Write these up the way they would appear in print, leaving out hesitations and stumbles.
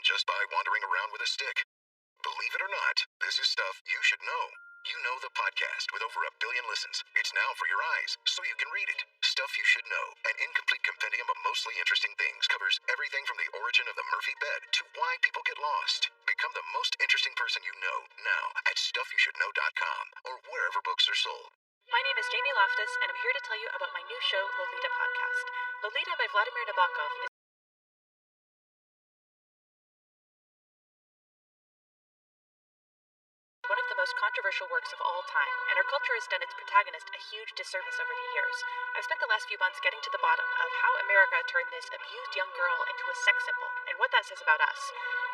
just by wandering around with a stick. Believe it or not, this is stuff you should know. You know the podcast with over 1 billion listens. It's now for your eyes, so you can read it. Stuff You Should Know, an incomplete compendium of mostly interesting things, covers everything from the origin of the Murphy bed to why people get lost. Become the most interesting person you know now at stuffyoushouldknow.com or wherever books are sold. My name is Jamie Loftus, and I'm here to tell you about my new show, Lolita Podcast. Lolita by Vladimir Nabokov is one of the most controversial works of all time, and our culture has done its protagonist a huge disservice over the years. I've spent the last few months getting to the bottom of how America turned this abused young girl into a sex symbol, and what that says about us.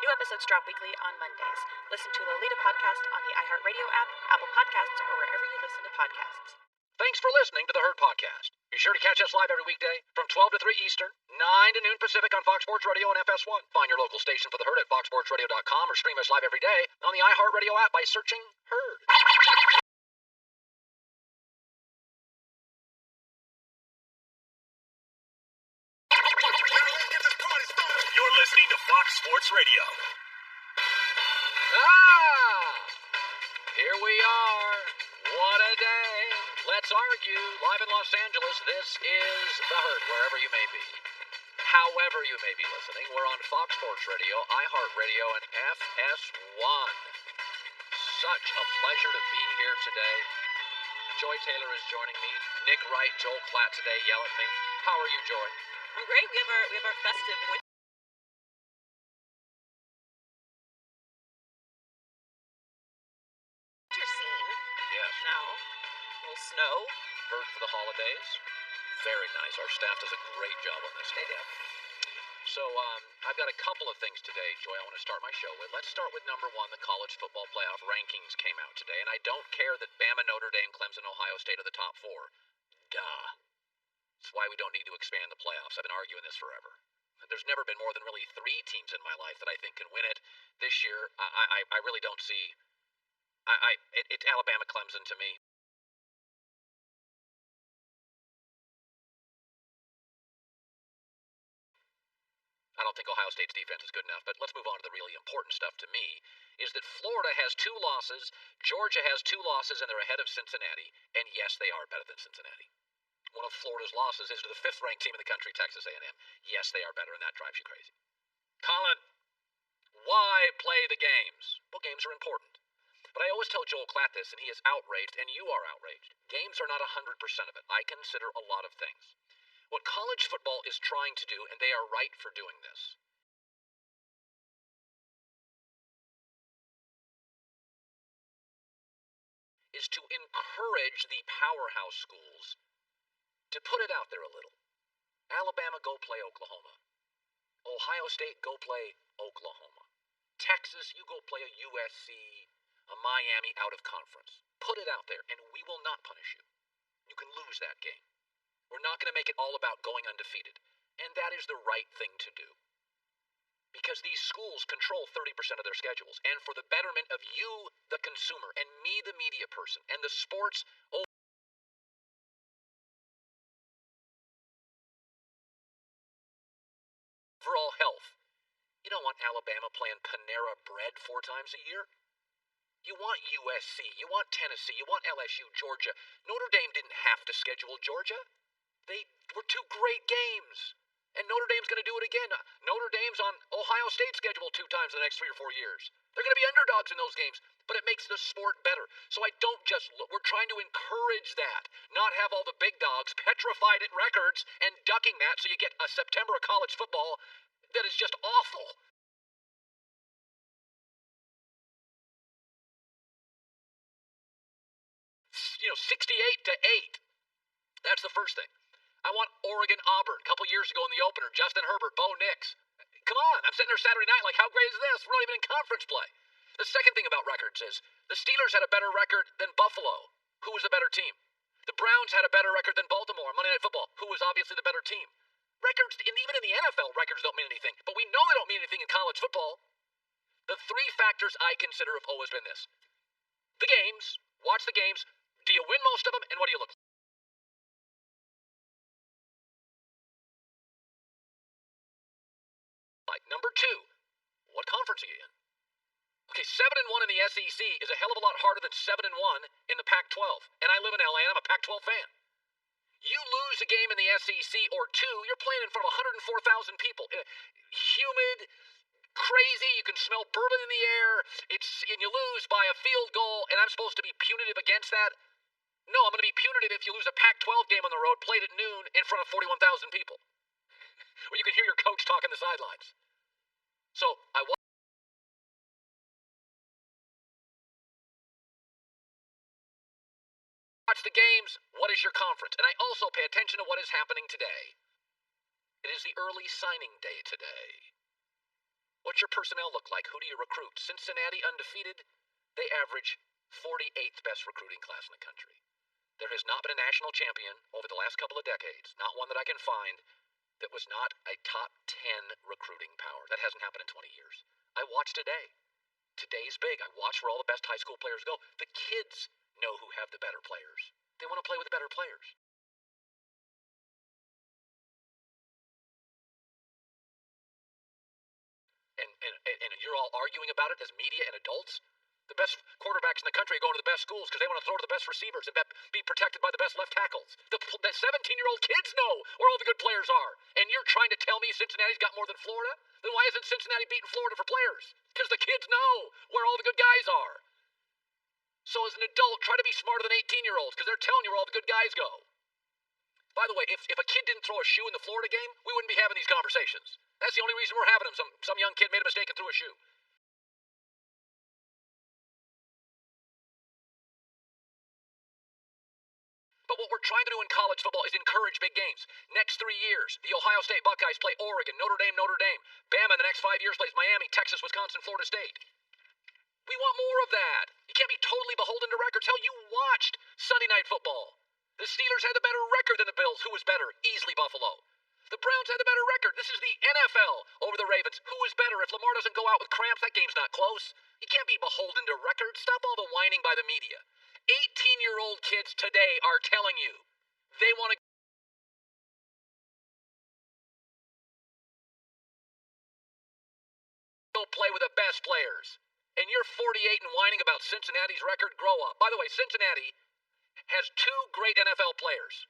New episodes drop weekly on Mondays. Listen to Lolita Podcast on the iHeartRadio app, Apple Podcasts, or wherever you listen to podcasts. Thanks for listening to the Herd Podcast. Be sure to catch us live every weekday from 12 to 3 Eastern, 9 to noon Pacific on Fox Sports Radio and FS1. Find your local station for the Herd at foxsportsradio.com or stream us live every day on the iHeartRadio app by searching Herd. You're listening to Fox Sports Radio. Here we are. What a day. Let's argue. Live in Los Angeles, this is The Herd, wherever you may be. However you may be listening, we're on Fox Sports Radio, iHeartRadio, and FS1. Such a pleasure to be here today. Joy Taylor is joining me. Nick Wright, Joel Klatt today yell at me. How are you, Joy? I'm great. We have our festive winter scene. Yes. Now, a little snow. Herd for the holidays. Very nice. Our staff does a great job on this. They do. So, I've got a couple of things today, Joy, I want to start my show with. Let's start with number one. The college football playoff rankings came out today, and I don't care that Bama, Notre Dame, Clemson, Ohio State are the top four. Duh. That's why we don't need to expand the playoffs. I've been arguing this forever. There's never been more than really 3 teams in my life that I think can win it. This year, I really don't see... It's Alabama, Clemson to me. I don't think Ohio State's defense is good enough, but let's move on to the really important stuff to me, is that Florida has 2 losses, Georgia has 2 losses, and they're ahead of Cincinnati. And yes, they are better than Cincinnati. One of Florida's losses is to the 5th-ranked team in the country, Texas A&M. Yes, they are better, and that drives you crazy. Colin, why play the games? Well, games are important. But I always tell Joel Klatt this, and he is outraged, and you are outraged. Games are not 100% of it. I consider a lot of things. What college football is trying to do, and they are right for doing this, is to encourage the powerhouse schools to put it out there a little. Alabama, go play Oklahoma. Ohio State, go play Oklahoma. Texas, you go play a USC, a Miami out of conference. Put it out there, and we will not punish you. You can lose that game. We're not going to make it all about going undefeated. And that is the right thing to do. Because these schools control 30% of their schedules. And for the betterment of you, the consumer, and me, the media person, and the sports overall health, you don't want Alabama playing Panera Bread 4 times a year. You want USC, you want Tennessee, you want LSU, Georgia. Notre Dame didn't have to schedule Georgia. They were 2 great games. And Notre Dame's going to do it again. Notre Dame's on Ohio State's schedule 2 times in the next 3 or 4 years. They're going to be underdogs in those games, but it makes the sport better. So I don't just look. We're trying to encourage that, not have all the big dogs petrified at records and ducking that so you get a September of college football that is just awful. 68-8. That's the first thing. I want Oregon-Auburn. A couple years ago in the opener, Justin Herbert, Bo Nix. Come on, I'm sitting there Saturday night like, how great is this? We're not even in conference play. The second thing about records is the Steelers had a better record than Buffalo. Who was the better team? The Browns had a better record than Baltimore on Monday Night Football. Who was obviously the better team? Records, and even in the NFL, records don't mean anything. But we know they don't mean anything in college football. The 3 factors I consider have always been this. The games. Watch the games. Do you win most of them? And what do you look like? Number 2, What conference are you in? Okay, 7-1 in the SEC is a hell of a lot harder than 7-1 in the Pac-12. And I live in LA and I'm a Pac-12 fan. You lose a game in the SEC or two, you're playing in front of 104,000 people. Humid, crazy, you can smell bourbon in the air, and you lose by a field goal, and I'm supposed to be punitive against that? No, I'm going to be punitive if you lose a Pac-12 game on the road, played at noon in front of 41,000 people. Where you can hear your coach talking the sidelines. So, I watch the games. What is your conference? And I also pay attention to what is happening today. It is the early signing day today. What's your personnel look like? Who do you recruit? Cincinnati undefeated. They average 48th best recruiting class in the country. There has not been a national champion over the last couple of decades, not one that I can find, that was not a top 10 recruiting power. That hasn't happened in 20 years. I watch today. Today's big. I watch where all the best high school players go. The kids know who have the better players. They want to play with the better players. And you're all arguing about it as media and adults? The best quarterbacks in the country are going to the best schools because they want to throw to the best receivers and be protected by the best left tackles. The 17-year-old kids know where all the good players are. And you're trying to tell me Cincinnati's got more than Florida? Then why isn't Cincinnati beating Florida for players? Because the kids know where all the good guys are. So as an adult, try to be smarter than 18-year-olds because they're telling you where all the good guys go. By the way, if a kid didn't throw a shoe in the Florida game, we wouldn't be having these conversations. That's the only reason we're having them. Some young kid made a mistake and threw a shoe. But what we're trying to do in college football is encourage big games. Next 3 years, the Ohio State Buckeyes play Oregon, Notre Dame. Bama in the next 5 years plays Miami, Texas, Wisconsin, Florida State. We want more of that. You can't be totally beholden to records. Hell, you watched Sunday Night Football. The Steelers had the better record than the Bills. Who was better? Easily Buffalo. The Browns had the better record. This is the NFL over the Ravens. Who is better? If Lamar doesn't go out with cramps, that game's not close. You can't be beholden to records. Stop all the whining by the media. 18-year-old kids today are telling you they want to go play with the best players. And you're 48 and whining about Cincinnati's record. Grow up. By the way, Cincinnati has 2 great NFL players.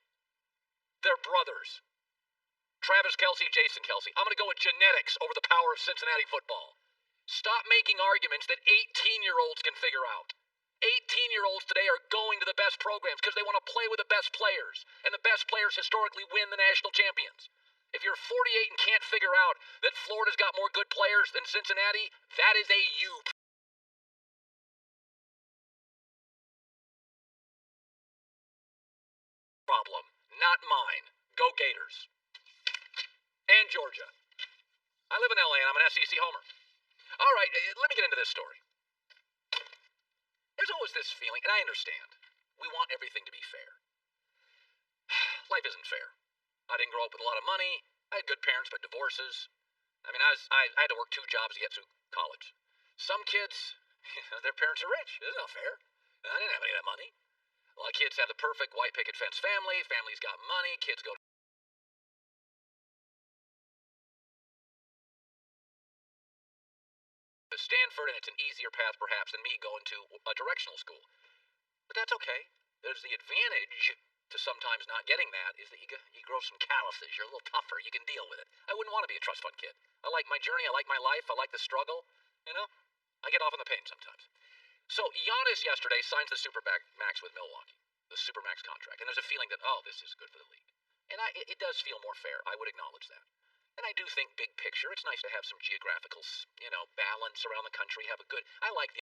They're brothers. Travis Kelce, Jason Kelce. I'm going to go with genetics over the power of Cincinnati football. Stop making arguments that 18-year-olds can figure out. 18-year-olds today are going to the best programs because they want to play with the best players. And the best players historically win the national champions. If you're 48 and can't figure out that Florida's got more good players than Cincinnati, that is a you problem, not mine. Go Gators. And Georgia. I live in LA and I'm an SEC homer. All right, let me get into this story. There's always this feeling, and I understand, we want everything to be fair. Life isn't fair. I didn't grow up with a lot of money. I had good parents, but divorces. I mean, I had to work 2 jobs to get through college. Some kids, their parents are rich. It's not fair. I didn't have any of that money. A lot of kids have the perfect white picket fence family. Family's got money. Kids go to Stanford, and it's an easier path perhaps than me going to a directional school. But that's okay. There's the advantage to sometimes not getting that is that you grow some calluses. You're a little tougher. You can deal with it. I wouldn't want to be a trust fund kid. I like my journey. I like my life. I like the struggle. You know, I get off on the pain sometimes. So Giannis yesterday signs the Supermax with Milwaukee, the Supermax contract. And there's a feeling that, oh, this is good for the league. And it does feel more fair. I would acknowledge that. And I do think big picture, it's nice to have some geographical, balance around the country. I like the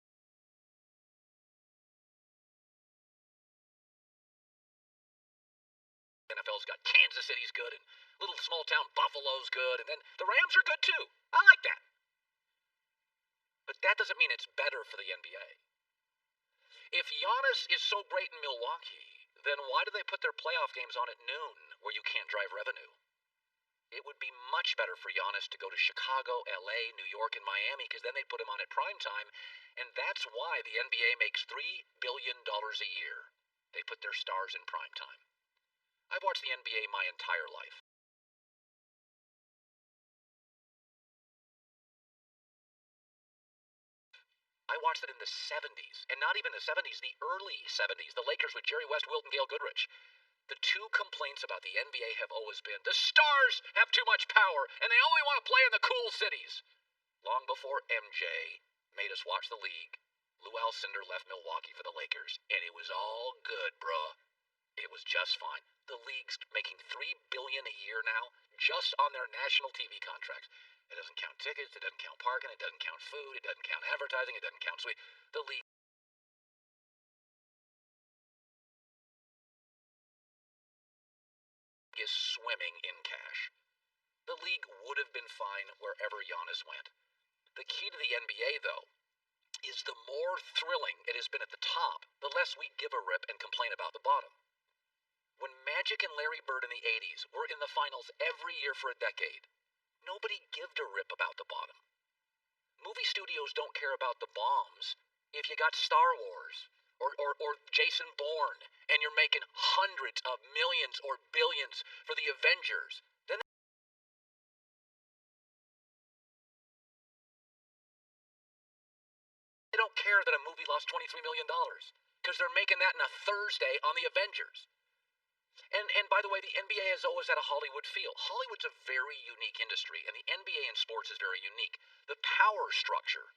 NFL's got Kansas City's good and little small town Buffalo's good. And then the Rams are good too. I like that. But that doesn't mean it's better for the NBA. If Giannis is so great in Milwaukee, then why do they put their playoff games on at noon where you can't drive revenue? It would be much better for Giannis to go to Chicago, LA, New York, and Miami because then they'd put him on at prime time. And that's why the NBA makes $3 billion a year. They put their stars in prime time. I've watched the NBA my entire life. I watched it in the 70s, and not even the 70s, the early 70s, the Lakers with Jerry West, Wilt, and Gail Goodrich. The two complaints about the NBA have always been, the stars have too much power, and they only want to play in the cool cities. Long before MJ made us watch the league, Lou Alcindor left Milwaukee for the Lakers, and it was all good, bruh. It was just fine. The league's making $3 billion a year now, just on their national TV contracts. It doesn't count tickets, it doesn't count parking, it doesn't count food, it doesn't count advertising, it doesn't count suite. The league is swimming in cash. The league would have been fine wherever Giannis went. The key to the NBA, though, is the more thrilling it has been at the top, the less we give a rip and complain about the bottom. When Magic and Larry Bird in the 80s were in the finals every year for a decade, nobody gave a rip about the bottom. Movie studios don't care about the bombs if you got Star Wars or Jason Bourne and you're making hundreds of millions or billions for the Avengers. Then they don't care that a movie lost $23 million because they're making that in a Thursday on the Avengers. And by the way, the NBA has always had a Hollywood feel. Hollywood's a very unique industry, and the NBA in sports is very unique. The power structure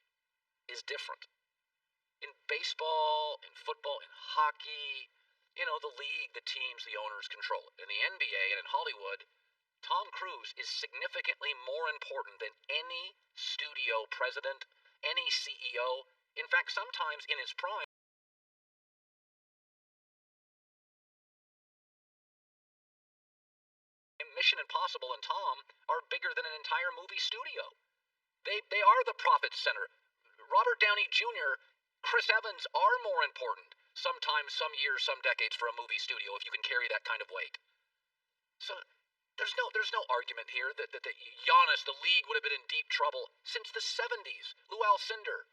is different. In baseball, in football, in hockey, the league, the teams, the owners control it. In the NBA and in Hollywood, Tom Cruise is significantly more important than any studio president, any CEO. In fact, sometimes in his prime, Mission Impossible and Tom are bigger than an entire movie studio. They are the profit center. Robert Downey Jr., Chris Evans are more important sometimes, some years, some decades for a movie studio if you can carry that kind of weight. So there's no argument here that Giannis, the league, would have been in deep trouble since the 70s. Lou Alcindor,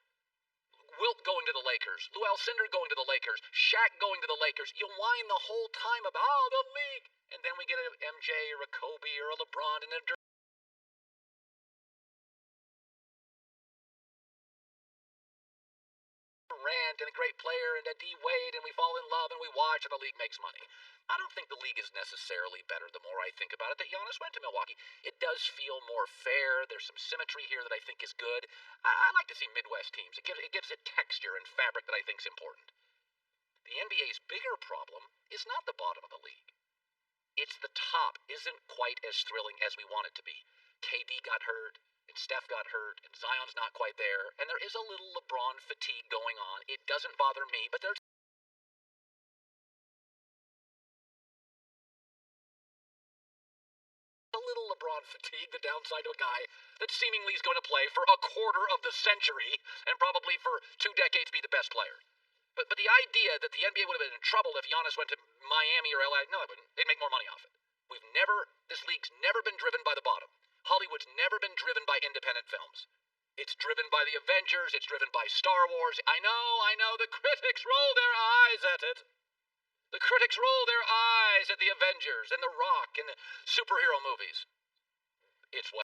Wilt going to the Lakers, Lou Alcindor going to the Lakers, Shaq going to the Lakers. You whine the whole time about, the league. And then we get an MJ or a Kobe or a LeBron and a Durant and a great player and a D Wade, and we fall in love and we watch and the league makes money. I don't think the league is necessarily better the more I think about it that Giannis went to Milwaukee. It does feel more fair. There's some symmetry here that I think is good. I like to see Midwest teams. It gives it texture and fabric that I think is important. The NBA's bigger problem is not the bottom of the league. It's the top isn't quite as thrilling as we want it to be. KD got hurt, and Steph got hurt, and Zion's not quite there, and there is a little LeBron fatigue going on. It doesn't bother me, but there's a little LeBron fatigue, the downside of a guy that seemingly is going to play for a quarter of the century and probably for 2 decades be the best player. But the idea that the NBA would have been in trouble if Giannis went to Miami or LA, no, it wouldn't. They'd make more money off it. This league's never been driven by the bottom. Hollywood's never been driven by independent films. It's driven by the Avengers, it's driven by Star Wars. I know, the critics roll their eyes at it. The critics roll their eyes at the Avengers and The Rock and the superhero movies. It's what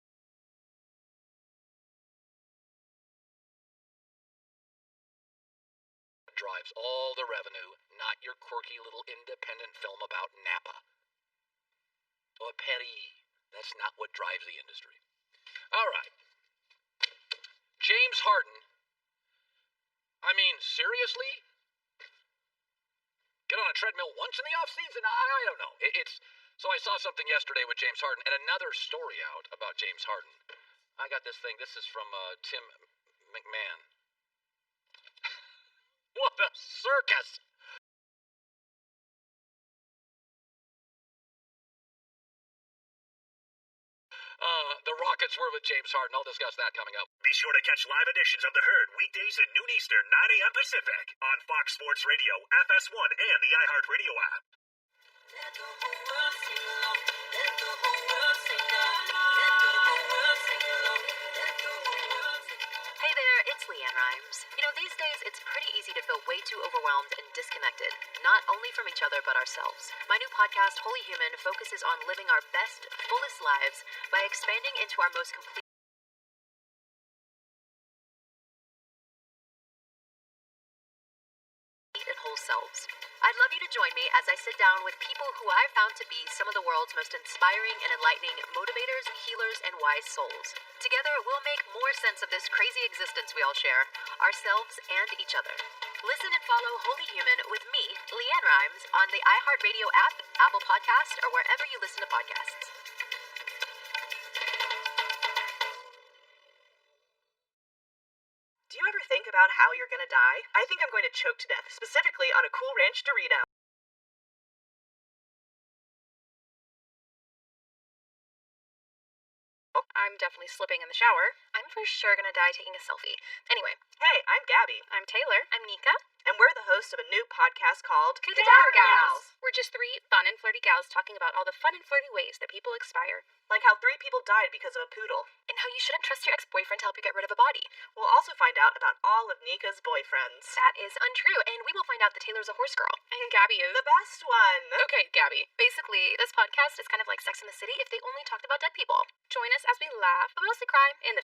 drives all the revenue, not your quirky little independent film about Napa. Or Paris. That's not what drives the industry. All right. James Harden. I mean, seriously? Get on a treadmill once in the offseason? I don't know. So I saw something yesterday with James Harden and another story out about James Harden. I got this thing. This is from Tim McMahon. What a circus! The Rockets were with James Harden. I'll discuss that coming up. Be sure to catch live editions of The Herd weekdays at noon Eastern, 9 a.m. Pacific on Fox Sports Radio, FS1, and the iHeartRadio app. Let the whole world sing along. Let the whole world sing along. Let the whole world sing along. Let the whole world sing along. Hey there, it's Leanne Rhymes. These days it's pretty easy to feel way too overwhelmed and disconnected, not only from each other but ourselves. My new podcast, Holy Human, focuses on living our best, fullest lives by expanding into our most complete I'd love you to join me as I sit down with people who I've found to be some of the world's most inspiring and enlightening motivators, healers, and wise souls. Together, we'll make more sense of this crazy existence we all share, ourselves and each other. Listen and follow Holy Human with me, Leanne Rhymes, on the iHeartRadio app, Apple Podcast, or wherever you listen to podcasts. Do you ever think about how you're gonna die? I think I'm going to choke to death, specifically on a Cool Ranch Dorito. I'm definitely slipping in the shower. I'm for sure gonna die taking a selfie. Anyway, hey, I'm Gabby. I'm Taylor. I'm Nika. And we're the hosts of a new podcast called Cadaver Gals. We're just three fun and flirty gals talking about all the fun and flirty ways that people expire. Like how 3 people died because of a poodle. And how you shouldn't trust your ex-boyfriend to help you get rid of a body. We'll also find out about all of Nika's boyfriends. That is untrue, and we will find out that Taylor's a horse girl. And Gabby is... The best one. Okay, Gabby. Basically, this podcast is kind of like Sex and the City if they only talked about dead people. Join us as we laugh, but mostly cry, in the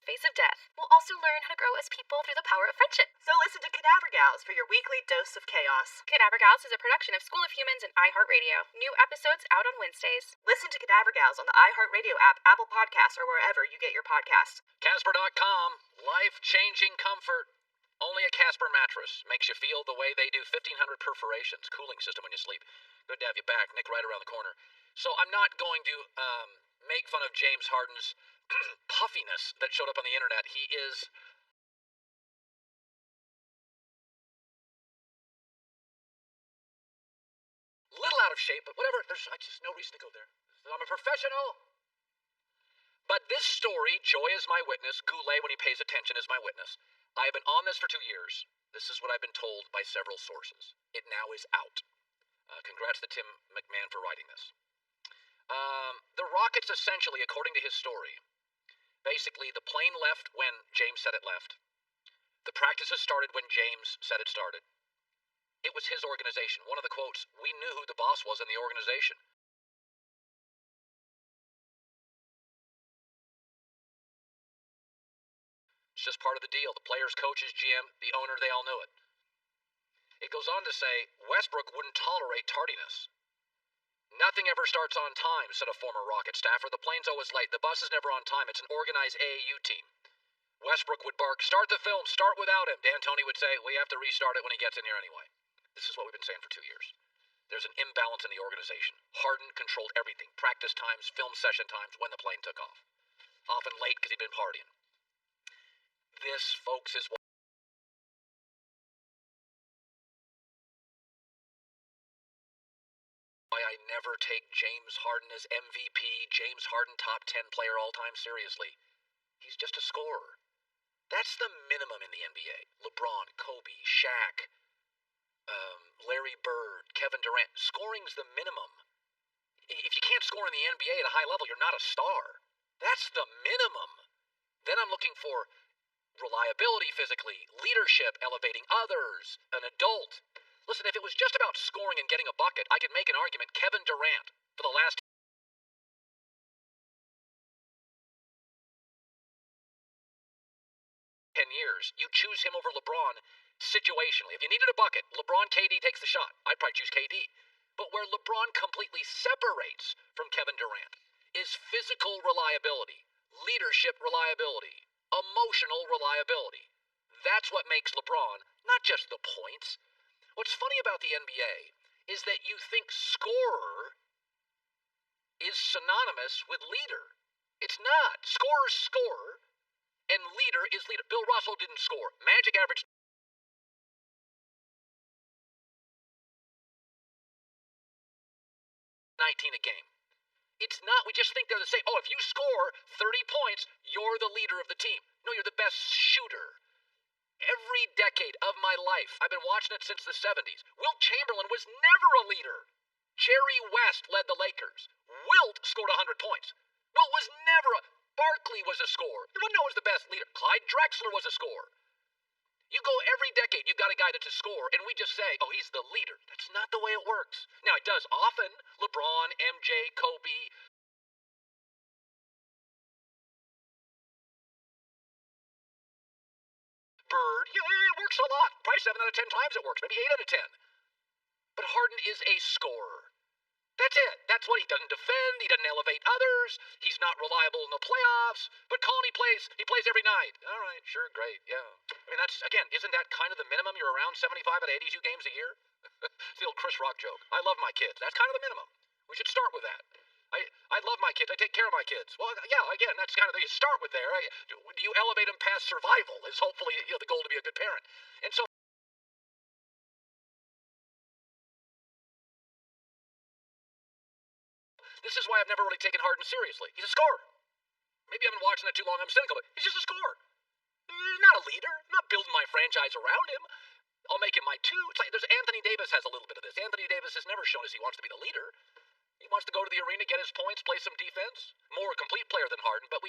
face of death. We'll also learn how to grow as people through the power of friendship. So listen to Cadaver Gals for your weekly dose of chaos. Cadaver Gals is a production of School of Humans and iHeartRadio. New episodes out on Wednesdays. Listen to Cadaver Gals on the iHeartRadio app, Apple Podcasts, or wherever you get your podcasts. Casper.com. Life-changing comfort. Only a Casper mattress. Makes you feel the way they do. 1,500 perforations. Cooling system when you sleep. Good to have you back. Nick right around the corner. So I'm not going to make fun of James Harden's puffiness that showed up on the internet. He is a little out of shape, but whatever. There's just no reason to go there. I'm a professional. But this story, Joy is my witness, Goulet, when he pays attention, is my witness. I have been on this for 2 years. This is what I've been told by several sources. It now is out. Congrats to Tim McMahon for writing this. The Rockets essentially, according to his story, basically the plane left when James said it left. The practices started when James said it started. It was his organization. One of the quotes, we knew who the boss was in the organization. It's just part of the deal. The players, coaches, GM, the owner, they all knew it. It goes on to say, Westbrook wouldn't tolerate tardiness. Nothing ever starts on time, said a former Rocket staffer. The plane's always late. The bus is never on time. It's an organized AAU team. Westbrook would bark, start the film, start without him. D'Antoni would say, we have to restart it when he gets in here anyway. This is what we've been saying for 2 years. There's an imbalance in the organization. Harden controlled everything. Practice times, film session times, when the plane took off. Often late because he'd been partying. This, folks, is why I never take James Harden as MVP, James Harden top 10 player all time seriously. He's just a scorer. That's the minimum in the NBA. LeBron, Kobe, Shaq, Larry Bird, Kevin Durant. Scoring's the minimum. If you can't score in the NBA at a high level, you're not a star. That's the minimum. Then I'm looking for reliability physically, leadership, elevating others, an adult. Listen, if it was just about scoring and getting a bucket, I could make an argument. Kevin Durant, for the last 10 years, you choose him over LeBron situationally. If you needed a bucket, LeBron, KD takes the shot. I'd probably choose KD. But where LeBron completely separates from Kevin Durant is physical reliability, leadership reliability, emotional reliability. That's what makes LeBron, not just the points. What's funny about the NBA is that you think scorer is synonymous with leader. It's not. Scorer's scorer, and leader is leader. Bill Russell didn't score. Magic averaged 19 a game. It's not. We just think they're the same. Oh, if you score 30 points, you're the leader of the team. No, you're the best shooter. Every decade of my life, I've been watching it since the 70s. Wilt Chamberlain was never a leader. Jerry West led the Lakers. Wilt scored 100 points. Wilt was never a... Barkley was a scorer. You wouldn't know who was the best leader. Clyde Drexler was a scorer. You go every decade, you've got a guy that's a scorer, and we just say, oh, he's the leader. That's not the way it works. Now, it does often. LeBron, MJ, Kobe, bird. Yeah, it works a lot. Probably 7 out of 10 times it works. Maybe 8 out of 10. But Harden is a scorer. That's it. That's what he doesn't defend. He doesn't elevate others. He's not reliable in the playoffs. But Colin, he plays every night. All right, sure, great, yeah. I mean, that's, again, isn't that kind of the minimum? You're around 75 out of 82 games a year? It's the old Chris Rock joke. I love my kids. That's kind of the minimum. We should start with that. I love my kids. I take care of my kids. Well, yeah, again, that's kind of the start with there. Do you elevate them past survival is hopefully the goal to be a good parent. And so this is why I've never really taken Harden seriously. He's a scorer. Maybe I've been watching that too long. I'm cynical, but he's just a scorer. He's not a leader. I'm not building my franchise around him. I'll make him my two. It's like there's Anthony Davis has a little bit of this. Anthony Davis has never shown us he wants to be the leader. He wants to go to the arena, get his points, play some defense. More a complete player than Harden, but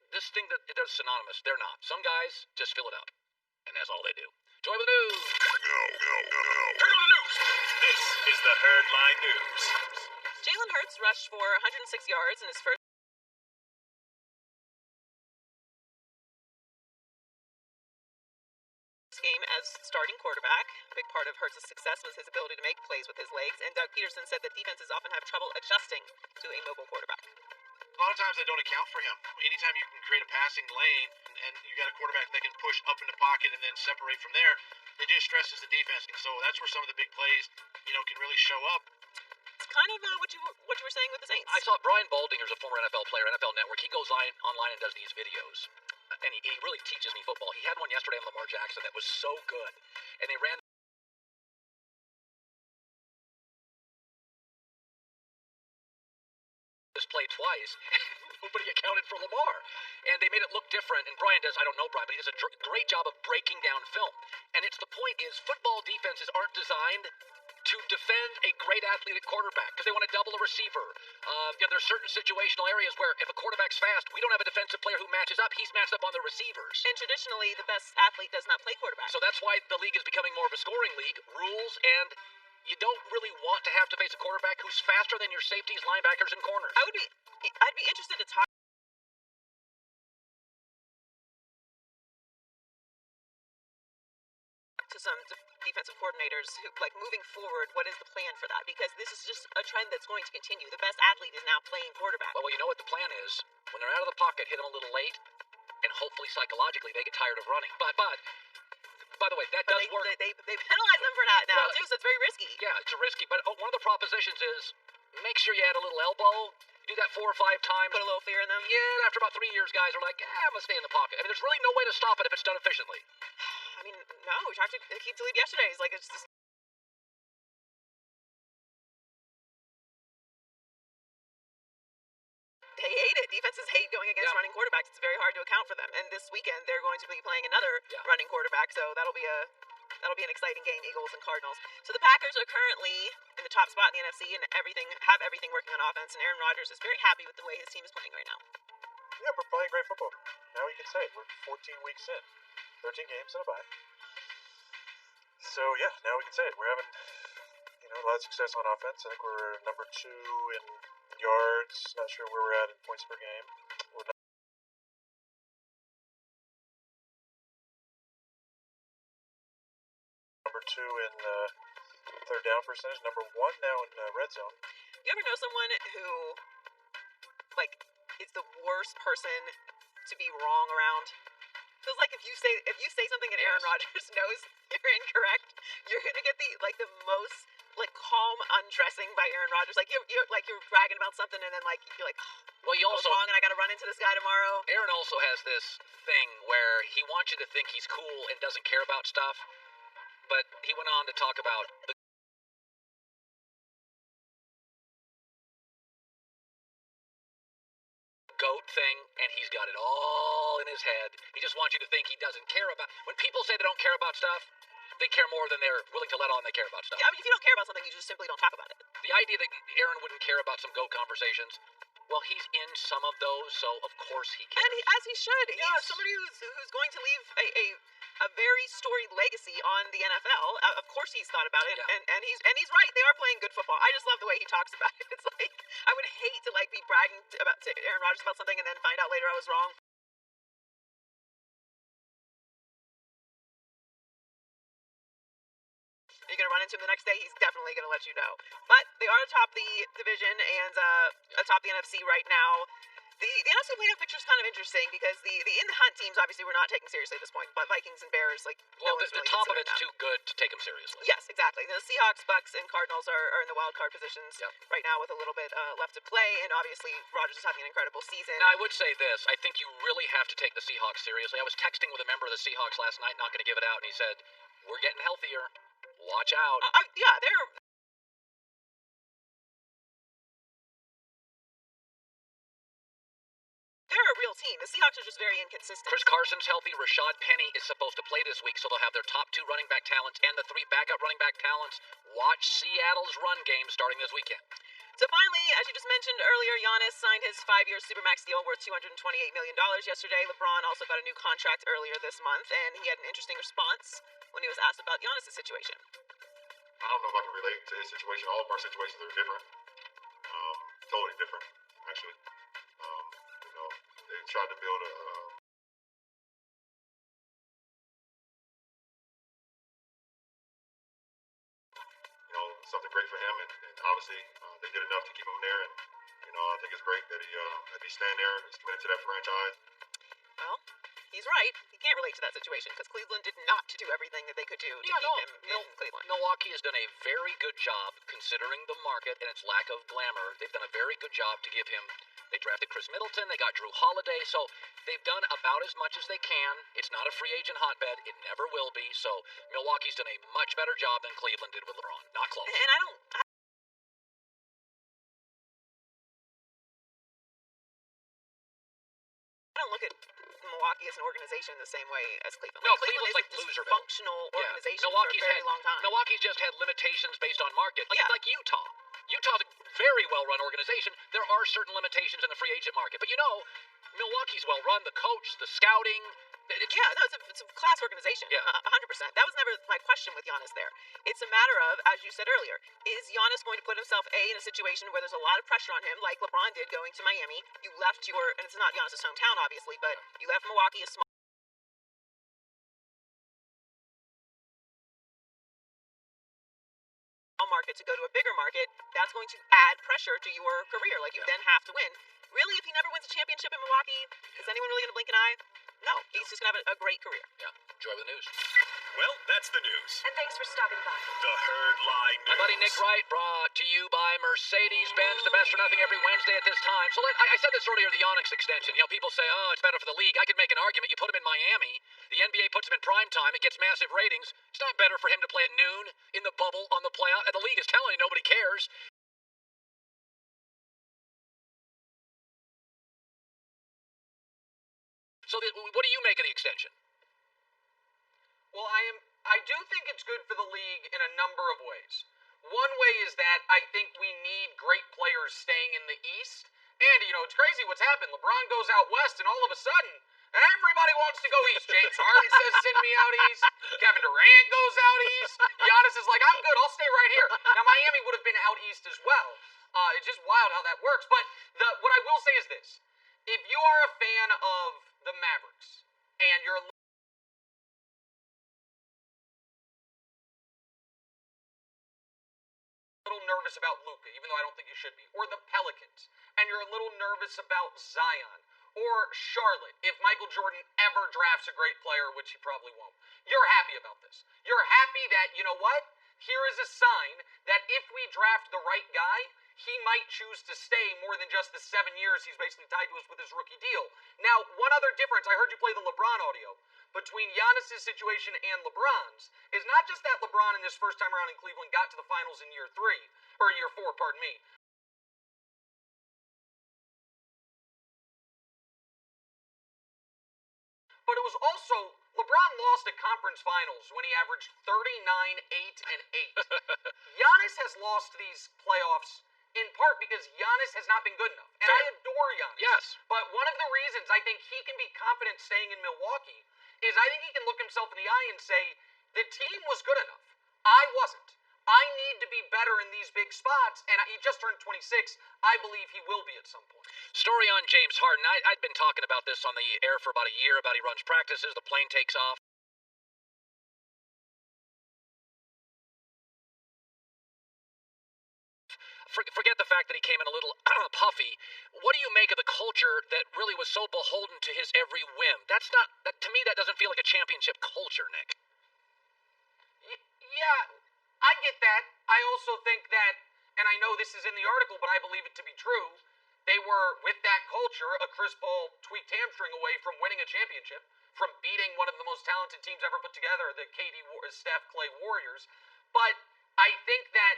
this thing that they're synonymous. They're not. Some guys just fill it up, and that's all they do. Joy with the news. Turn on the news. This is the Herdline News. Jalen Hurts rushed for 106 yards in his first game as starting quarterback. A big part of Hurts' success was his ability to make plays with his legs, and Doug Peterson said that defenses often have trouble adjusting to a mobile quarterback. A lot of times they don't account for him. Anytime you can create a passing lane and you got a quarterback that can push up in the pocket and then separate from there, it just stresses the defense. So that's where some of the big plays, can really show up. It's kind of what you were saying with the Saints. I saw Brian Baldinger's a former NFL player, NFL Network. He goes online and does these videos. And he really teaches me football. He had one yesterday on Lamar Jackson that was so good. And they ran this play twice. Nobody accounted for Lamar. And they made it look different. And Brian does, I don't know Brian, but he does a great job of breaking down film. And it's the point is football defenses aren't designed to defend a great athlete at quarterback because they want to double a receiver. There's certain situational areas where if a quarterback's fast, we don't have a defensive player who matches up. He's matched up on the receivers. And traditionally, the best athlete does not play quarterback. So that's why the league is becoming more of a scoring league. Rules, and you don't really want to have to face a quarterback who's faster than your safeties, linebackers, and corners. I'd be interested to talk to some defensive coordinators who, moving forward, what is the plan for that? Because this is just a trend that's going to continue. The best athlete is now playing quarterback. Well, you know what the plan is? When they're out of the pocket, hit them a little late, and hopefully psychologically they get tired of running. But by the way, that does work. They penalize them for that now, too, so it's very risky. Yeah, it's risky. But one of the propositions is make sure you add a little elbow. Do that 4 or 5 times. Put a little fear in them. Yeah, after about 3 years, guys are like, I'm going to stay in the pocket. I mean, there's really no way to stop it if it's done efficiently. I mean, no, we tried to keep Talib yesterday. It's like, it's just... They hate it. Defenses hate going against running quarterbacks. It's very hard to account for them. And this weekend, they're going to be playing another running quarterback, so that'll be an exciting game, Eagles and Cardinals. So the Packers are currently in the top spot in the NFC and have everything working on offense, and Aaron Rodgers is very happy with the way his team is playing right now. Yeah, we're playing great football. Now we can say it. We're 14 weeks in. 13 games and a bye. So, yeah, now we can say it. We're having, a lot of success on offense. I think we're number 2 in yards. Not sure where we're at in points per game. We're number 2 in third down percentage. Number 1 now in red zone. You ever know someone who, is the worst person to be wrong around? Feels like if you say something and Aaron Rodgers knows you're incorrect, you're gonna get the most calm undressing by Aaron Rodgers. You're bragging about something and then you're like, well, you also wrong and I gotta run into this guy tomorrow. Aaron also has this thing where he wants you to think he's cool and doesn't care about stuff, but he went on to talk about the GOAT thing, and he's got it all in his head. He just wants you to think he doesn't care about. When people say they don't care about stuff, they care more than they're willing to let on they care about stuff. Yeah, I mean, if you don't care about something, you just simply don't talk about it. The idea that Aaron wouldn't care about some GOAT conversations, well, he's in some of those, so of course he cares. And as he should. Yes. He's somebody who's going to leave a very storied legacy on the NFL. Of course he's thought about it, and he's right. They are playing good football. I just love the way he talks about it. It's like, I would hate to be bragging to Aaron Rodgers about something and then find out later I was wrong. you're going to run into him the next day, he's definitely going to let you know. But they are atop the division and atop the NFC right now. The NFC playoff picture is kind of interesting because the in the hunt teams obviously we're not taking seriously at this point, but Vikings and Bears well, no one's the really top of it's them. too good to take them seriously. Yes, exactly. The Seahawks, Bucks, and Cardinals are in the wild card positions right now with a little bit left to play, and obviously Rodgers is having an incredible season. Now I would say this: I think you really have to take the Seahawks seriously. I was texting with a member of the Seahawks last night, not going to give it out, and he said, "We're getting healthier. Watch out." Yeah, they're a real team. The Seahawks are just very inconsistent. Chris Carson's healthy. Rashad Penny is supposed to play this week, so they'll have their top 2 running back talents and the 3 backup running back talents. Watch Seattle's run game starting this weekend. So finally, as you just mentioned earlier, Giannis signed his 5-year Supermax deal worth $228 million yesterday. LeBron also got a new contract earlier this month, and he had an interesting response when he was asked about Giannis' situation. I don't know if I can relate to his situation. All of our situations are different. Totally different, actually. They tried to build something great for him, and obviously they did enough to keep him there. And I think it's great that he's staying there, he's committed to that franchise. Well, he's right. He can't relate to that situation because Cleveland did not do everything that they could do to keep him in Cleveland. Milwaukee has done a very good job considering the market and its lack of glamour. They've done a very good job to give him. They drafted Chris Middleton. They got Drew Holiday. So they've done about as much as they can. It's not a free agent hotbed. It never will be. So Milwaukee's done a much better job than Cleveland did with LeBron. Not close. And I don't look at Milwaukee as an organization the same way as Cleveland. No, Cleveland's like this Loserville. functional organization for a very long time. Milwaukee's just had limitations based on market, like Utah. Utah's a very well-run organization. There are certain limitations in the free agent market, but Milwaukee's well-run. The coach, the scouting. It's a class organization. 100%. That was never my question with Giannis there. It's a matter of, as you said earlier, is Giannis going to put himself in a situation where there's a lot of pressure on him, like LeBron did going to Miami? You left and it's not Giannis' hometown, obviously, but you left Milwaukee, a small market, to go to a bigger market. That's going to add pressure to your career. Like, you then have to win. Really, if he never wins a championship in Milwaukee, is anyone really going to blink an eye? No, he's just going to have a great career. Yeah, enjoy the news. Well, that's the news. And thanks for stopping by. The Herd Line News. My buddy Nick Wright, brought to you by Mercedes-Benz, the best for nothing every Wednesday at this time. So I said this earlier, the Onyx extension. People say, oh, it's better for the league. I could make an argument. You put him in Miami. The NBA puts him in prime time. It gets massive ratings. It's not better for him to play at noon in the bubble on the playoff. And the league is telling you nobody cares. So what do you make of the extension? Well, I do think it's good for the league in a number of ways. One way is that I think we need great players staying in the East. And, it's crazy what's happened. LeBron goes out West, and all of a sudden, everybody wants to go East. James Harden says, send me out East. Kevin Durant goes out East. Giannis is like, I'm good. I'll stay right here. Now, Miami would have been out East as well. It's just wild how that works. But what I will say is this. If you are a fan of the Mavericks, and you're little nervous about Luka, even though I don't think you should be, or the Pelicans, and you're a little nervous about Zion, or Charlotte, if Michael Jordan ever drafts a great player, which he probably won't, you're happy about this. You're happy that, you know what? Here is a sign that if we draft the right guy, he might choose to stay more than just the 7 years he's basically tied to us with his rookie deal. Now, one other difference, I heard you play the LeBron audio, between Giannis' situation and LeBron's is not just that LeBron in this first time around in Cleveland got to the finals in year 4, pardon me. But it was also, LeBron lost at conference finals when he averaged 39, 8, and 8. Giannis has lost these playoffs in part because Giannis has not been good enough. And I adore Giannis. Yes. But one of the reasons I think he can be confident staying in Milwaukee is I think he can look himself in the eye and say, the team was good enough. I wasn't. I need to be better in these big spots, and he just turned 26. I believe he will be at some point. Story on James Harden. I'd been talking about this on the air for about a year, about he runs practices, the plane takes off. Forget the fact that he came in a little puffy. What do you make of the culture that really was so beholden to his every whim? To me, that doesn't feel like a championship culture, Nick. Yeah, I get that. I also think that, and I know this is in the article, but I believe it to be true, they were, with that culture, a Chris Paul tweaked hamstring away from winning a championship, from beating one of the most talented teams ever put together, the Steph Clay Warriors. But I think that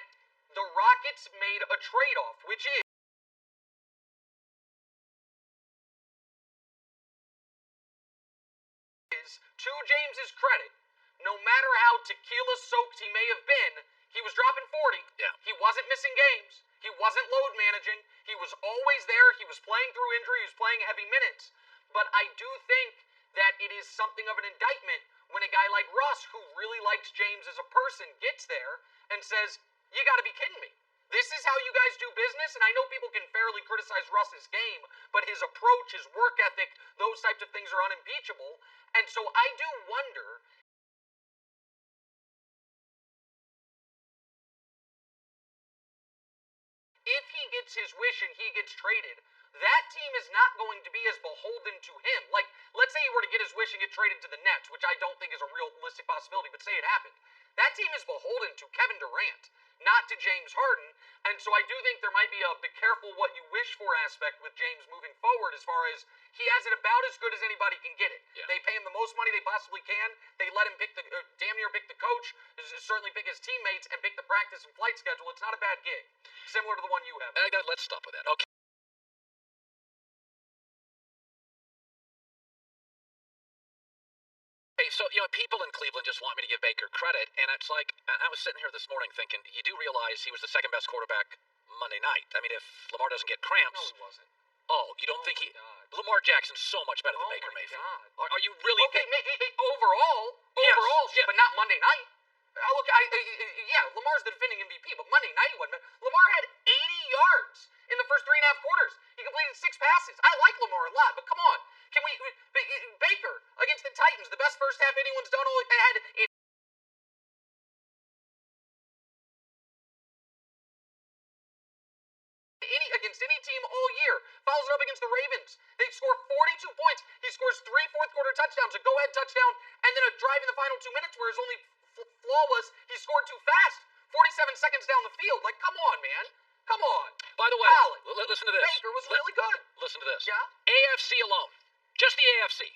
the Rockets made a trade-off, which is, to James's credit, no matter how tequila-soaked he may have been, he was dropping 40. Yeah. He wasn't missing games. He wasn't load managing. He was always there. He was playing through injury. He was playing heavy minutes. But I do think that it is something of an indictment when a guy like Russ, who really likes James as a person, gets there and says, you got to be kidding me. This is how you guys do business, and I know people can fairly criticize Russ's game, but his approach, his work ethic, those types of things are unimpeachable. And so I do wonder if he gets his wish and he gets traded, that team is not going to be as beholden to him. Like, let's say he were to get his wish and get traded to the Nets, which I don't think is a realistic possibility, but say it happened. That team is beholden to Kevin Durant, not to James Harden. And so I do think there might be a be careful what you wish for aspect with James moving forward, as far as he has it about as good as anybody can get it. Yeah. They pay him the most money they possibly can. They let him pick damn near pick the coach, certainly pick his teammates, and pick the practice and flight schedule. It's not a bad gig, similar to the one you have. Let's stop with that. Okay. So, people in Cleveland just want me to give Baker credit, and it's like, I was sitting here this morning thinking, you do realize he was the second best quarterback Monday night. I mean, if Lamar doesn't get cramps. No, he wasn't. Oh, you don't think he... God. Lamar Jackson's so much better than Baker Mayfield. God. Are you really... Okay, overall, Yes, sure, yeah. but not Monday night. Lamar's the defending MVP, but Monday night he wasn't. Lamar had 80 yards in the first 3.5 quarters. He completed 6 passes. I like Lamar a lot, but come on. Can we... Baker against the Titans, the best first half anyone's done had in against any team all year. Follows it up against the Ravens. They score 42 points. He scores 3 fourth-quarter touchdowns, a go-ahead touchdown, and then a drive in the final 2 minutes where his only flaw was he scored too fast. 47 seconds down the field. Like, come on, man. Come on. By the way, Colin, listen to this. Baker was really good. Listen to this. Yeah? AFC alone. Just the AFC.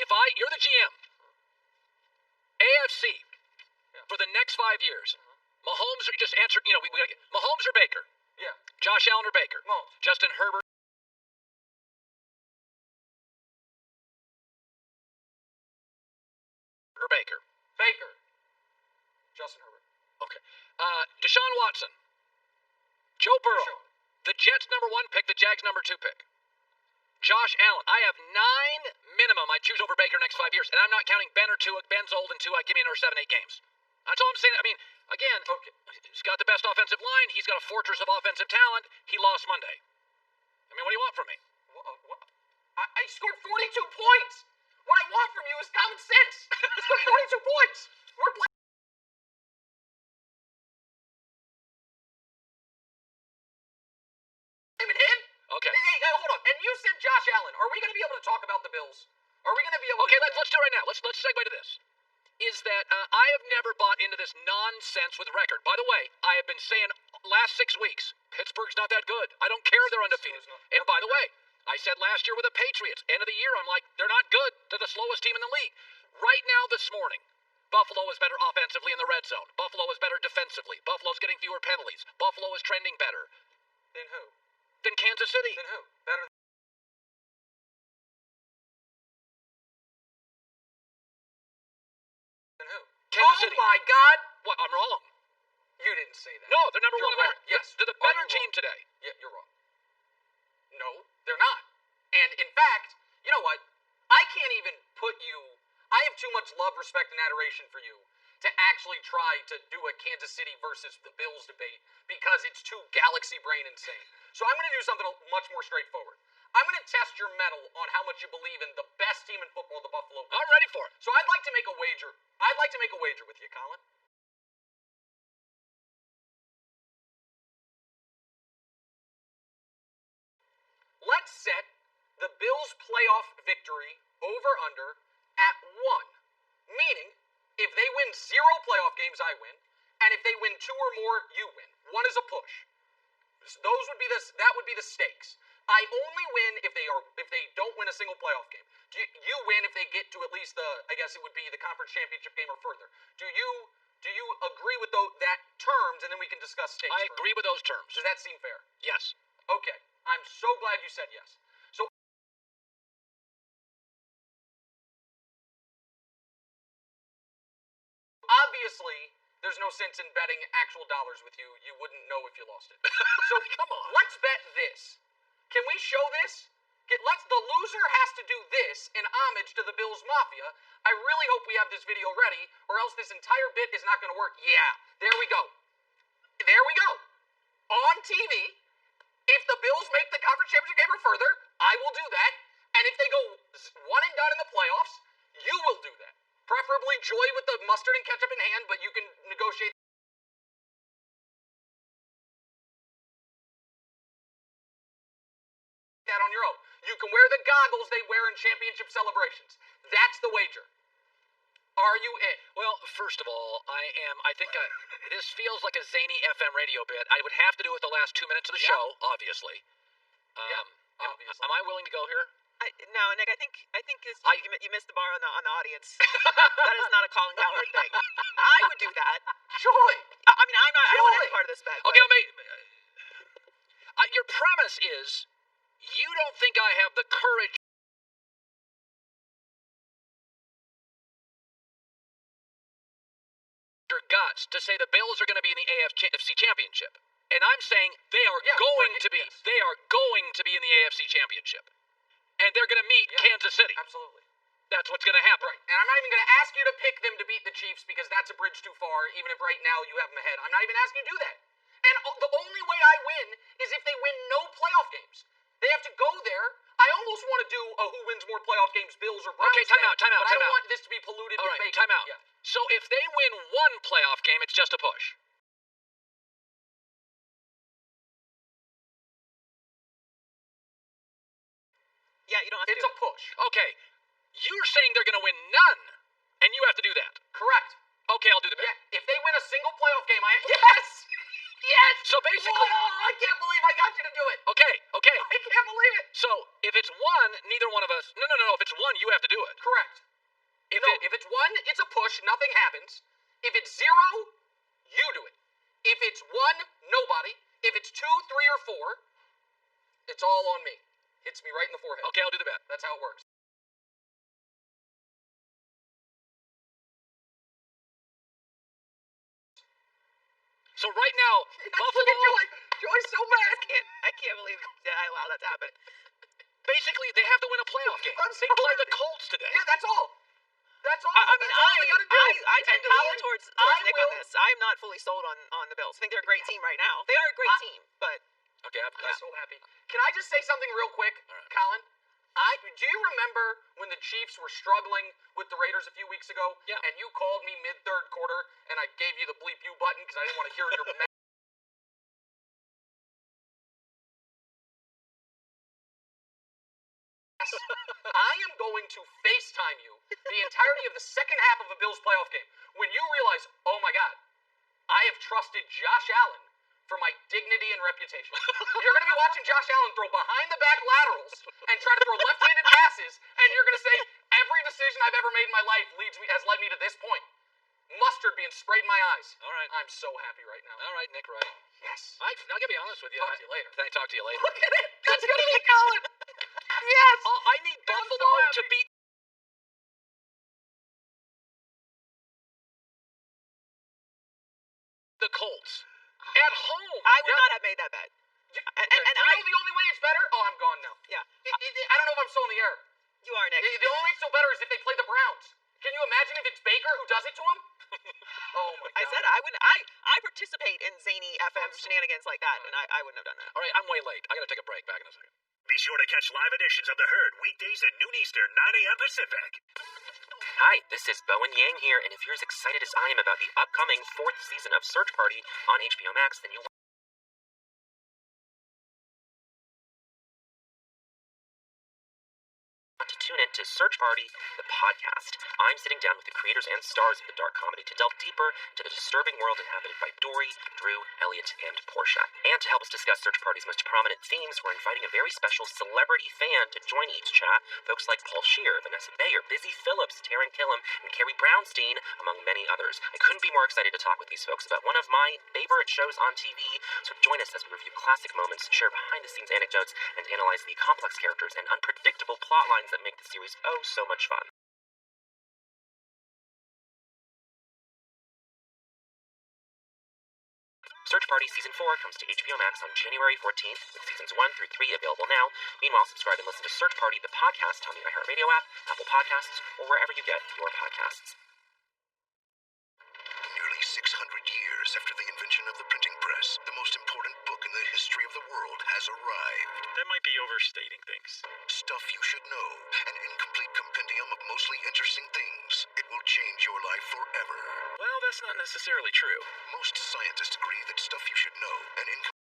You're the GM. AFC, for the next 5 years, Mahomes, just answer, we gotta get, Mahomes or Baker? Yeah. Josh Allen or Baker? Mahomes. Justin Herbert or Baker? Baker. Justin Herbert. Okay. Deshaun Watson. Joe Burrow. Sure. The Jets number 1 pick, the Jags number 2 pick. Josh Allen. I have 9 minimum I choose over Baker next 5 years, and I'm not counting Ben or Tua. Ben's old, and Tua, give me another 7-8 games. That's all I'm saying. I mean, again, Okay. He's got the best offensive line. He's got a fortress of offensive talent. He lost Monday. I mean, what do you want from me? I scored 42 points. What I want from you is common sense. I scored 42 points. We're playing. Him? Okay. Hey, hold on. And you said Josh Allen. Are we going to be able to talk about the Bills? Are we going to be able Okay, to... let's do it right now. Let's segue to this. Is that I have never bought into this nonsense with the record. By the way, I have been saying last 6 weeks, Pittsburgh's not that good. I don't care they're undefeated. And by the way, I said last year with the Patriots, end of the year, I'm like, they're not good. They're the slowest team in the league. Right now, this morning, Buffalo is better offensively in the red zone. Buffalo is better defensively. Buffalo's getting fewer penalties. Buffalo is trending better. Then who? Than Kansas City. Then who? Better than who? Kansas City. My God! What? I'm wrong. You didn't say that. No, they're number You're 1 wrong. Yes. They're the Oh, better you're team wrong. today. Yeah, you're wrong. No, they're not. And in fact, you know what? I can't even put you... I have too much love, respect, and adoration for you to actually try to do a Kansas City versus the Bills debate because it's too galaxy brain insane. So I'm going to do something much more straightforward. I'm going to test your mettle on how much you believe in the best team in football, the Buffalo Bills. I'm ready for it. So I'd like to make a wager. I'd like to make a wager with you, Colin. Let's set the Bills' playoff victory over-under at 1. Meaning, if they win 0 playoff games, I win. And if they win 2 or more, you win. 1 is a push. That would be the stakes. I only win if they don't win a single playoff game. You win if they get to at least I guess it would be the conference championship game or further. Do you agree with that terms, and then we can discuss stakes? I agree with those terms. Does that seem fair? Yes. Okay. I'm so glad you said yes. So obviously, there's no sense in betting actual dollars with you. You wouldn't know if you lost it. So come on. Let's bet this. Can we show this? The loser has to do this in homage to the Bills Mafia. I really hope we have this video ready, or else this entire bit is not going to work. Yeah, there we go. There we go. On TV, if the Bills make the conference championship game or further, I will do that. And if they go 1 and done in the playoffs, you will do that. Preferably Joy with the mustard and ketchup in hand, but you can negotiate that on your own. You can wear the goggles they wear in championship celebrations. That's the wager. Are you in? Well, first of all, I think this feels like a zany FM radio bit. I would have to do it the last 2 minutes of the show, obviously. Obviously. Am I willing to go here? No, Nick. I think you missed the bar on the audience. That is not a Colin Cowherd thing. I would do that. Joy. I mean, I'm not. I don't want any part of this bet. Okay, your premise is you don't think I have the courage or guts to say the Bills are going to be in the AFC Championship, and I'm saying they are going to be. Yes. They are going to be in the AFC Championship, and they're going to meet Kansas City. Absolutely. That's what's going to happen. Right. And I'm not even going to ask you to pick them to beat the Chiefs because that's a bridge too far, even if right now you have them ahead. I'm not even asking you to do that. And the only way I win is if they win no playoff games. They have to go there. I almost want to do a who wins more playoff games, Bills or Browns. Okay, time out. But I don't want this to be polluted All with right, fake. time out. Yeah. So if they win 1 playoff game, it's just a push. Yeah, you don't have to. It's a push. Okay, you're saying they're going to win none, and you have to do that. Correct. Okay, I'll do the bet. Yeah. If they win a single playoff game, yes. Yes! So basically... Whoa, I can't believe I got you to do it! Okay. I can't believe it! So, if it's 1, neither one of us... No. If it's 1, you have to do it. Correct. If it's 1, it's a push, nothing happens. If it's 0, you do it. If it's 1, nobody. If it's 2, 3, or 4, it's all on me. Hits me right in the forehead. Okay, I'll do the bet. That's how it works. So right now, Buffalo... Look at Joy. Joy's so mad. I can't believe that I allowed that to happen. Basically, they have to win a playoff game. I'm so They play the happy. Colts today. Yeah, that's all. That's all. I mean, That's all they gotta do. I tend And to lean Colin, towards I Nick will- on this. I'm not fully sold on the Bills. I think they're a great team right now. They are a great team, but Okay, I'm I'm so happy. Can I just say something real quick, Colin? Do you remember when the Chiefs were struggling with the Raiders a few weeks ago? Yeah. And you called me mid-third quarter, and I gave you the bleep you button because I didn't want to hear your mess. I am going to FaceTime you the entirety of the second half of a Bills playoff game when you realize, oh my God, I have trusted Josh Allen for my dignity and reputation. You're going to be watching Josh Allen throw behind-the-back laterals and try to throw left-handed passes, and you're going to say, every decision I've ever made in my life has led me to this point. Mustard being sprayed in my eyes. All right. I'm so happy right now. All right, Nick Wright. Yes. I gotta be honest with you. Talk to you later. Can I talk to you later? Look at it. That's going to be Colin. Yes. I need I'm so Buffalo happy. to beat the Colts at home. I would not have made that bet. And the only way it's better? Oh, I'm gone now. Yeah. I don't know if I'm still in the air. You are, Nick. The only way it's still better is if they play the Browns. Can you imagine if it's Baker who does it to him? Oh my God. I said I wouldn't. I participate in zany FM shenanigans like that, and I wouldn't have done that. All right, I'm way late. I gotta take a break. Back in a second. Be sure to catch live editions of The Herd weekdays at noon Eastern, 9 a.m. Pacific. Hi, this is Bowen Yang here, and if you're as excited as I am about the upcoming 4th season of Search Party on HBO Max, then you'll Search Party, the podcast. I'm sitting down with the creators and stars of the dark comedy to delve deeper into the disturbing world inhabited by Dory, Drew, Elliot, and Portia. And to help us discuss Search Party's most prominent themes, we're inviting a very special celebrity fan to join each chat. Folks like Paul Scheer, Vanessa Bayer, Busy Phillips, Taryn Killam, and Carrie Brownstein, among many others. I couldn't be more excited to talk with these folks about one of my favorite shows on TV, so join us as we review classic moments, share behind-the-scenes anecdotes, and analyze the complex characters and unpredictable plot lines that make the series oh so much fun. Search Party Season 4 comes to HBO Max on January 14th, with Seasons 1 through 3 available now. Meanwhile, subscribe and listen to Search Party, the podcast, on the iHeartRadio app, Apple Podcasts, or wherever you get your podcasts. Nearly 600 years after the invention of the printing press, the most important book in the history of the world has arrived. That might be overstating things. Stuff You Should Know, an incomplete compendium of mostly interesting things. It will change your life forever. Well, that's not necessarily true. Most scientists agree that Stuff You Should Know, an incomplete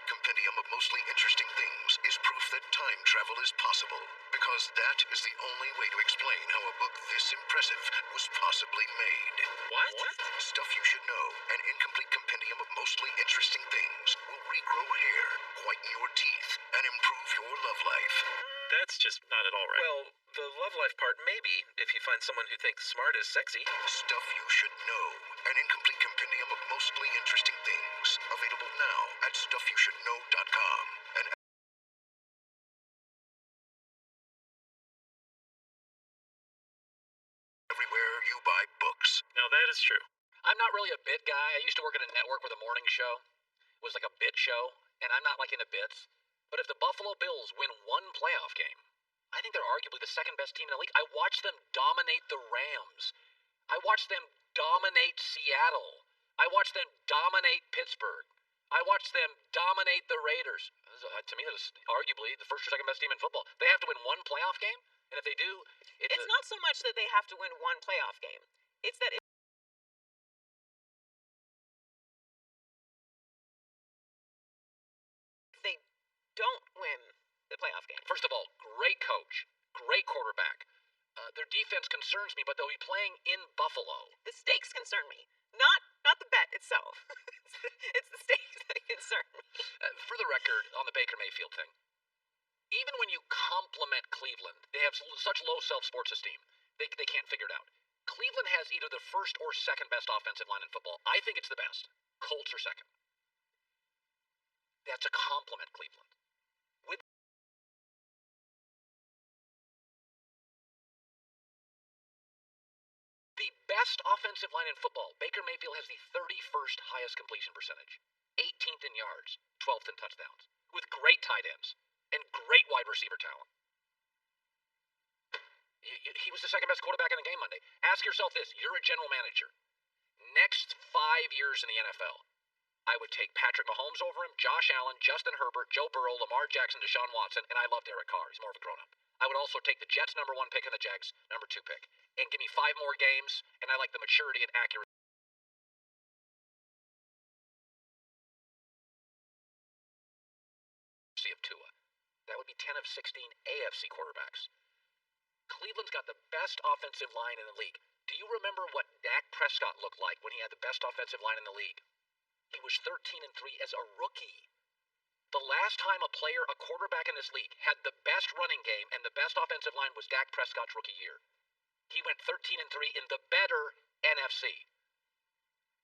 compendium of mostly interesting things is proof that time travel is possible. Because that is the only way to explain how a book this impressive was possibly made. What? Stuff You Should Know, an incomplete compendium of mostly interesting things, will regrow hair, whiten your teeth, and improve your love life. That's just not at all right. Well, the love life part maybe, if you find someone who thinks smart is sexy. Stuff You Should Know, an incomplete compendium of mostly interesting things. Available now at stuffyoushouldknow.com. And everywhere you buy books. Now that is true. I'm not really a bit guy. I used to work at a network with a morning show. It was like a bit show, and I'm not like into bits. But if the Buffalo Bills win one playoff game, I think they're arguably the second best team in the league. I watched them dominate the Rams. I watched them dominate Seattle. I watched them dominate Pittsburgh. I watched them dominate the Raiders. To me, that is arguably the first or second best team in football. They have to win one playoff game, and if they do, It's not so much that they have to win one playoff game. It's that if they don't win the playoff game. First of all, great coach, great quarterback. Their defense concerns me, but they'll be playing in Buffalo. The stakes concern me, not the bet itself. it's the stakes that concern me. For the record, on the Baker Mayfield thing, even when you compliment Cleveland, they have such low self-sports esteem. They can't figure it out. Cleveland has either the first or second best offensive line in football. I think it's the best. Colts are second. That's a compliment, Cleveland. With the best offensive line in football, Baker Mayfield has the 31st highest completion percentage, 18th in yards, 12th in touchdowns, with great tight ends and great wide receiver talent. He was the second best quarterback in the game Monday. Ask yourself this. You're a general manager. Next 5 years in the NFL, I would take Patrick Mahomes over him, Josh Allen, Justin Herbert, Joe Burrow, Lamar Jackson, Deshaun Watson, and I love Derek Carr. He's more of a grown-up. I would also take the Jets' number 1 pick and the Jags' number 2 pick. And give me 5 more games, and I like the maturity and accuracy of Tua. That would be 10 of 16 AFC quarterbacks. Cleveland's got the best offensive line in the league. Do you remember what Dak Prescott looked like when he had the best offensive line in the league? He was 13-3 as a rookie. The last time a quarterback in this league, had the best running game and the best offensive line was Dak Prescott's rookie year. He went 13-3 in the better NFC.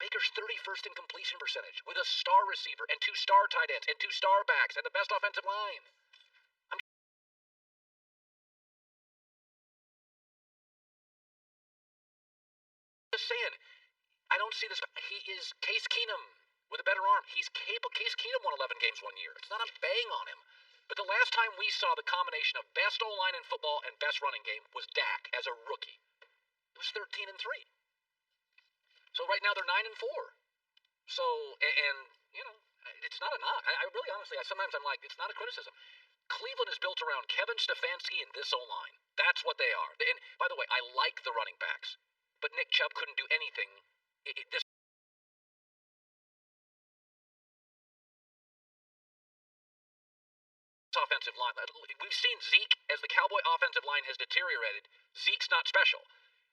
Baker's 31st in completion percentage with a star receiver and 2 star tight ends and 2 star backs and the best offensive line. I'm just saying, I don't see this. He is Case Keenum with a better arm. He's capable. Case Keenum won 11 games 1 year. It's not a bang on him. But the last time we saw the combination of best O-line in football and best running game was Dak as a rookie. It was 13-3. So right now they're 9-4. So, and you know, it's not a knock. I really honestly, sometimes I'm like, it's not a criticism. Cleveland is built around Kevin Stefanski and this O-line. That's what they are. And by the way, I like the running backs, but Nick Chubb couldn't do anything. This offensive line. We've seen Zeke as the Cowboy offensive line has deteriorated. Zeke's not special.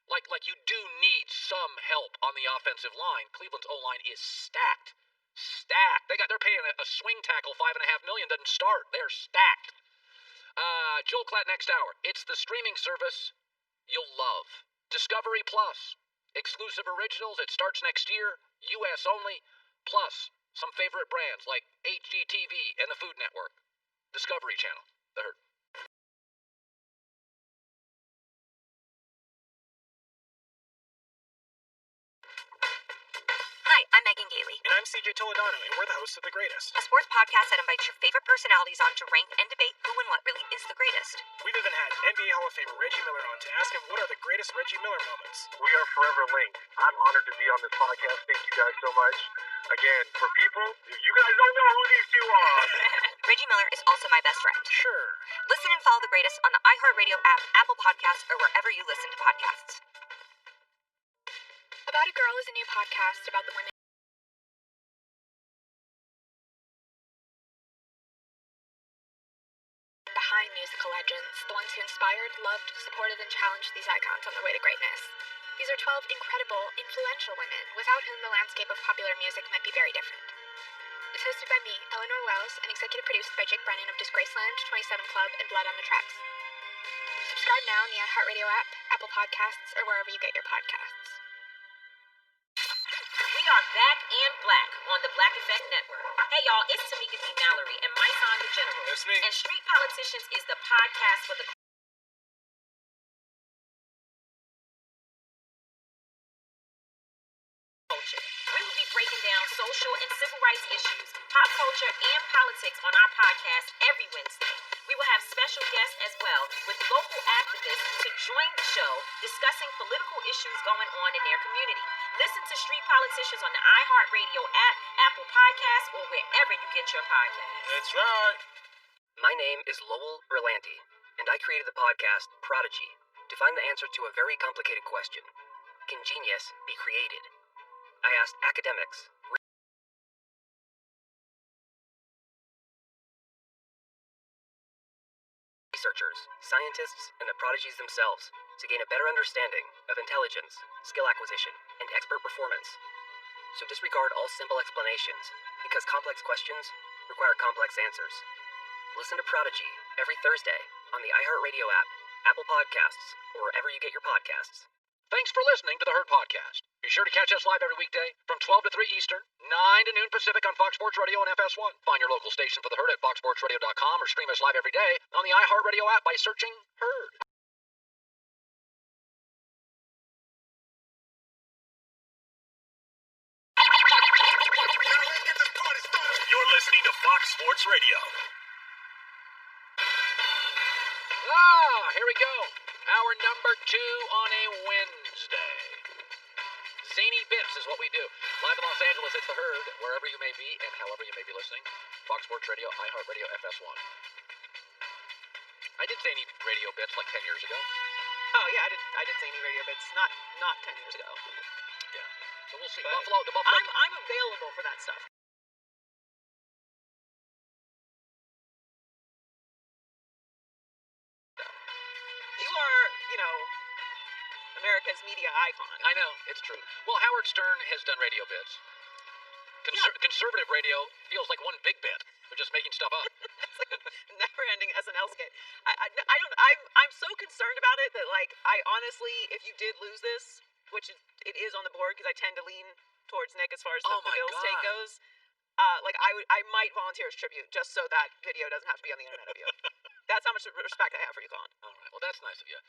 Like you do need some help on the offensive line. Cleveland's O-line is stacked. Stacked. They're paying a swing tackle $5.5 million. Doesn't start. They're stacked. Joel Klatt next hour. It's the streaming service you'll love. Discovery Plus. Exclusive originals. It starts next year. U.S. only. Plus some favorite brands like HGTV and the Food Network. Discovery Channel. The Herd. Hi, I'm Megan Gailey. And I'm CJ Toledano, and we're the hosts of The Greatest, a sports podcast that invites your favorite personalities on to rank and debate who and what really is the greatest. We've even had NBA Hall of Famer Reggie Miller on to ask him what are the greatest Reggie Miller moments. We are forever linked. I'm honored to be on this podcast. Thank you guys so much. Again, for people, if you guys don't know who these two are. Reggie Miller is also my best friend. Sure. Listen and follow The Greatest on the iHeartRadio app, Apple Podcasts, or wherever you listen to podcasts. About a Girl is a new podcast about the women behind musical legends, the ones who inspired, loved, supported, and challenged these icons on their way to greatness. These are 12 incredible, influential women, without whom the landscape of popular music might be very different. It's hosted by me, Eleanor Wells, and executive produced by Jake Brennan of Disgraceland, 27 Club, and Blood on the Tracks. Subscribe now in the iHeartRadio app, Apple Podcasts, or wherever you get your podcasts. We are back and black on the Black Effect Network. Hey y'all, it's Tamika D. Mallory and My Son the General. That's me. And Street Politicians is the podcast for the culture. We will be breaking down social and civil rights issues, pop culture, and politics on our podcast every Wednesday. We will have special guests as well with local activists to join the show discussing political issues going on in their community. Listen to Street Politicians on the iHeartRadio app, Apple Podcasts, or wherever you get your podcasts. That's right. My name is Lowell Berlanti, and I created the podcast Prodigy to find the answer to a very complicated question. Can genius be created? I asked academics, researchers, scientists, and the prodigies themselves to gain a better understanding of intelligence, skill acquisition, and expert performance. So disregard all simple explanations, because complex questions require complex answers. Listen to Prodigy every Thursday on the iHeartRadio app, Apple Podcasts, or wherever you get your podcasts. Thanks for listening to the Herd Podcast. Be sure to catch us live every weekday from 12 to 3 Eastern, 9 to noon Pacific on Fox Sports Radio and FS1. Find your local station for the Herd at foxsportsradio.com or stream us live every day on the iHeartRadio app by searching Herd. You're listening to Fox Sports Radio. Here we go. Hour number 2 on a Wednesday. Zany Bits is what we do. Live in Los Angeles, it's the Herd, wherever you may be and however you may be listening. Fox Sports Radio, iHeartRadio, FS1. I did Zany Radio Bits like 10 years ago. Oh yeah, I did Zany Radio Bits not 10 years ago. Yeah. So we'll see. But The Buffalo. I'm available for that stuff. You are, America's media icon. I know, it's true. Well, Howard Stern has done radio bits. Conservative radio feels like one big bit. They're just making stuff up. It's like a never-ending SNL skit. I'm so concerned about it that, I honestly, if you did lose this, which it is on the board because I tend to lean towards Nick as far as the Bills take goes, I might volunteer as tribute just so that video doesn't have to be on the internet of you. That's how much respect I have for you, Colin. All right. Well, that's nice of you.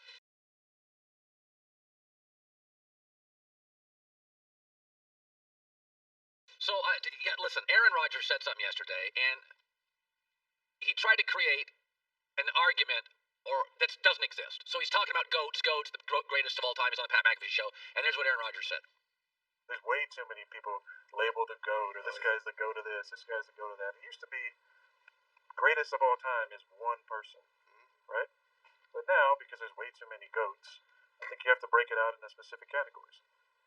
So, listen, Aaron Rodgers said something yesterday, and he tried to create an argument that doesn't exist. So he's talking about GOATs, the greatest of all time. He's on the Pat McAfee show, and here's what Aaron Rodgers said. There's way too many people labeled the GOAT, or this guy's the GOAT of this guy's the GOAT of that. It used to be greatest of all time is one person, right? But now, because there's way too many GOATs, I think you have to break it out into specific categories.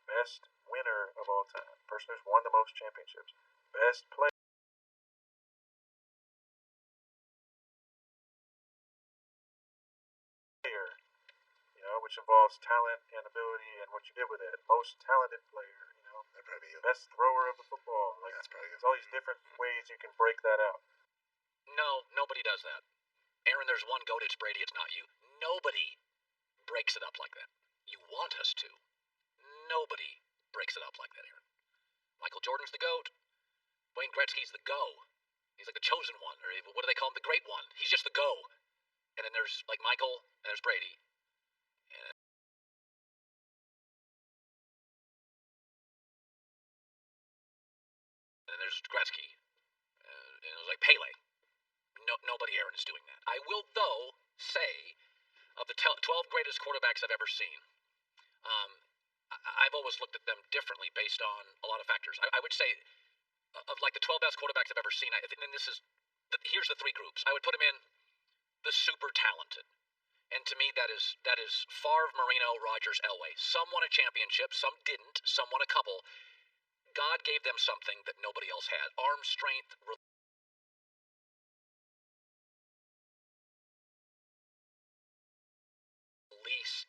Best winner of all time, person who's won the most championships, best player. which involves talent and ability and what you did with it. Most talented player, That'd probably be you. best thrower of the football. Like, That's probably you. there's all these different ways you can break that out. No, nobody does that. Aaron, there's one GOAT, it's Brady, it's not you. Nobody breaks it up like that. You want us to. Nobody breaks it up like that, Aaron. Michael Jordan's the GOAT. Wayne Gretzky's the GO. He's like the chosen one, or what do they call him? The great one. He's just the GO. And then there's like Michael, and there's Brady. And then there's Gretzky. And it was like Pele. Nobody, Aaron, is doing that. I will, though, say, of the 12 greatest quarterbacks I've ever seen, I've always looked at them differently based on a lot of factors. I would say, of like the 12 best quarterbacks I've ever seen, and here's the three groups. I would put them in the super talented. And to me, that is Favre, Marino, Rodgers, Elway. Some won a championship, some didn't, some won a couple. God gave them something that nobody else had. Arm strength, release.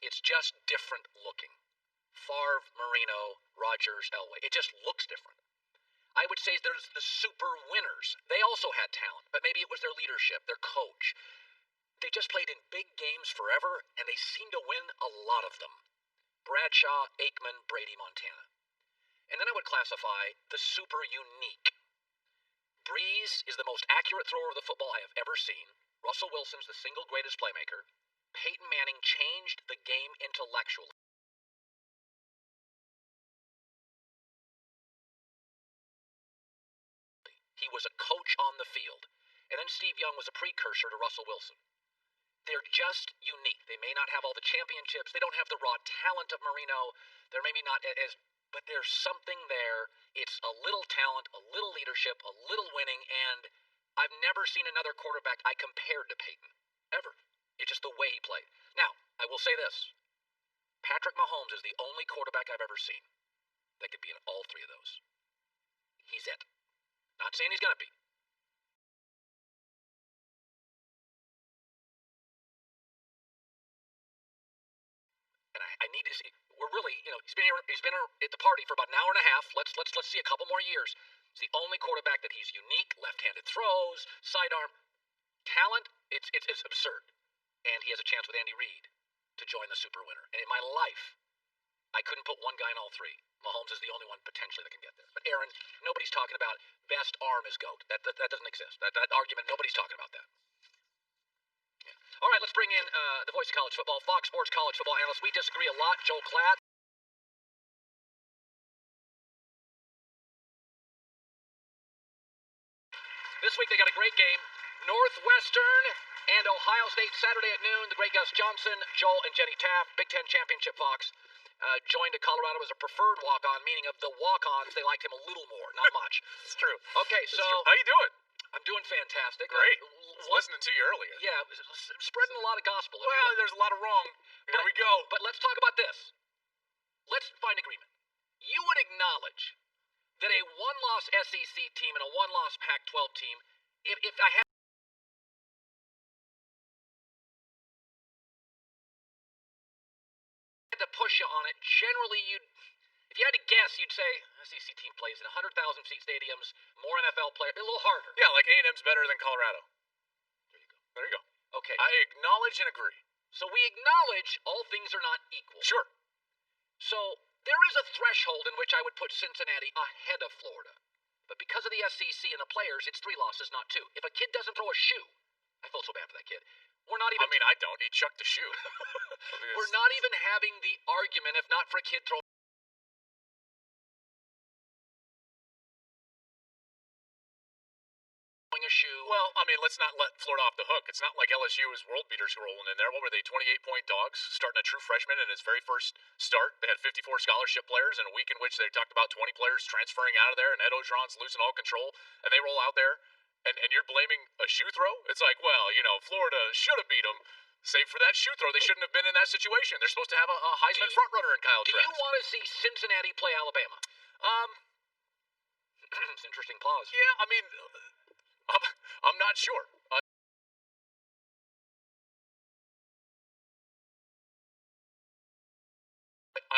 It's just different looking. Favre, Marino, Rodgers, Elway. It just looks different. I would say there's the super winners. They also had talent, but maybe it was their leadership, their coach. They just played in big games forever, and they seem to win a lot of them. Bradshaw, Aikman, Brady, Montana. And then I would classify the super unique. Breeze is the most accurate thrower of the football I have ever seen. Russell Wilson's the single greatest playmaker. Peyton Manning changed the game intellectually. He was a coach on the field. And then Steve Young was a precursor to Russell Wilson. They're just unique. They may not have all the championships. They don't have the raw talent of Marino. They're maybe not as, but there's something there. It's a little talent, a little leadership, a little winning, and I've never seen another quarterback I compared to Peyton. Ever. It's just the way he played. Now, I will say this. Patrick Mahomes is the only quarterback I've ever seen that could be in all three of those. He's it. Not saying he's going to be. And I need to see. We're really, he's been at the party for about an hour and a half. Let's see a couple more years. It's the only quarterback that he's unique, left-handed throws, sidearm, talent. It's absurd. And he has a chance with Andy Reid to join the super winner. And in my life, I couldn't put one guy in all three. Mahomes is the only one potentially that can get there. But Aaron, nobody's talking about best arm is GOAT. That doesn't exist. That argument, nobody's talking about that. Yeah. All right, let's bring in the voice of college football, Fox Sports college football analyst. We disagree a lot, Joel Klatt. This week they got a great game. Northwestern and Ohio State Saturday at noon. The great Gus Johnson, Joel, and Jenny Taft, Big Ten Championship Fox, joined to Colorado as a preferred walk-on, meaning of the walk-ons, they liked him a little more, not much. It's true. Okay, so How you doing? I'm doing fantastic. Great. I was listening to you earlier. Yeah, spreading a lot of gospel. Well, there's a lot of wrong. Here we go. But let's talk about this. Let's find agreement. You would acknowledge that a one-loss SEC team and a one-loss Pac-12 team, if I had to push you on it, generally if you had to guess, you'd say SEC team plays in 100,000 seat stadiums, more NFL players, a little harder. Yeah, like A&M's better than Colorado. There you go. Okay. I acknowledge and agree. So we acknowledge all things are not equal. Sure. So there is a threshold in which I would put Cincinnati ahead of Florida. But because of the SEC and the players, it's 3 losses, not 2. If a kid doesn't throw a shoe, I feel so bad for that kid. We're not even. I mean, I don't. He chucked the shoe. We're not even having the argument if not for a kid throwing a shoe. Well, I mean, let's not let Florida off the hook. It's not like LSU is world beaters rolling in there. What were they, 28-point dogs, starting a true freshman in his very first start? They had 54 scholarship players in a week in which they talked about 20 players transferring out of there, and Ed Ogeron's losing all control, and they roll out there, and you're blaming a shoe throw? It's like, well, Florida should have beat them. Save for that shoe throw, they shouldn't have been in that situation. They're supposed to have a Heisman frontrunner in Kyle Trask. Do you want to see Cincinnati play Alabama? It's an interesting pause. Yeah, I mean, I'm not sure.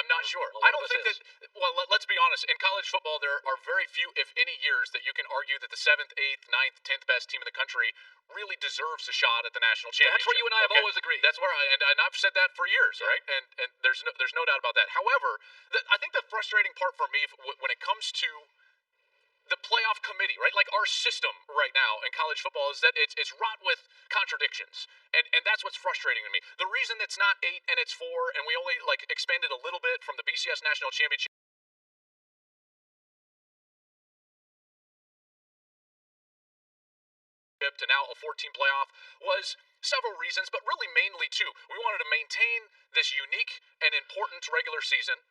I'm not sure. A I lot don't of think us that. Well, let's be honest. In college football, there are very few, if any, years that you can argue that the 7th, 8th, 9th, 10th best team in the country really deserves a shot at the national championship. That's where you and I have always agreed. That's where and I've said that for years, right? And there's no doubt about that. However, I think the frustrating part for me when it comes to the playoff committee, right? Like our system right now in college football is that it's wrought with contradictions. And that's what's frustrating to me. The reason it's not 8 and it's 4 and we only like expanded a little bit from the BCS National Championship to now a 14 playoff was several reasons, but really mainly two. We wanted to maintain this unique and important regular season.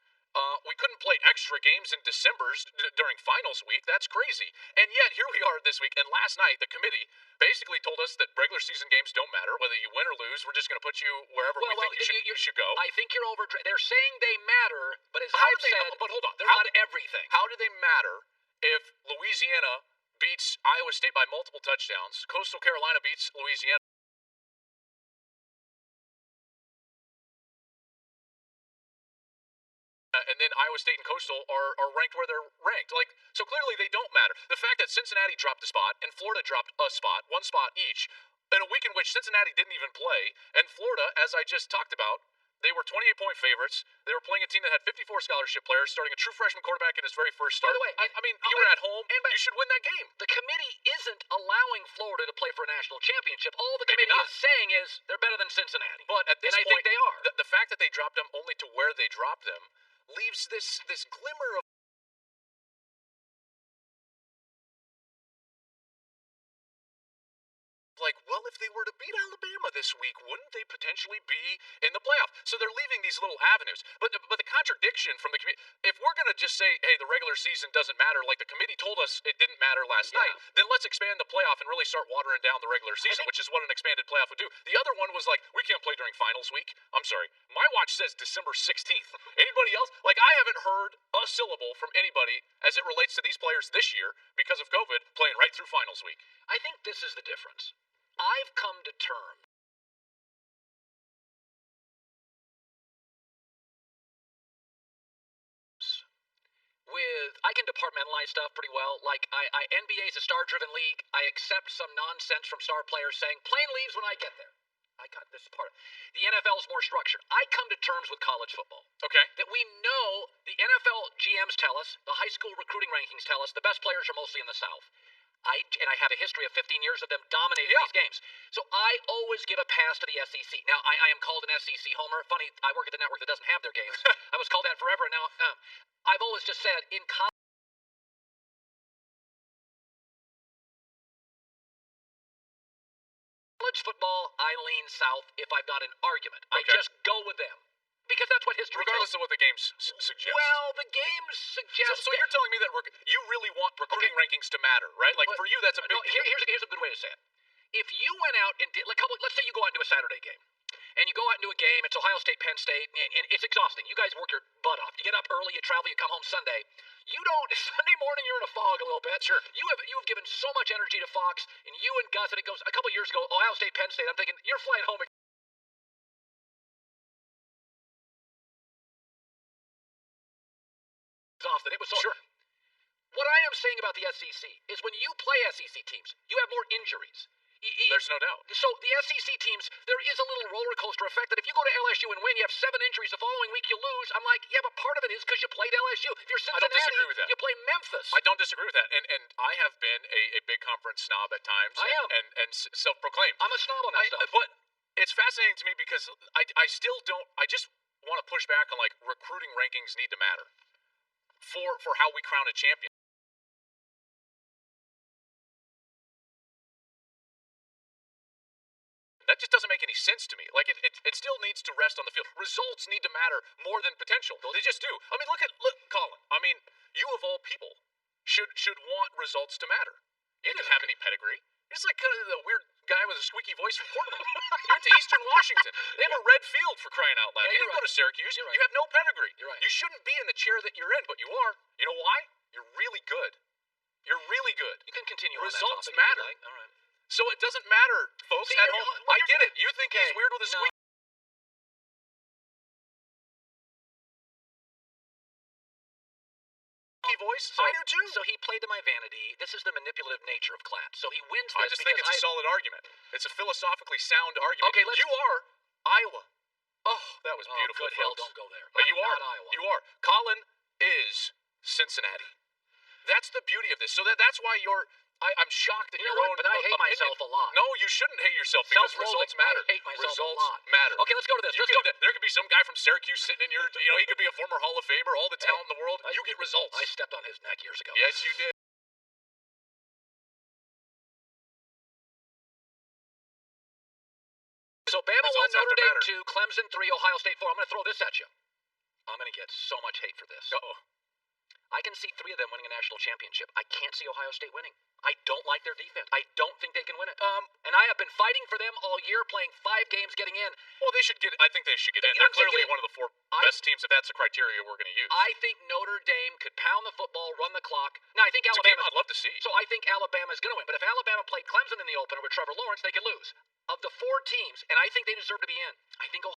We couldn't play extra games in December's during finals week. That's crazy. And yet, here we are this week. And last night, the committee basically told us that regular season games don't matter. Whether you win or lose, we're just going to put you wherever we think you should go. I think you're over. They're saying they matter, but as How I've do they, said, but hold on. they're not everything. How do they matter if Louisiana beats Iowa State by multiple touchdowns, Coastal Carolina beats Louisiana, and then Iowa State and Coastal are ranked where they're ranked? Like, so clearly they don't matter. The fact that Cincinnati dropped a spot and Florida dropped a spot, one spot each, in a week in which Cincinnati didn't even play, and Florida, as I just talked about, they were 28-point favorites. They were playing a team that had 54 scholarship players, starting a true freshman quarterback in his very first start. By the way, I mean, you were at home. You should win that game. The committee isn't allowing Florida to play for a national championship. All the Maybe committee not. is saying is they're better than Cincinnati. But at this and I point, think they are. The fact that they dropped them only to where they dropped them leaves this glimmer of like, well, if they were to beat Alabama this week, wouldn't they potentially be in the playoff? So they're leaving these little avenues. But the contradiction from the committee, if we're going to just say, hey, the regular season doesn't matter, like the committee told us it didn't matter last night, then let's expand the playoff and really start watering down the regular season, which is what an expanded playoff would do. The other one was like, we can't play during finals week. I'm sorry. My watch says December 16th. Anybody else? Like, I haven't heard a syllable from anybody as it relates to these players this year because of COVID playing right through finals week. I think this is the difference. I've come to terms with, I can compartmentalize stuff pretty well. Like, NBA is a star-driven league. I accept some nonsense from star players saying, plane leaves when I get there. This is part of the NFL's more structured. I come to terms with college football. Okay. That we know the NFL GMs tell us, the high school recruiting rankings tell us, the best players are mostly in the South. I have a history of 15 years of them dominating these games. So I always give a pass to the SEC. Now, I am called an SEC homer. Funny, I work at the network that doesn't have their games. I was called that forever, and now I've always just said, in college football, I lean South if I've got an argument. I just go with them. Because that's what history regardless of what the games suggest. Well, the games suggest. So you're telling me that you really want recruiting rankings to matter, right? Like, for you, that's a big deal. Here's a good way to say it. If you went out and did, let's say you go out and do a Saturday game, and you go out and do a game, it's Ohio State, Penn State, and it's exhausting. You guys work your butt off. You get up early, you travel, you come home Sunday. You don't, Sunday morning you're in a fog a little bit. Sure. You have given so much energy to Fox, and you and Gus, and it goes, a couple years ago, Ohio State, Penn State, I'm thinking, you're flying home exhausted. It was so. Sure. What I am saying about the SEC is when you play SEC teams, you have more injuries. There's no doubt. So the SEC teams, there is a little roller coaster effect that if you go to LSU and win, you have 7 injuries. The following week you lose. I'm like, yeah, but part of it is because you played LSU. If you're Cincinnati, I don't disagree with that. You play Memphis. I don't disagree with that. And I have been a big conference snob at times. I am. And self-proclaimed. I'm a snob on that stuff. But it's fascinating to me because I still don't, I just want to push back on like recruiting rankings need to matter for how we crown a champion. That just doesn't make any sense to me. Like, it still needs to rest on the field. Results need to matter more than potential. They just do. I mean, look, Colin. I mean, you of all people should want results to matter. You didn't have any pedigree. You're just like kind of the weird guy with a squeaky voice from Portland. You went to Eastern Washington. They have a red field for crying out loud. Yeah, you didn't go to Syracuse. You're right. You have no pedigree. You're right. You shouldn't be in the chair that you're in, but you are. You know why? You're really good. You're really good. You can continue Results on that topic matter. if you like. All right. So it doesn't matter, folks See, at home. I get it. You think he's weird with a squeak. squeaky voice? So, I do too. So he played to my vanity. This is the manipulative nature of Klatt. So he wins I this just think it's a solid argument. It's a philosophically sound argument. Okay, You are Iowa. Oh, that was beautiful. Good hell, folks. don't go there. But you I'm are. not Iowa. You are. Colin is Cincinnati. That's the beauty of this. So that's why I'm shocked at You know your what? own But I hate opinion. myself a lot. No, you shouldn't hate yourself because Self-loathing. results matter. I hate myself results a lot. matter. Okay, let's go to this. There could be some guy from Syracuse sitting in your, he could be a former Hall of Famer, all the talent in the world. You get results. I stepped on his neck years ago. Yes, you did. So Bama Results 1, have to Notre Dame matter. 2, Clemson 3, Ohio State 4. I'm going to throw this at you. I'm going to get so much hate for this. Uh-oh. I can see 3 of them winning a national championship. I can't see Ohio State winning. I don't like their defense. I don't think they can win it. And I have been fighting for them all year, playing 5 games, getting in. Well, I think they should get in. They're clearly one of the 4 best teams if that's the criteria we're going to use. I think Notre Dame could pound the football, run the clock. Now, I think It's Alabama. a game I'd love to see. So I think Alabama's going to win. But if Alabama played Clemson in the opener with Trevor Lawrence, they could lose. Of the 4 teams, and I think they deserve to be in, I think Ohio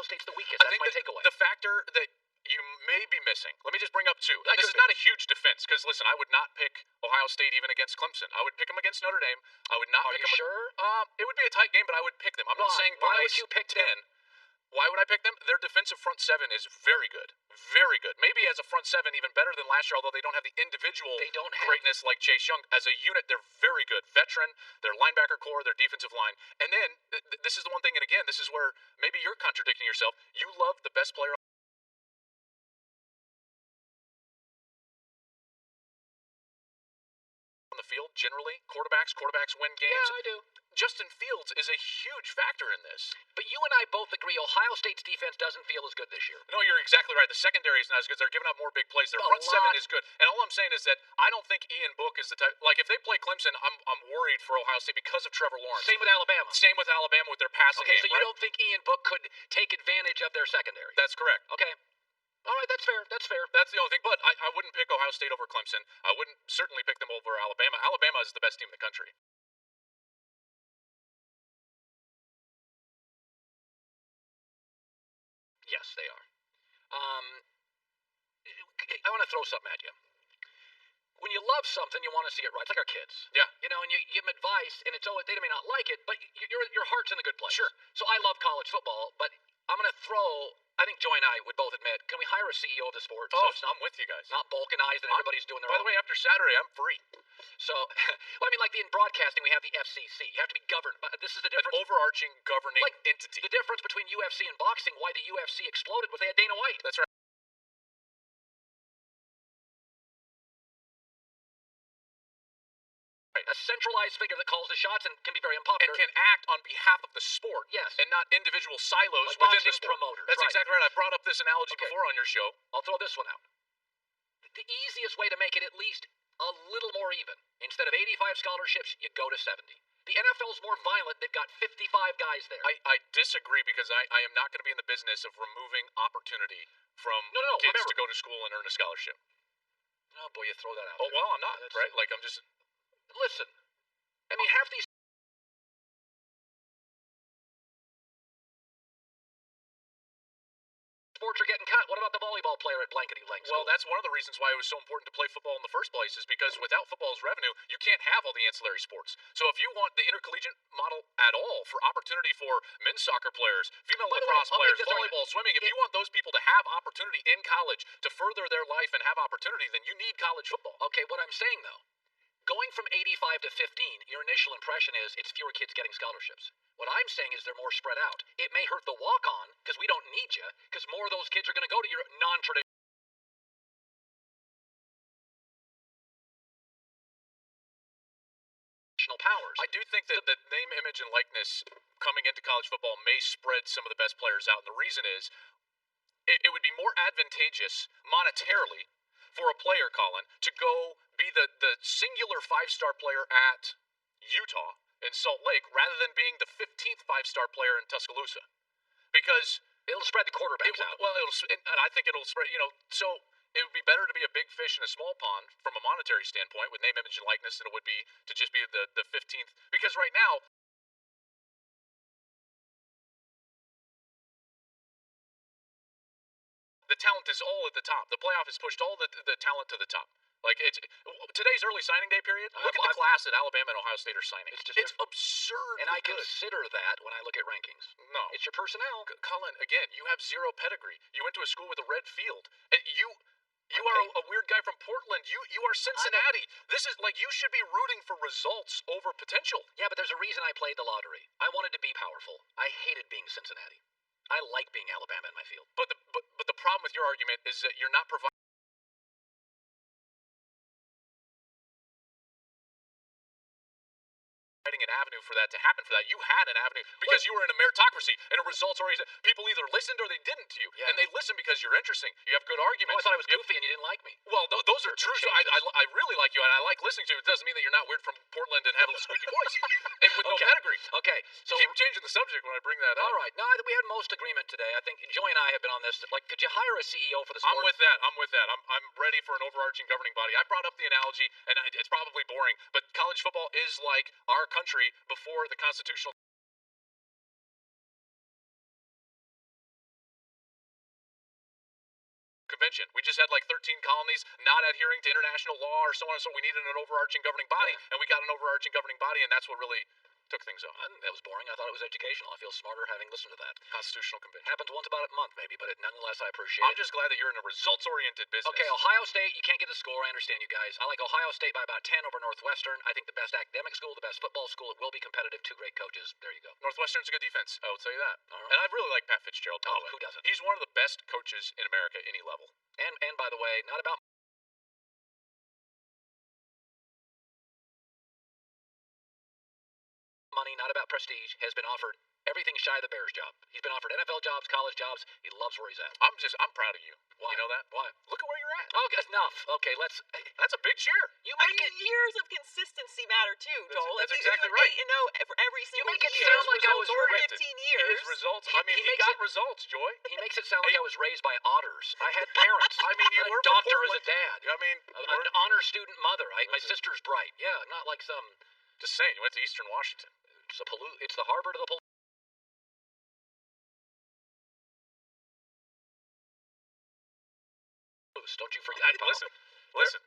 State's the weakest. That's my takeaway. The factor that you may be missing, let me just bring up 2. This is not a huge defense because, listen, I would not pick Ohio State even against Clemson. I would pick them against Notre Dame. I would not pick them. Sure? It would be a tight game, but I would pick them. I'm not saying why would you pick 10. Why would I pick them? Their defensive front 7 is very good. Very good. Maybe as a front 7 even better than last year, although they don't have the individual greatness like Chase Young. As a unit, they're very good. Veteran, their linebacker core, their defensive line. And then, this is the one thing, and again, this is where maybe you're contradicting yourself. You love the best player on the field, generally. Quarterbacks win games. Yeah, I do. Justin Fields is a huge factor in this. But you and I both agree Ohio State's defense doesn't feel as good this year. No, you're exactly right. The secondary is not as good. They're giving up more big plays. Their front 7 is good. And all I'm saying is that I don't think Ian Book is the type. Like, if they play Clemson, I'm worried for Ohio State because of Trevor Lawrence. Same with Alabama. Same with Alabama with their passing game. Okay, so you don't think Ian Book could take advantage of their secondary? That's correct. Okay. All right, that's fair. That's fair. That's the only thing. But I wouldn't pick Ohio State over Clemson. I wouldn't certainly pick them over Alabama. Alabama is the best team in the country. Yes, they are. I want to throw something at you. When you love something, you want to see it right. It's like our kids. Yeah. You know, and you give them advice, and it's always, they may not like it, but your heart's in the good place. Sure. So I love college football, but I'm going to throw, I think Joy and I would both admit, can we hire a CEO of the sport? Oh, so I'm with you guys. Not balkanized and everybody's doing their By own. the way, after Saturday, I'm free. So, well, I mean, like in broadcasting, we have the FCC. You have to be governed. But this is the difference. An overarching governing entity. The difference between UFC and boxing, why the UFC exploded was they had Dana White. That's right. A centralized figure that calls the shots and can be very unpopular. And can act on behalf of the sport. Yes. And not individual silos like within the boxing sport. promoters. That's right. exactly right. I brought up this analogy before on your show. I'll throw this one out. The easiest way to make it at least a little more even, instead of 85 scholarships, you go to 70. The NFL's more violent. They've got 55 guys there. I disagree because I am not going to be in the business of removing opportunity from kids remember, to go to school and earn a scholarship. Oh, boy, you throw that out Oh, there. well, I'm not, right? Like, I'm just... Listen, I mean, half these sports are getting cut. What about the volleyball player at Blankety Blank? Well, that's one of the reasons why it was so important to play football in the first place is because without football's revenue, you can't have all the ancillary sports. So if you want the intercollegiate model at all for opportunity for men's soccer players, female lacrosse players, volleyball, swimming, if you want those people to have opportunity in college to further their life and have opportunity, then you need college football. Okay, what I'm saying, though, going from 85 to 15, your initial impression is it's fewer kids getting scholarships. What I'm saying is they're more spread out. It may hurt the walk-on because we don't need you because more of those kids are going to go to your non-traditional powers. I do think that the name, image, and likeness coming into college football may spread some of the best players out. And the reason is it would be more advantageous monetarily for a player, Colin, to go be the singular 5-star player at Utah in Salt Lake rather than being the 15th 5-star player in Tuscaloosa. Because it'll spread the quarterbacks out. Well, and I think it'll spread, so it would be better to be a big fish in a small pond from a monetary standpoint with name, image, and likeness than it would be to just be the 15th. Because right now, The talent is all at the top. The playoff has pushed all the talent to the top. Like, it's today's early signing day period. Look at the class that Alabama and Ohio State are signing. It's absurd. And I consider that when I look at rankings. No. It's your personnel. Colin, again, you have zero pedigree. You went to a school with a red field. And you are a weird guy from Portland. You are Cincinnati. This is like, you should be rooting for results over potential. Yeah, but there's a reason I played the lottery. I wanted to be powerful. I hated being Cincinnati. I like being Alabama in my field. But the problem with your argument is that you're not providing an avenue for that to happen. For that, you had an avenue because you were in a meritocracy and a results-oriented. People either listened or they didn't to you, and they listened because you're interesting. You have good arguments. Oh, I thought I was goofy and you didn't like me. Well, those are true. So I really like you and I like listening to you. It doesn't mean that you're not weird from Portland and have a squeaky voice and with no pedigree. Okay, so you keep changing the subject when I bring that up. All right, no, we had most agreement today. I think Joy and I have been on this. Like, could you hire a CEO for the sport? I'm with that. I'm ready for an overarching governing body. I brought up the analogy, and it's probably boring, but college football is like our country before the Constitutional Convention. We just had like 13 colonies not adhering to international law or so on and so. We needed an overarching governing body, and we got an overarching governing body, and that's what really took things off. That was boring. I thought it was educational. I feel smarter having listened to that. Constitutional Convention. Happens once about a month, maybe, but nonetheless, I appreciate I'm just glad that you're in a results-oriented business. Okay, Ohio State, you can't get the score. I understand you guys. I like Ohio State by about 10 over Northwestern. I think the best academic school, the best football school. It will be competitive. Two great coaches. There you go. Northwestern's a good defense. I will tell you that. And I really like Pat Fitzgerald. Who doesn't? He's one of the best coaches in America, any level. And by the way, not about money, not about prestige, has been offered everything shy of the Bears job. He's been offered NFL jobs, college jobs. He loves where he's at. I'm proud of you. Why? You know that? Why? Look at where you're at. Oh, enough. Okay, that's a big share. You make years of consistency matter too, Joel. That's if exactly you right. For every single make it year, sound like I was over ripped. 15 years. His results. He got results, Joy. He makes it sound like I was raised by otters. I had parents. You were a doctor as a dad. An honor student mother. My sister's bright. Yeah, not like some. Just saying, you went to Eastern Washington. It's the Harvard of the Don't you forget. Listen.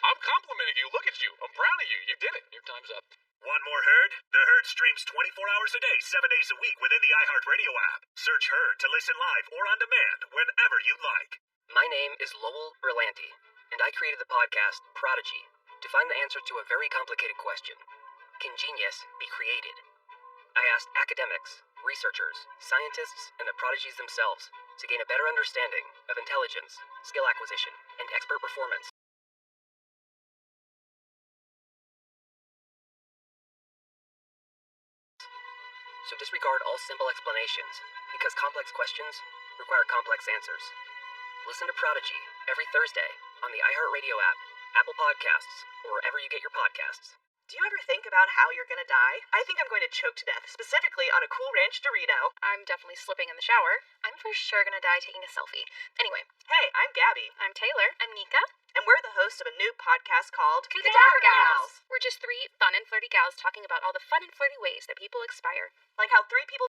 I'm complimenting you. Look at you. I'm proud of you. You did it. Your time's up. Want more Herd? The Herd streams 24 hours a day, 7 days a week within the iHeartRadio app. Search Herd to listen live or on demand whenever you like. My name is Lowell Berlanti, and I created the podcast Prodigy to find the answer to a very complicated question. Can genius be created? I asked academics, researchers, scientists, and the prodigies themselves to gain a better understanding of intelligence, skill acquisition, and expert performance. So disregard all simple explanations, because complex questions require complex answers. Listen to Prodigy every Thursday on the iHeartRadio app, Apple Podcasts, or wherever you get your podcasts. Do you ever think about how you're gonna die? I think I'm going to choke to death, specifically on a Cool Ranch Dorito. I'm definitely slipping in the shower. I'm for sure gonna die taking a selfie. Anyway. Hey, I'm Gabby. I'm Taylor. I'm Nika. And we're the hosts of a new podcast called Cadaver Gals. We're just three fun and flirty gals talking about all the fun and flirty ways that people expire. Like how 3 people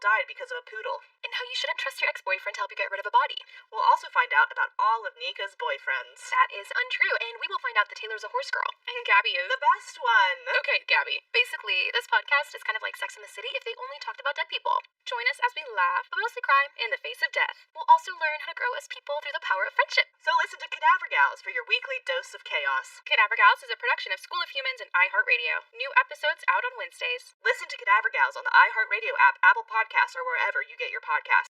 died because of a poodle. And how you shouldn't trust your ex-boyfriend to help you get rid of a body. We'll also find out about all of Nika's boyfriends. That is untrue, and we will find out that Taylor's a horse girl. And Gabby is... the best one. Okay, Gabby. Basically, this podcast is kind of like Sex in the City if they only talked about dead people. Join us as we laugh, but mostly cry, in the face of death. We'll also learn how to grow as people through the power of friendship. So listen to Cadaver Gals for your weekly dose of chaos. Cadaver Gals is a production of School of Humans and iHeartRadio. New episodes out on Wednesdays. Listen to Cadaver Gals on the iHeartRadio app, Apple Podcasts, or wherever you get your podcasts.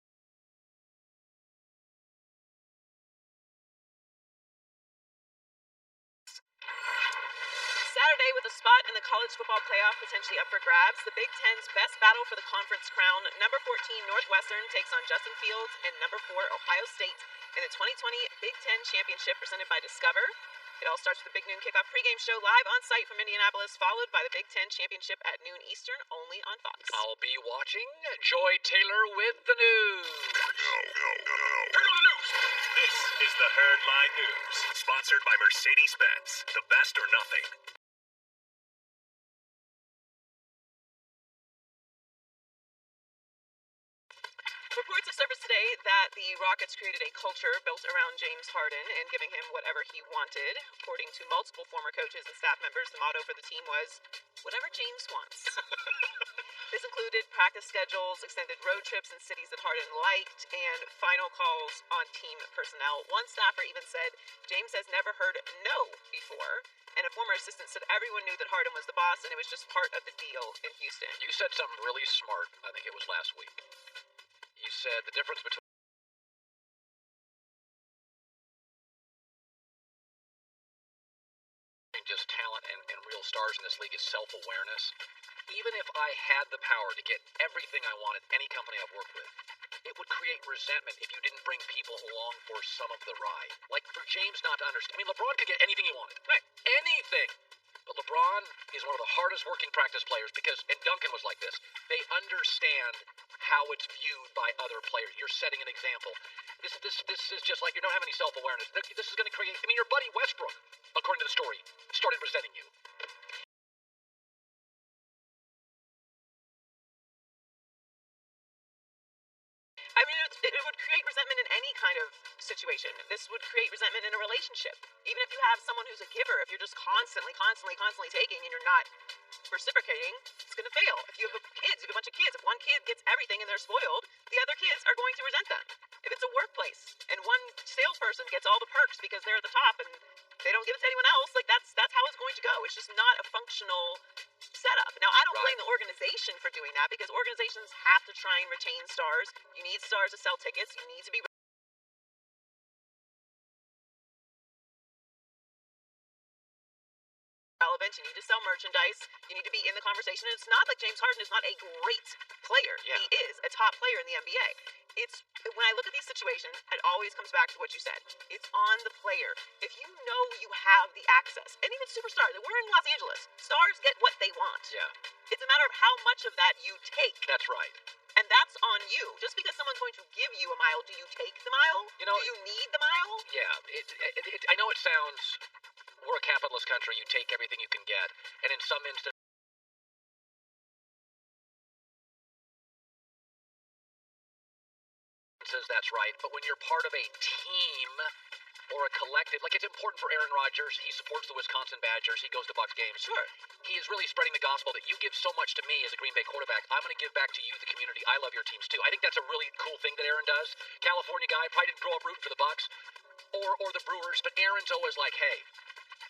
Saturday, with a spot in the college football playoff potentially up for grabs, the Big Ten's best battle for the conference crown, number 14 Northwestern takes on Justin Fields and number 4 Ohio State in the 2020 Big Ten Championship presented by Discover. It all starts with the Big Noon Kickoff pregame show live on site from Indianapolis, followed by the Big Ten Championship at noon Eastern, only on Fox. I'll be watching. Joy Taylor with the news. Herd on the news. This is the Herdline News, sponsored by Mercedes-Benz. The best or nothing. Reports have surfaced today that the Rockets created a culture built around James Harden and giving him whatever he wanted. According to multiple former coaches and staff members, the motto for the team was, whatever James wants. This included practice schedules, extended road trips in cities that Harden liked, and final calls on team personnel. One staffer even said James has never heard no before, and a former assistant said everyone knew that Harden was the boss and it was just part of the deal in Houston. You said something really smart, I think it was last week. You said the difference between just talent and real stars in this league is self-awareness. Even if I had the power to get everything I wanted, any company I've worked with, it would create resentment if you didn't bring people along for some of the ride. Like for James not to understand. I mean, LeBron could get anything he wanted. Right. Anything. But LeBron is one of the hardest working practice players because, and Duncan was like this, they understand how it's viewed by other players. You're setting an example. This is just like you don't have any self-awareness. This is going to create, I mean, your buddy Westbrook, according to the story, started resenting you. I mean, it would create resentment in any kind of situation. This would create resentment in a relationship. Even if you have someone who's a giver, if you're just constantly taking and you're not reciprocating, it's going to fail. If you have kids, you have a bunch of kids. If one kid gets everything and they're spoiled, the other kids are going to resent them. If it's a workplace and one salesperson gets all the perks because they're at the top and they don't give it to anyone else, like that's how it's going to go. It's just not a functional setup. Now, I don't blame the organization for doing that because organizations have to try and retain stars. You need stars to sell tickets. You need to be relevant. You need to sell merchandise. You need to be in the conversation. And it's not like James Harden is not a great player. Yeah. He is a top player in the NBA. It's when I look at these situations, it always comes back to what you said. It's on the player. If you know you have the access, and even superstars, we're in Los Angeles. Stars get what they want. Yeah. It's a matter of how much of that you take. That's right. And that's on you. Just because someone's going to give you a mile, do you take the mile? You know, do you need the mile? Yeah. I know it sounds, we're a capitalist country. You take everything you can get. And in some instances, that's right. But when you're part of a team or a collective, like it's important for Aaron Rodgers. He supports the Wisconsin Badgers. He goes to Bucs games. Sure. He is really spreading the gospel that you give so much to me as a Green Bay quarterback. I'm going to give back to you, the community. I love your teams too. I think that's a really cool thing that Aaron does. California guy, probably didn't grow up rooting for the Bucs or the Brewers, but Aaron's always like, hey,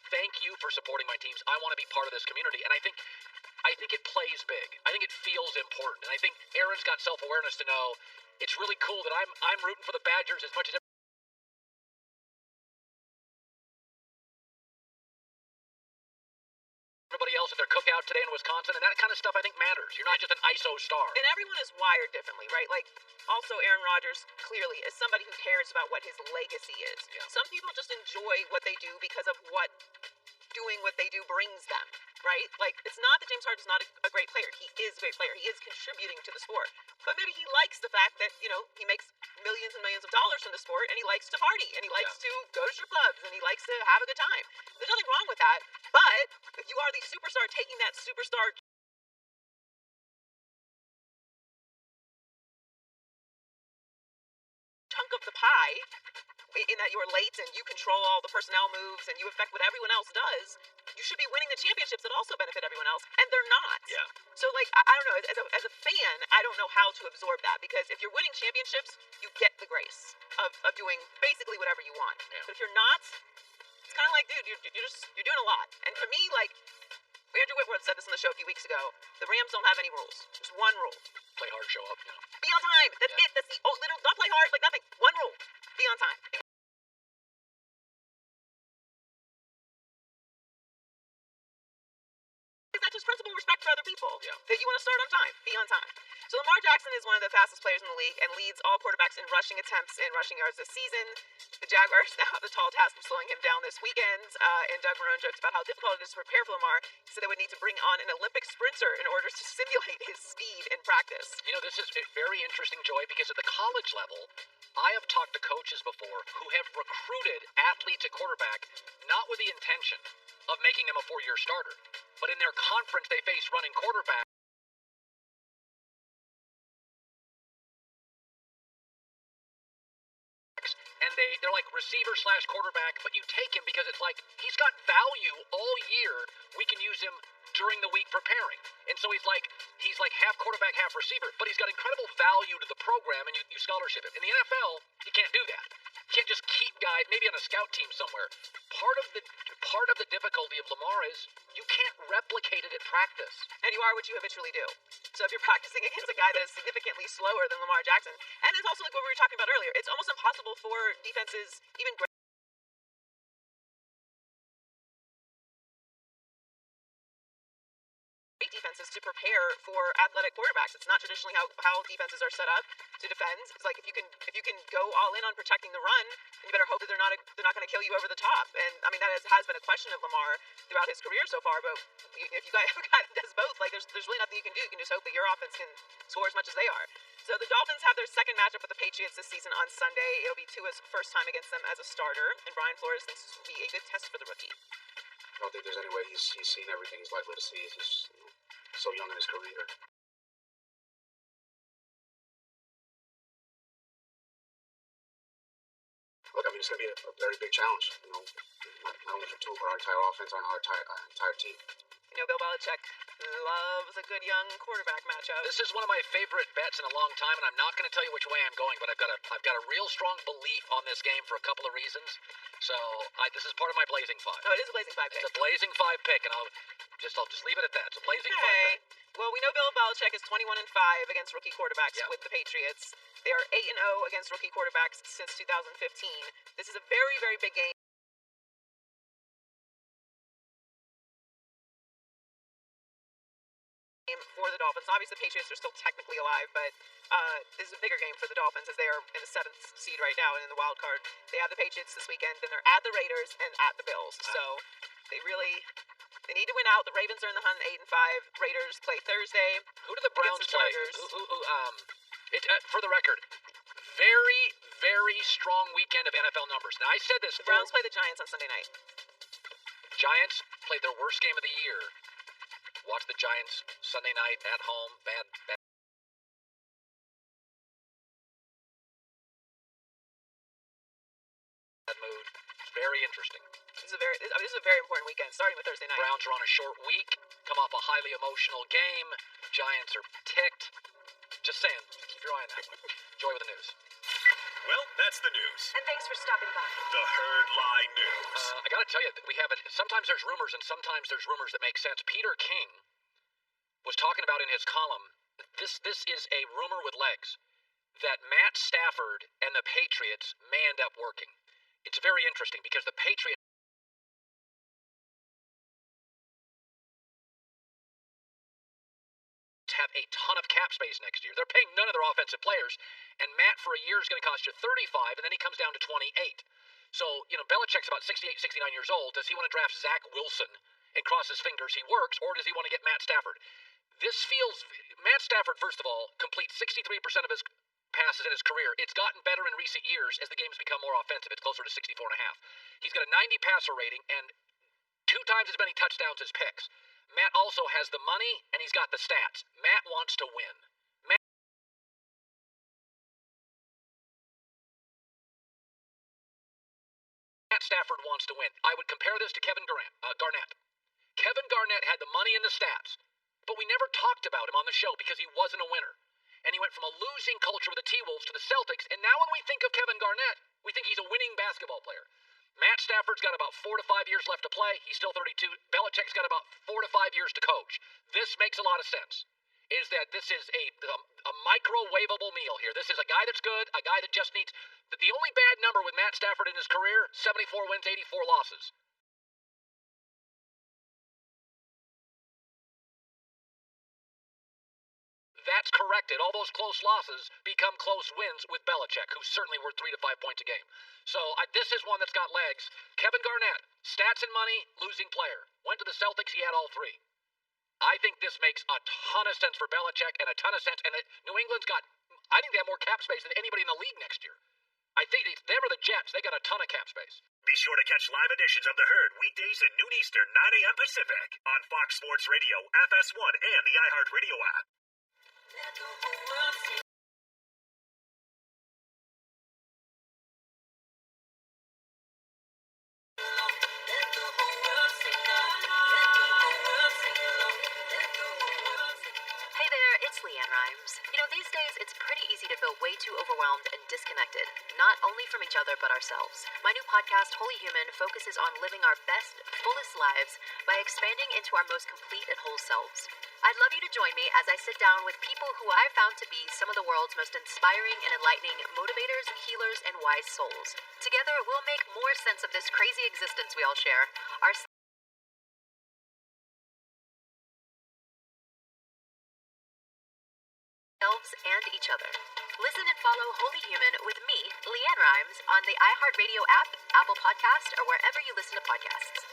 thank you for supporting my teams. I want to be part of this community. And I think it plays big. I think it feels important. And I think Aaron's got self-awareness to know it's really cool that I'm rooting for the Badgers as much as everybody else at their cookout today in Wisconsin, and that kind of stuff I think matters. You're not just an ISO star. And everyone is wired differently, right? Like, also Aaron Rodgers clearly is somebody who cares about what his legacy is. Yeah. Some people just enjoy what they do because of what doing what they do brings them, right? Like, it's not that James Harden's not a great player. He is a great player. He is contributing to the sport. But maybe he likes the fact that, you know, he makes millions and millions of dollars from the sport, and he likes to party, and he likes to go to strip clubs, and he likes to have a good time. There's nothing wrong with that. But if you are the superstar taking that superstar chunk of the pie, in that you're late and you control all the personnel moves and you affect what everyone else does, you should be winning the championships that also benefit everyone else, and they're not. Yeah. So, like, I don't know, as a fan, I don't know how to absorb that, because if you're winning championships, you get the grace of doing basically whatever you want. Yeah. But if you're not, it's kind of like, dude, you're doing a lot. And for me, like, Andrew Whitworth said this on the show a few weeks ago, the Rams don't have any rules. There's one rule. Play hard, show up. Yeah. Be on time. That's it. That's the little, not play hard, like nothing. One rule. Be on time. That's just principle respect for other people. Yeah. That you want to start on time. Be on time. So Lamar Jackson is one of the fastest players in the league and leads all quarterbacks in rushing attempts and rushing yards this season. The Jaguars now have the tall task of slowing him down this weekend. And Doug Marrone jokes about how difficult it is to prepare for Lamar. He said they would need to bring on an Olympic sprinter in order to simulate his speed in practice. You know, this is very interesting, Joy, because at the college level, I have talked to coaches before who have recruited athletes at quarterback not with the intention of making them a 4-year starter, but in their conference they face running quarterback. receiver/quarterback, but you take him because it's like he's got value all year. We can use him during the week preparing. And so he's like half quarterback, half receiver, but he's got incredible value to the program, and you scholarship him. In the NFL, you can't do that. You can't just keep guys, maybe on a scout team somewhere. Part of the difficulty of Lamar is you can't replicate it at practice. And you are what you habitually do. So if you're practicing against a guy that is significantly slower than Lamar Jackson, and it's also like what we were talking about earlier, it's almost impossible for defenses, even great defenses, to prepare for athletic quarterbacks. It's not traditionally how defenses are set up to defend. It's like if you can go all in on protecting the run, then you better hope that they're not going to kill you over the top. And I mean that has been a question of Lamar throughout his career so far. But if you got a guy that does both, like there's really nothing you can do. You can just hope that your offense can score as much as they are. So the Dolphins have their second matchup with the Patriots this season on Sunday. It'll be Tua's first time against them as a starter, and Brian Flores thinks this will be a good test for the rookie. I don't think there's any way he's seen everything he's likely to see. He's so young in his career. Look, I mean, it's going to be a very big challenge, not only for Tua, but our entire offense, our entire team. Bill Belichick loves a good young quarterback matchup. This is one of my favorite bets in a long time, and I'm not going to tell you which way I'm going, but I've got a real strong belief on this game for a couple of reasons. So this is part of my Blazing Five. Oh, it is a Blazing Five pick. It's a Blazing Five pick, and I'll just leave it at that. It's a Blazing Five pick. Well, we know Bill Belichick is 21-5 against rookie quarterbacks with the Patriots. They are 8-0 against rookie quarterbacks since 2015. This is a very, very big game for the Dolphins. Obviously, the Patriots are still technically alive, but this is a bigger game for the Dolphins as they are in the 7th seed right now and in the wild card. They have the Patriots this weekend, then they're at the Raiders and at the Bills. So they need to win out. The Ravens are in the hunt, 8-5. Raiders play Thursday. Who do the Browns play? For the record, very, very strong weekend of NFL numbers. Now, I said this. The Browns play the Giants on Sunday night. Giants played their worst game of the year. Watch the Giants Sunday night at home. Bad mood. Very interesting. This is a very important weekend, starting with Thursday night. Browns are on a short week, come off a highly emotional game. Giants are ticked. Just saying, keep your eye on that one. Enjoy with the news. Well, that's the news. And thanks for stopping by. The Herd Lie News. I gotta tell you, sometimes there's rumors and sometimes there's rumors that make sense. Peter King was talking about in his column, this is a rumor with legs, that Matt Stafford and the Patriots may end up working. It's very interesting because the Patriots have a ton of cap space next year. They're paying none of their offensive players, and Matt for a year is going to cost you 35, and then he comes down to 28. So, Belichick's about 68, 69 years old. Does he want to draft Zach Wilson and cross his fingers he works, or does he want to get Matt Stafford? Matt Stafford, first of all, completes 63% of his passes in his career. It's gotten better in recent years as the game's become more offensive. It's closer to 64.5. He's got a 90 passer rating and 2 times as many touchdowns as picks. Matt also has the money and he's got the stats. Matt wants to win. Matt Stafford wants to win. I would compare this to Kevin Garnett. Kevin Garnett had the money and the stats, but we never talked about him on the show because he wasn't a winner. And he went from a losing culture with the T-Wolves to the Celtics, and now when we think of Kevin Garnett, we think he's a winning basketball player. Matt Stafford's got about 4 to 5 years left to play. He's still 32. Belichick's got about 4 to 5 years to coach. This makes a lot of sense. Is that this is a microwavable meal here. This is a guy that's good, a guy that just needs... The only bad number with Matt Stafford in his career, 74 wins, 84 losses. That's corrected. All those close losses become close wins with Belichick, who's certainly worth 3 to 5 points a game. So this is one that's got legs. Kevin Garnett, stats and money, losing player. Went to the Celtics, he had all 3. I think this makes a ton of sense for Belichick and a ton of sense. And New England's got, I think they have more cap space than anybody in the league next year. I think they were the Jets. They got a ton of cap space. Be sure to catch live editions of The Herd weekdays at noon Eastern, 9 a.m. Pacific on Fox Sports Radio, FS1, and the iHeartRadio app. Let the whole world see. Rhymes. You know, these days it's pretty easy to feel way too overwhelmed and disconnected, not only from each other but ourselves. My new podcast, Holy Human, focuses on living our best, fullest lives by expanding into our most complete and whole selves. I'd love you to join me as I sit down with people who I've found to be some of the world's most inspiring and enlightening motivators, healers, and wise souls. Together, we'll make more sense of this crazy existence we all share. Ourselves and each other. Listen and follow Holy Human with me, Leanne Rhymes, on the iHeartRadio app, Apple Podcast, or wherever you listen to podcasts.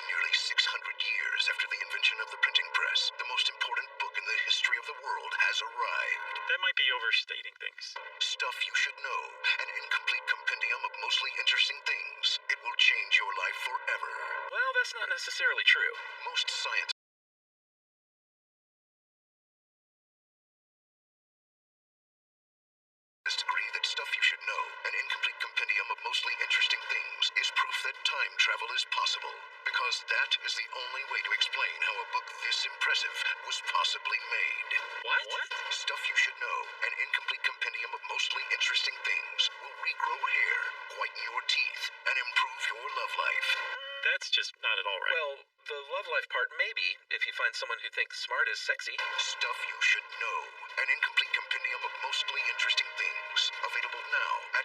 Nearly 600 years after the invention of the printing press, the most important book in the history of the world has arrived. That might be overstating things. Stuff You Should Know, an incomplete compendium of mostly interesting things. It will change your life forever. Well, that's not necessarily true. Most scientists agree that Stuff You Should Know, an incomplete compendium of mostly interesting things, is proof that time travel is possible. Because that is the only way to explain how a book this impressive was possibly made. What? Stuff You Should Know, an incomplete compendium of mostly interesting things, will regrow hair, whiten your teeth, and improve your love life. That's just not at all right. Well, the love life part, maybe, if you find someone who thinks smart is sexy. Stuff You Should Know, an incomplete compendium of mostly interesting things. Available now at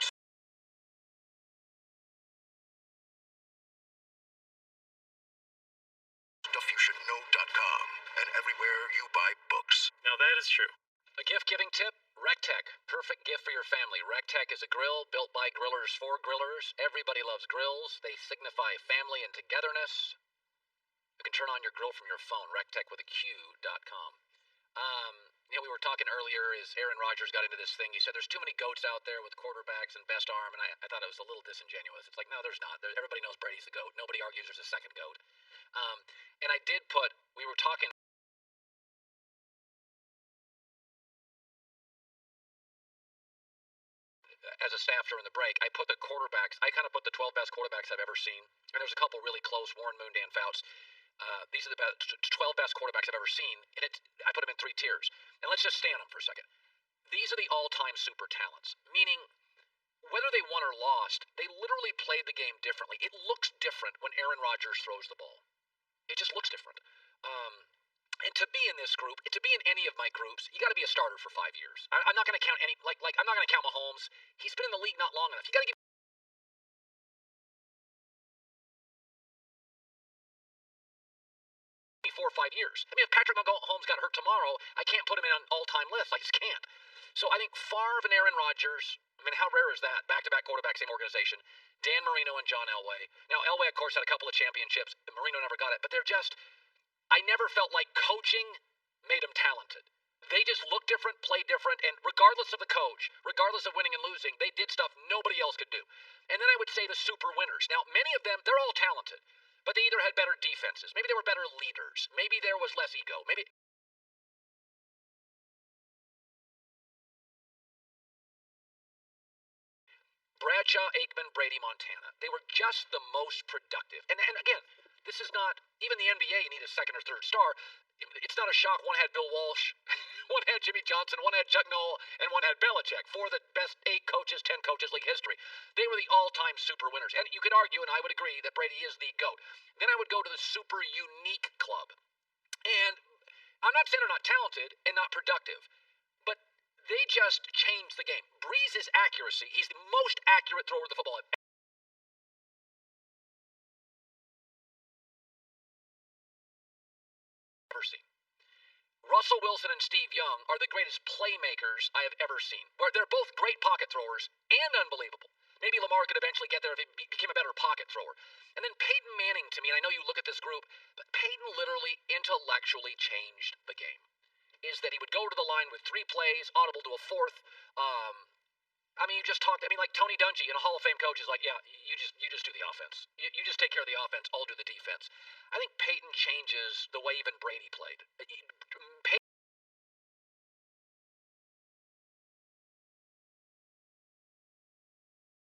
StuffYouShouldKnow.com and everywhere you buy books. Now that is true. A gift-giving tip? RecTech. Perfect gift for your family. RecTech is a grill built by grillers for grillers. Everybody loves grills. They signify family and togetherness. You can turn on your grill from your phone. RecTech with a Q.com. We were talking earlier as Aaron Rodgers got into this thing. He said there's too many goats out there with quarterbacks and best arm, and I thought it was a little disingenuous. It's like, no, there's not. Everybody knows Brady's the GOAT. Nobody argues there's a second GOAT. And I did put, we were talking as a staff during the break, I put the quarterbacks, I kind of put the 12 best quarterbacks I've ever seen. And there was a couple really close, Warren Moon, Dan Fouts. These are the 12 best quarterbacks I've ever seen. And I put them in 3 tiers. And let's just stay on them for a second. These are the all-time super talents, meaning whether they won or lost, they literally played the game differently. It looks different when Aaron Rodgers throws the ball. It just looks different. And to be in this group, to be in any of my groups, you got to be a starter for 5 years. I'm not going to count any, like I'm not going to count Mahomes. He's been in the league not long enough. You got to give me 4 or 5 years. I mean, if Patrick Mahomes got hurt tomorrow, I can't put him in an all-time list. I just can't. So I think Favre and Aaron Rodgers, I mean, how rare is that? Back-to-back quarterbacks, same organization. Dan Marino and John Elway. Now, Elway, of course, had a couple of championships. Marino never got it. But they're just, I never felt like coaching made them talented. They just looked different, played different, and regardless of the coach, regardless of winning and losing, they did stuff nobody else could do. And then I would say the super winners. Now, many of them, they're all talented, but they either had better defenses. Maybe they were better leaders. Maybe there was less ego. Maybe Bradshaw, Aikman, Brady, Montana. They were just the most productive. And again, this is not, even the NBA, you need a second or third star. It's not a shock. One had Bill Walsh, one had Jimmy Johnson, one had Chuck Noll, and one had Belichick. 4 of the best 8 coaches, 10 coaches league history. They were the all-time super winners. And you could argue, and I would agree, that Brady is the GOAT. Then I would go to the super unique club. And I'm not saying they're not talented and not productive, but they just changed the game. Breeze's accuracy, he's the most accurate thrower of the football I've ever seen. Russell Wilson and Steve Young are the greatest playmakers I have ever seen. They're both great pocket throwers and unbelievable. Maybe Lamar could eventually get there if he became a better pocket thrower. And then Peyton Manning, to me, and I know you look at this group, but Peyton literally intellectually changed the game. Is that he would go to the line with 3 plays, audible to a 4th. I mean, you just talked. I mean, like Tony Dungy, a Hall of Fame coach, is like, yeah, you just do the offense. You just take care of the offense. I'll do the defense. I think Peyton changes the way even Brady played.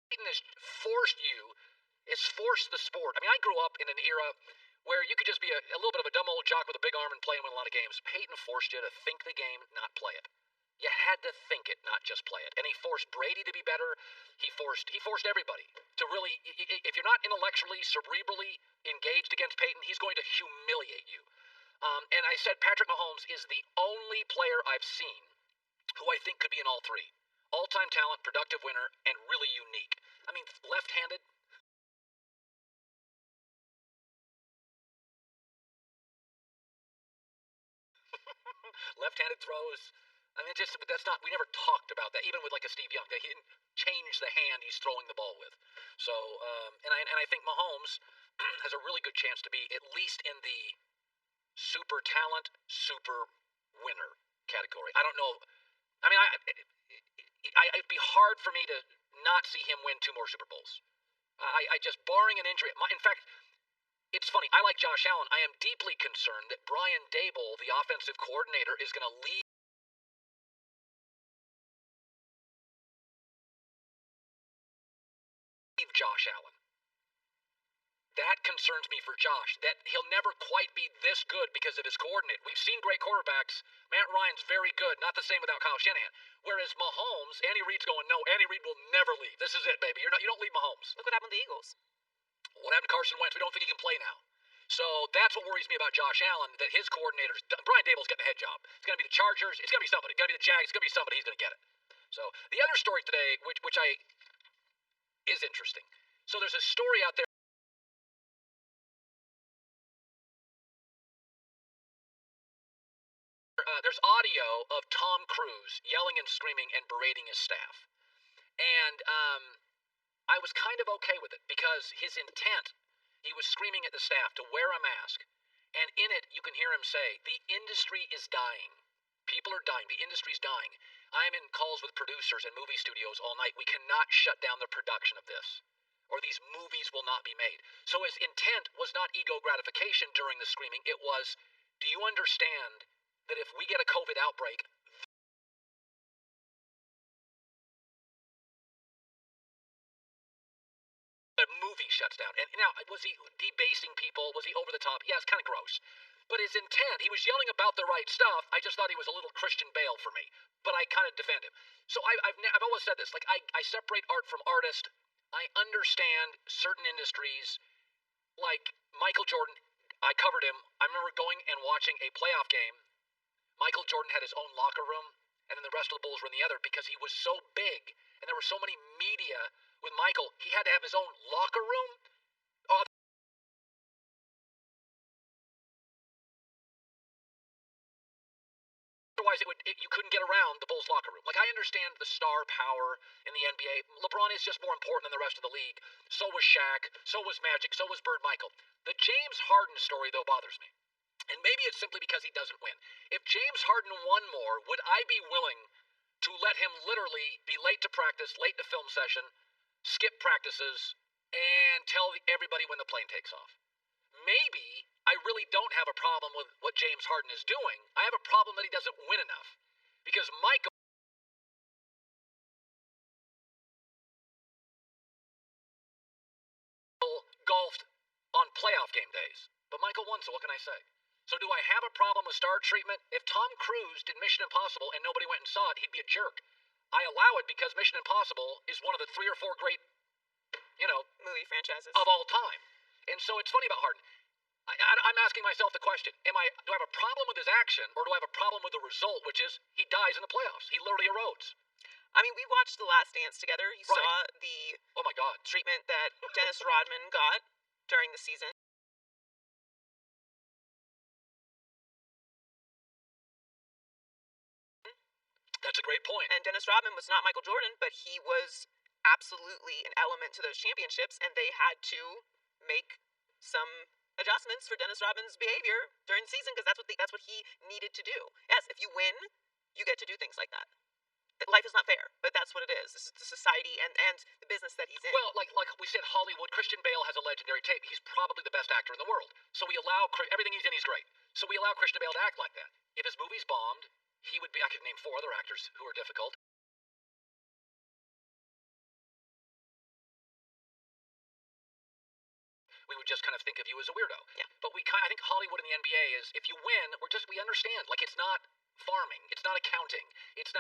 Peyton has forced the sport. I mean, I grew up in an era where you could just be a little bit of a dumb old jock with a big arm and play and win a lot of games. Peyton forced you to think the game, not play it. You had to think it, not just play it. And he forced Brady to be better. He forced everybody to really, if you're not intellectually, cerebrally engaged against Peyton, he's going to humiliate you. And I said Patrick Mahomes is the only player I've seen who I think could be in all three. All-time talent, productive winner, and really unique. I mean, left-handed. Left-handed throws. I mean, that's not, we never talked about that, even with like a Steve Young. He didn't change the hand he's throwing the ball with. So, and I think Mahomes has a really good chance to be at least in the super talent, super winner category. I don't know. I mean, it'd be hard for me to not see him win 2 more Super Bowls. I just, barring an injury. In fact, it's funny. I like Josh Allen. I am deeply concerned that Brian Daboll, the offensive coordinator, is going to leave Josh Allen. That concerns me for Josh, that he'll never quite be this good because of his coordinator. We've seen great quarterbacks. Matt Ryan's very good, not the same without Kyle Shanahan. Whereas Mahomes, Andy Reid's going, no, Andy Reid will never leave. This is it, baby. You don't leave Mahomes. Look what happened to the Eagles. What happened to Carson Wentz? We don't think he can play now. So that's what worries me about Josh Allen, that his coordinators, Brian Daboll's getting a head job. It's going to be the Chargers. It's going to be somebody. It's going to be the Jags. It's going to be somebody. He's going to get it. So the other story today, which is interesting. So there's a story out there. There's audio of Tom Cruise yelling and screaming and berating his staff. And I was kind of okay with it because his intent, he was screaming at the staff to wear a mask. And in it, you can hear him say, the industry is dying. People are dying. The industry's dying. I'm in calls with producers and movie studios all night. We cannot shut down the production of this, or these movies will not be made. So his intent was not ego gratification during the screaming. It was, do you understand that if we get a COVID outbreak, the movie shuts down? And now, was he debasing people? Was he over the top? Yeah, it's kind of gross. But his intent, he was yelling about the right stuff. I just thought he was a little Christian Bale for me. But I kind of defend him. So I've always said this, like I separate art from artist. I understand certain industries, like Michael Jordan. I covered him. I remember going and watching a playoff game. Michael Jordan had his own locker room, and then the rest of the Bulls were in the other because he was so big, and there were so many media with Michael. He had to have his own locker room. Otherwise, you couldn't get around the Bulls locker room. Like, I understand the star power in the NBA. LeBron is just more important than the rest of the league. So was Shaq. So was Magic. So was Bird Michael. The James Harden story, though, bothers me. And maybe it's simply because he doesn't win. If James Harden won more, would I be willing to let him literally be late to practice, late to film session, skip practices, and tell everybody when the plane takes off? Maybe I really don't have a problem with what James Harden is doing. I have a problem that he doesn't win enough. Because Michael golfed on playoff game days. But Michael won, so what can I say? So do I have a problem with star treatment? If Tom Cruise did Mission Impossible and nobody went and saw it, he'd be a jerk. I allow it because Mission Impossible is one of the 3 or 4 great, movie franchises of all time. And so it's funny about Harden. I'm asking myself the question, do I have a problem with his action, or do I have a problem with the result, which is he dies in the playoffs? He literally erodes. I mean, we watched The Last Dance together. You saw the oh my God treatment that Dennis Rodman got during the season. That's a great point. And Dennis Rodman was not Michael Jordan, but he was absolutely an element to those championships, and they had to make some adjustments for Dennis Rodman's behavior during the season because that's what he needed to do. Yes, if you win, you get to do things like that. Life is not fair, but that's what it is. This is the society and the business that he's in. Well, like we said, Hollywood, Christian Bale has a legendary tape. He's probably the best actor in the world. So we allow everything he's in, he's great. So we allow Christian Bale to act like that. If his movie's bombed, he would be. I could name 4 other actors who are difficult. we would just kind of think of you as a weirdo. Yeah. But I think Hollywood in the NBA is, if you win, we understand. Like, it's not farming, it's not accounting, it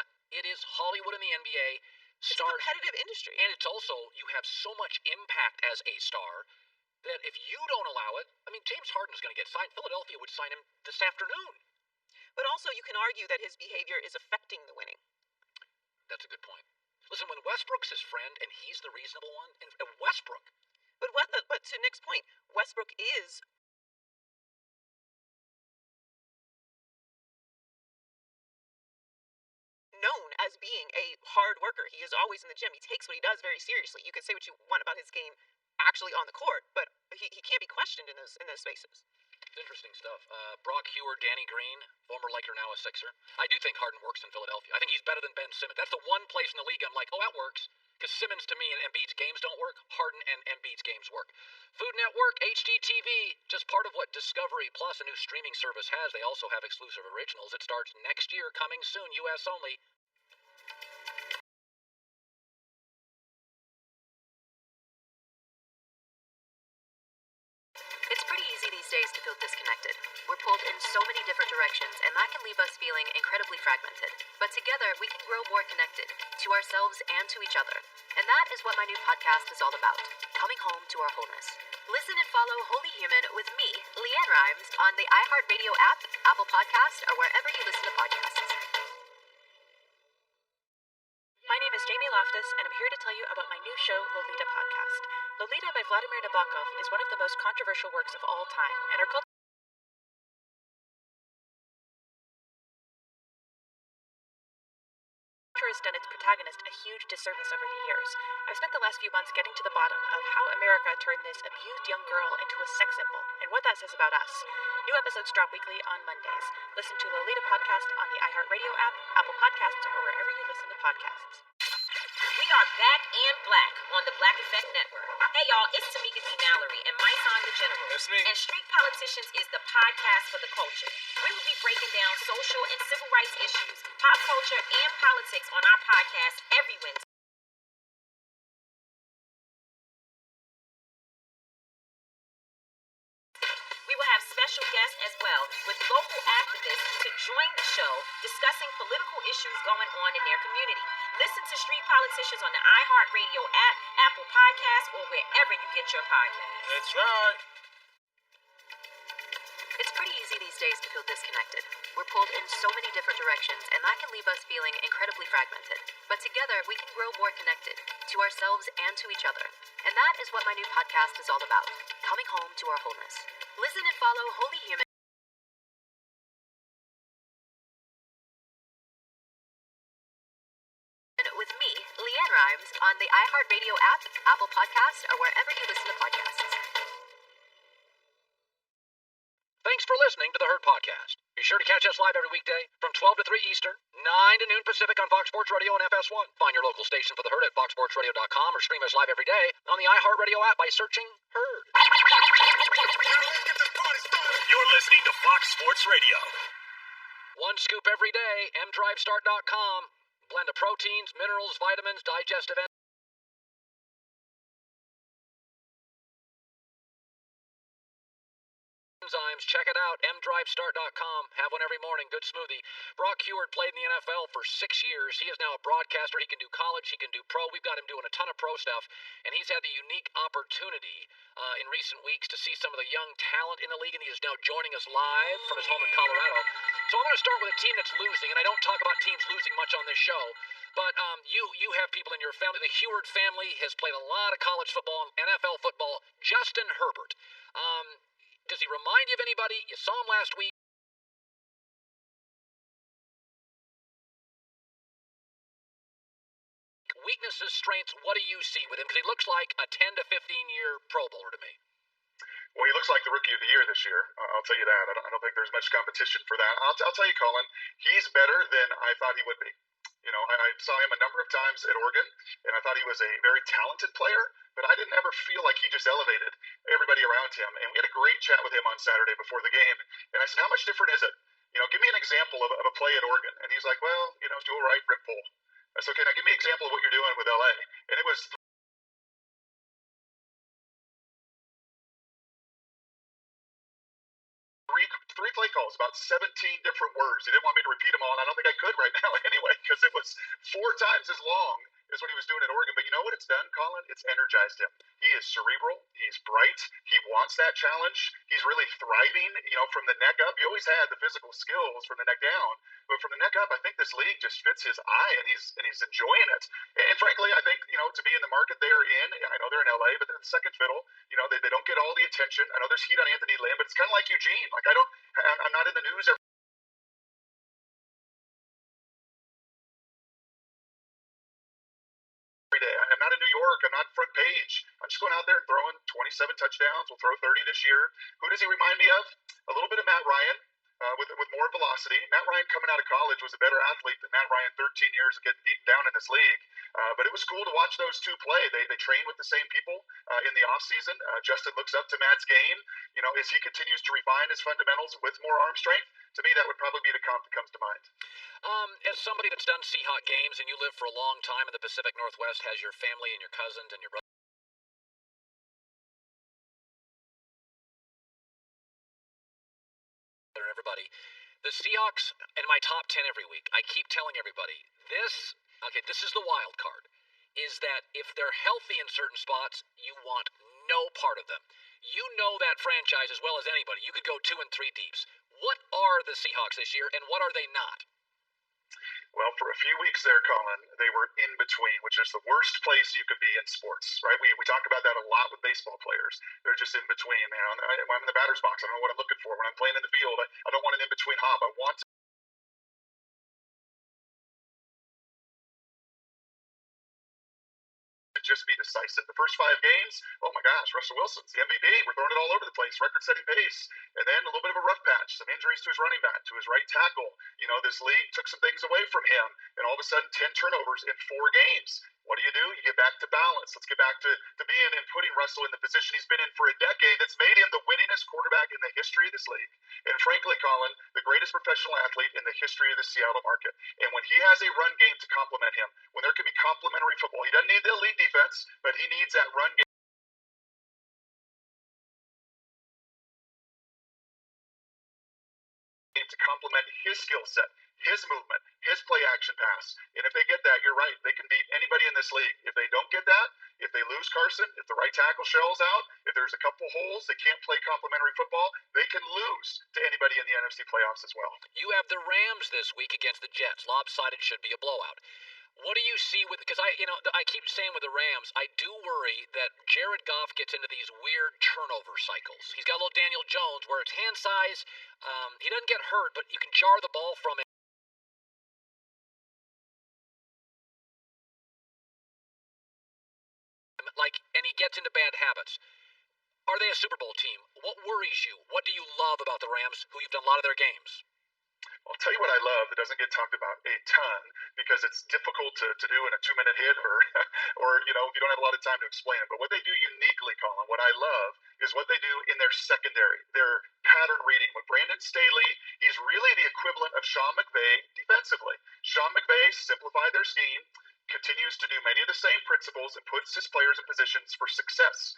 is Hollywood in the NBA. It's a competitive industry. And it's also, you have so much impact as a star that if you don't allow it, I mean, James Harden's going to get signed. Philadelphia would sign him this afternoon. But also, you can argue that his behavior is affecting the winning. That's a good point. Listen, when Westbrook's his friend and he's the reasonable one, and Westbrook. But to Nick's point, Westbrook is known as being a hard worker. He is always in the gym. He takes what he does very seriously. You can say what you want about his game actually on the court, but he can't be questioned in those spaces. It's interesting stuff. Brock Huard, Danny Green, former Laker, now a Sixer. I do think Harden works in Philadelphia. I think he's better than Ben Simmons. That's the one place in the league I'm like, oh, that works. Because Simmons, to me, and Embiid's games don't work. Harden and Embiid's games work. Food Network, HGTV, just part of what Discovery Plus, a new streaming service, has. They also have exclusive originals. It starts next year, coming soon, U.S. only. It's pretty easy these days to feel disconnected. We're pulled in so many different directions, and that can leave us feeling incredibly fragmented. But together, we can grow more connected, to ourselves and to each other. And that is what my new podcast is all about, coming home to our wholeness. Listen and follow Holy Human with me, Leanne Rhymes, on the iHeartRadio app, Apple Podcast, or wherever you listen to podcasts. My name is Jamie Loftus, and I'm here to tell you about my new show, Lolita Podcast. Lolita by Vladimir Nabokov is one of the most controversial works of all time, and her culture has done its protagonist a huge disservice over the years. I've spent the last few months getting to the bottom of how America turned this abused young girl into a sex symbol, and what that says about us. New episodes drop weekly on Mondays. Listen to Lolita Podcast on the iHeartRadio app, Apple Podcasts, or wherever you listen to podcasts. We are back and black on the Black Effect Network. Hey y'all, it's Tamika D. Mallory and my son, The General. That's me. And Street Politicians is the podcast for the culture. We will be breaking down social and civil rights issues, pop culture, and politics on our podcast every Wednesday. We will have special guests as well with local activists to join the show discussing political issues going on in their community. Listen to Street Politicians on the iHeartRadio app, Apple Podcasts, or wherever you get your podcasts. That's right. It's pretty easy these days to feel disconnected. We're pulled in so many different directions, and that can leave us feeling incredibly fragmented. But together, we can grow more connected, to ourselves and to each other. And that is what my new podcast is all about, coming home to our wholeness. Listen and follow Holy Human with me, Leanne Rhymes, on the iHeartRadio app, Apple Podcast, or wherever you listen to podcasts. Thanks for listening to the Hurt Podcast. Be sure to catch us live every weekday from 12 to 3 Eastern, 9 to noon Pacific on Fox Sports Radio and FS1. Find your local station for The Hurt at foxsportsradio.com or stream us live every day on the iHeartRadio app by searching Herd. You're listening to Fox Sports Radio. One scoop every day, mdrivestart.com. Blend of proteins, minerals, vitamins, digestive enzymes. Check it out, mdrivestart.com. Have one every morning. Good smoothie. Brock Huard played in the NFL for 6 years. He is now a broadcaster. He can do college. He can do pro. We've got him doing a ton of pro stuff, and he's had the unique opportunity in recent weeks to see some of the young talent in the league, and he is now joining us live from his home in Colorado. So I'm going to start with a team that's losing, and I don't talk about teams losing much on this show, but you have people in your family. The Huard family has played a lot of college football, NFL football. Justin Herbert. Does he remind you of anybody? You saw him last week. Weaknesses, strengths, what do you see with him? Because he looks like a 10 to 15-year Pro Bowler to me. Well, he looks like the rookie of the year this year. I'll tell you that. I don't think there's much competition for that. I'll tell you, Colin, he's better than I thought he would be. You know, I saw him a number of times at Oregon, and I thought he was a very talented player, but I didn't ever feel like he just elevated everybody around him. And we had a great chat with him on Saturday before the game, and I said, how much different is it? You know, give me an example of a play at Oregon. And he's like, well, you know, dual right, rip pull. I said, okay, now give me an example of what you're doing with LA. And it was 3 play calls, about 17 different words. He didn't want me to repeat them all, and I don't think I could right now anyway, because it was 4 times as long as what he was doing at Oregon. But you know what it's done, Colin? It's energized him. He is cerebral. He's bright. He wants that challenge. He's really thriving, from the neck up. He always had the physical skills from the neck down, but from the neck up, I think this league just fits his eye, and he's enjoying it. And frankly, I think, to be in the market they're in, I know they're in LA, but they're in second fiddle. They don't get all the attention. I know there's heat on Anthony Lynn, but it's kind of like Eugene. Like, I'm not in the news every day. I'm not in New York. I'm not front page. I'm just going out there and throwing 27 touchdowns. We'll throw 30 this year. Who does he remind me of? A little bit of Matt Ryan, with more velocity. Matt Ryan coming out of college was a better athlete than Matt Ryan 13 years of getting beaten down in this league. But it was cool to watch those two play. They train with the same people in the offseason. Justin looks up to Matt's game. As he continues to refine his fundamentals with more arm strength, to me that would probably be the comp that comes to mind. As somebody that's done Seahawk games and you live for a long time in the Pacific Northwest, has your family and your cousins and your brother and everybody, the Seahawks in my top 10 every week. I keep telling everybody, this is the wild card, is that if they're healthy in certain spots, you want no part of them. You know that franchise as well as anybody. You could go 2 and 3 deeps. What are the Seahawks this year, and what are they not? Well, for a few weeks there, Colin, they were in between, which is the worst place you could be in sports, right? We talk about that a lot with baseball players. They're just in between, man. When I'm in the batter's box, I don't know what I'm looking for. When I'm playing in the field, I don't want an in-between hop. I want to just be decisive. The first 5 games, oh my gosh, Russell Wilson's the MVP. We're throwing it all over the place, record-setting pace. And then a little bit of a rough patch, some injuries to his running back, to his right tackle. This league took some things away from him, and all of a sudden 10 turnovers in 4 games. What do? You get back to balance. Let's get back to being and putting Russell in the position he's been in for a decade that's made him the winningest quarterback in the history of this league. And frankly, Colin, the greatest professional athlete in the history of the Seattle market. And when he has a run game to complement him, when there can be complementary football, he doesn't need the elite defense, but he needs that run game to complement his skill set, his movement, his play action pass. And if they get that, you're right, they can beat anybody in this league. If they don't get that, if they lose Carson, if the right tackle shells out, if there's a couple holes, they can't play complementary football, they can lose to anybody in the NFC playoffs as well. You have the Rams this week against the Jets. Lopsided, should be a blowout. What do you see with, because I keep saying with the Rams, I do worry that Jared Goff gets into these weird turnover cycles. He's got a little Daniel Jones where it's hand size. He doesn't get hurt, but you can jar the ball from him. And he gets into bad habits. Are they a Super Bowl team? What worries you? What do you love about the Rams, who you've done a lot of their games? I'll tell you what I love that doesn't get talked about a ton because it's difficult to do in a 2-minute hit or if you don't have a lot of time to explain it. But what they do uniquely, Colin, what I love is what they do in their secondary, their pattern reading. With Brandon Staley, he's really the equivalent of Sean McVay defensively. Sean McVay simplified their scheme, continues to do many of the same principles, and puts his players in positions for success.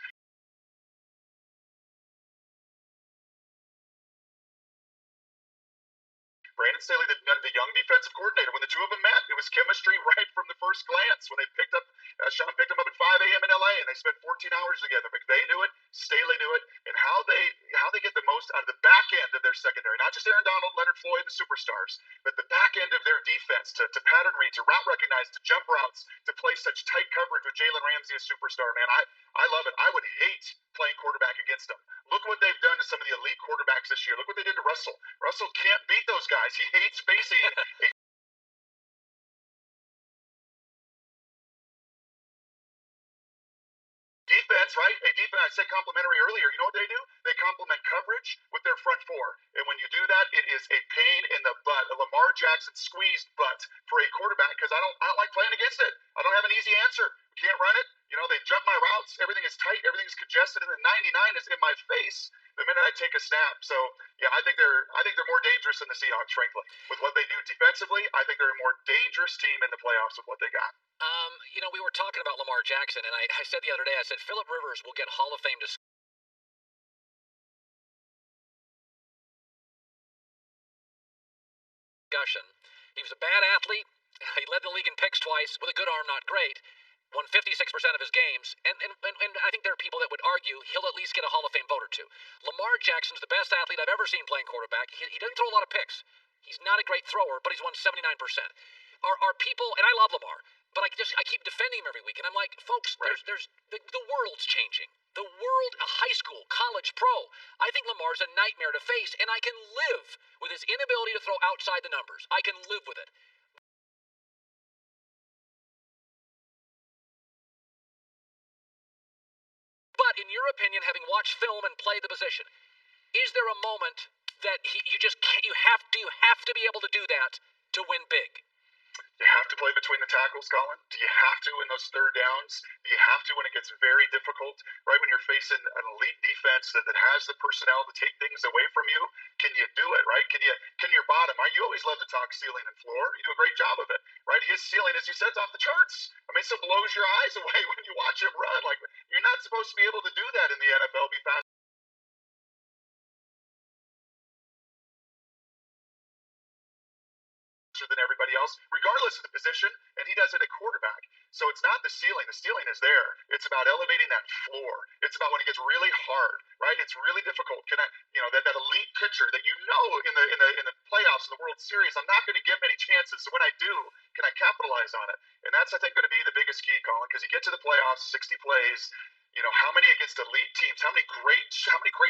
Brandon Staley, the young defensive coordinator, when the two of them met, it was chemistry right from the first glance. When they picked up, Sean picked him up at 5 a.m. in LA, and they spent 14 hours together. McVay knew it, Staley knew it, and how they get the most out of the back end of their secondary, not just Aaron Donald, Leonard Floyd, the superstars, but the back end of their defense to pattern read, to route recognize, to jump routes, to play such tight coverage with Jalen Ramsey, a superstar. Man, I love it. I would hate playing quarterback against them. Look what they've done to some of the elite quarterbacks this year. Look what they did to Russell. Russell can't beat those guys. He hates facing a defense, right? A defense, I said complimentary earlier. You know what they do? They complement coverage with their front four. And when you do that, it is a pain in the butt, a Lamar Jackson squeezed butt for a quarterback because I don't like playing against it. I don't have an easy answer. We can't run it. They jump my routes. Everything is tight. Everything is congested. And the 99 is in my face the minute I take a snap. So, yeah, I think they're more dangerous than the Seahawks, frankly. With what they do defensively, I think they're a more dangerous team in the playoffs with what they got. We were talking about Lamar Jackson, and I said the other day, I said Phillip Rivers will get Hall of Fame discussion. He was a bad athlete. He led the league in picks twice with a good arm, not great. Won 56% of his games, and I think there are people that would argue he'll at least get a Hall of Fame vote or two. Lamar Jackson's the best athlete I've ever seen playing quarterback. He doesn't throw a lot of picks. He's not a great thrower, but he's won 79%. Are people, and I love Lamar, but I keep defending him every week, and I'm like, folks, there's the world's changing. The world, high school, college, pro. I think Lamar's a nightmare to face, and I can live with his inability to throw outside the numbers. I can live with it. But in your opinion, having watched film and played the position, is there a moment that you have to be able to do that to win big? You have to play between the tackles, Colin. Do you have to in those third downs? Do you have to when it gets very difficult? Right when you're facing an elite defense that has the personnel to take things away from you? Can you do it, right? Can your bottom, right? You always love to talk ceiling and floor. You do a great job of it, right? His ceiling, as you said, is off the charts. I mean, it still blows your eyes away when you watch him run. Like, you're not supposed to be able to do that in the NFL, be fast than everybody else, regardless of the position, and he does it at quarterback. So it's not the ceiling. The ceiling is there. It's about elevating that floor. It's about when it gets really hard, right? It's really difficult. Can I, that elite pitcher that in the playoffs in the World Series, I'm not going to give many chances. So when I do, can I capitalize on it? And that's, I think, going to be the biggest key, Colin, because you get to the playoffs, 60 plays. How many against elite teams? How many great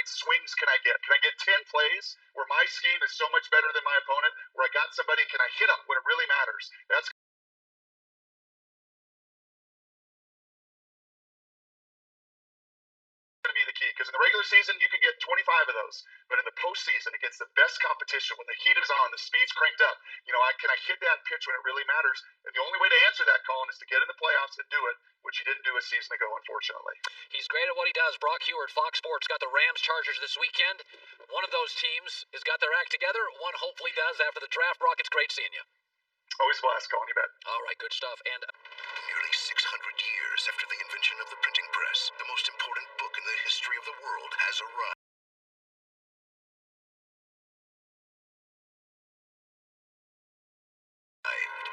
swings can I get? Can I get 10 plays where my scheme is so much better than my opponent, where I got somebody, can I hit them when it really matters? That's going to be the key, because in the regular season you can get 25 of those, but in the postseason against the best competition, when the heat is on, the speed's cranked up, can I hit that pitch when it really matters? And the only way to answer that, Colin, is to get in the playoffs and do it, which he didn't do a season ago, unfortunately. He's great at what he does. Brock Huard, Fox Sports, got the Rams-Chargers this weekend. One of those teams has got their act together. One hopefully does after the draft. Brock, it's great seeing you. Always blessed, Colin, you bet. All right, good stuff. And nearly 600 years after the invention of the printing press, the most important book in the history of the world has arrived.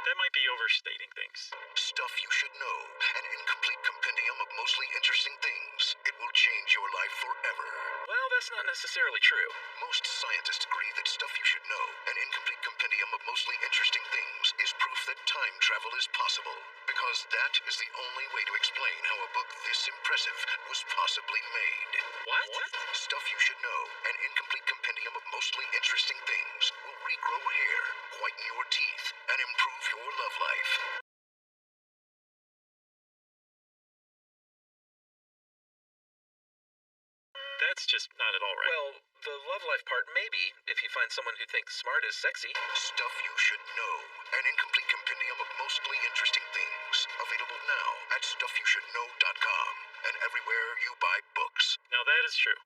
That might be overstating things. Stuff you should know. An incomplete compendium of mostly interesting things. It will change your life forever. Well, that's not necessarily true. Most scientists agree that Stuff You Should Know, an incomplete compendium of mostly interesting things, is proof that time travel is possible. Because that is the only way to explain how a book this impressive was possibly made. What? Stuff You Should Know, an incomplete compendium of mostly interesting things, will regrow hair, whiten your teeth, and improve your love life. That's just not at all right. Well, the love life part, maybe, if you find someone who thinks smart is sexy. Stuff You Should Know, an incomplete compendium of mostly interesting things. Available now at stuffyoushouldknow.com and everywhere you buy books. Now that is true.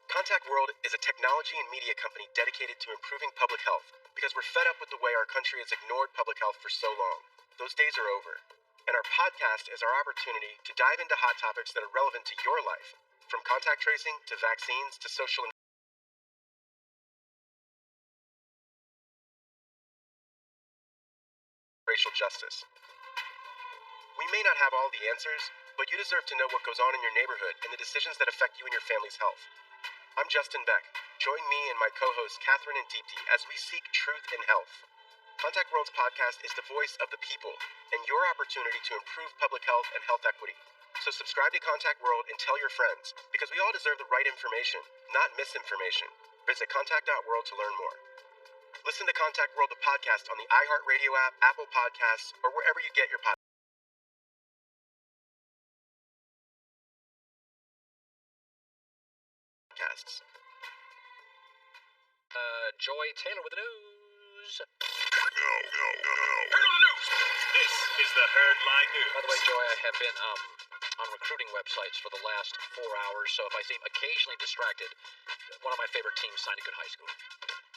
Contact World is a technology and media company dedicated to improving public health because we're fed up with the way our country has ignored public health for so long. Those days are over. And our podcast is our opportunity to dive into hot topics that are relevant to your life. From contact tracing to vaccines to social and racial justice. We may not have all the answers, but you deserve to know what goes on in your neighborhood and the decisions that affect you and your family's health. I'm Justin Beck. Join me and my co-hosts Catherine and Deepti as we seek truth in health. Contact World's podcast is the voice of the people and your opportunity to improve public health and health equity. So subscribe to Contact World and tell your friends, because we all deserve the right information, not misinformation. Visit contact.world to learn more. Listen to Contact World, the podcast, on the iHeartRadio app, Apple Podcasts, or wherever you get your podcasts. Joy Taylor with the news. Heard on the news. This is the Herdline News. By the way, Joy, I have been on recruiting websites for the last 4 hours, so if I seem occasionally distracted, one of my favorite teams signed a good high school.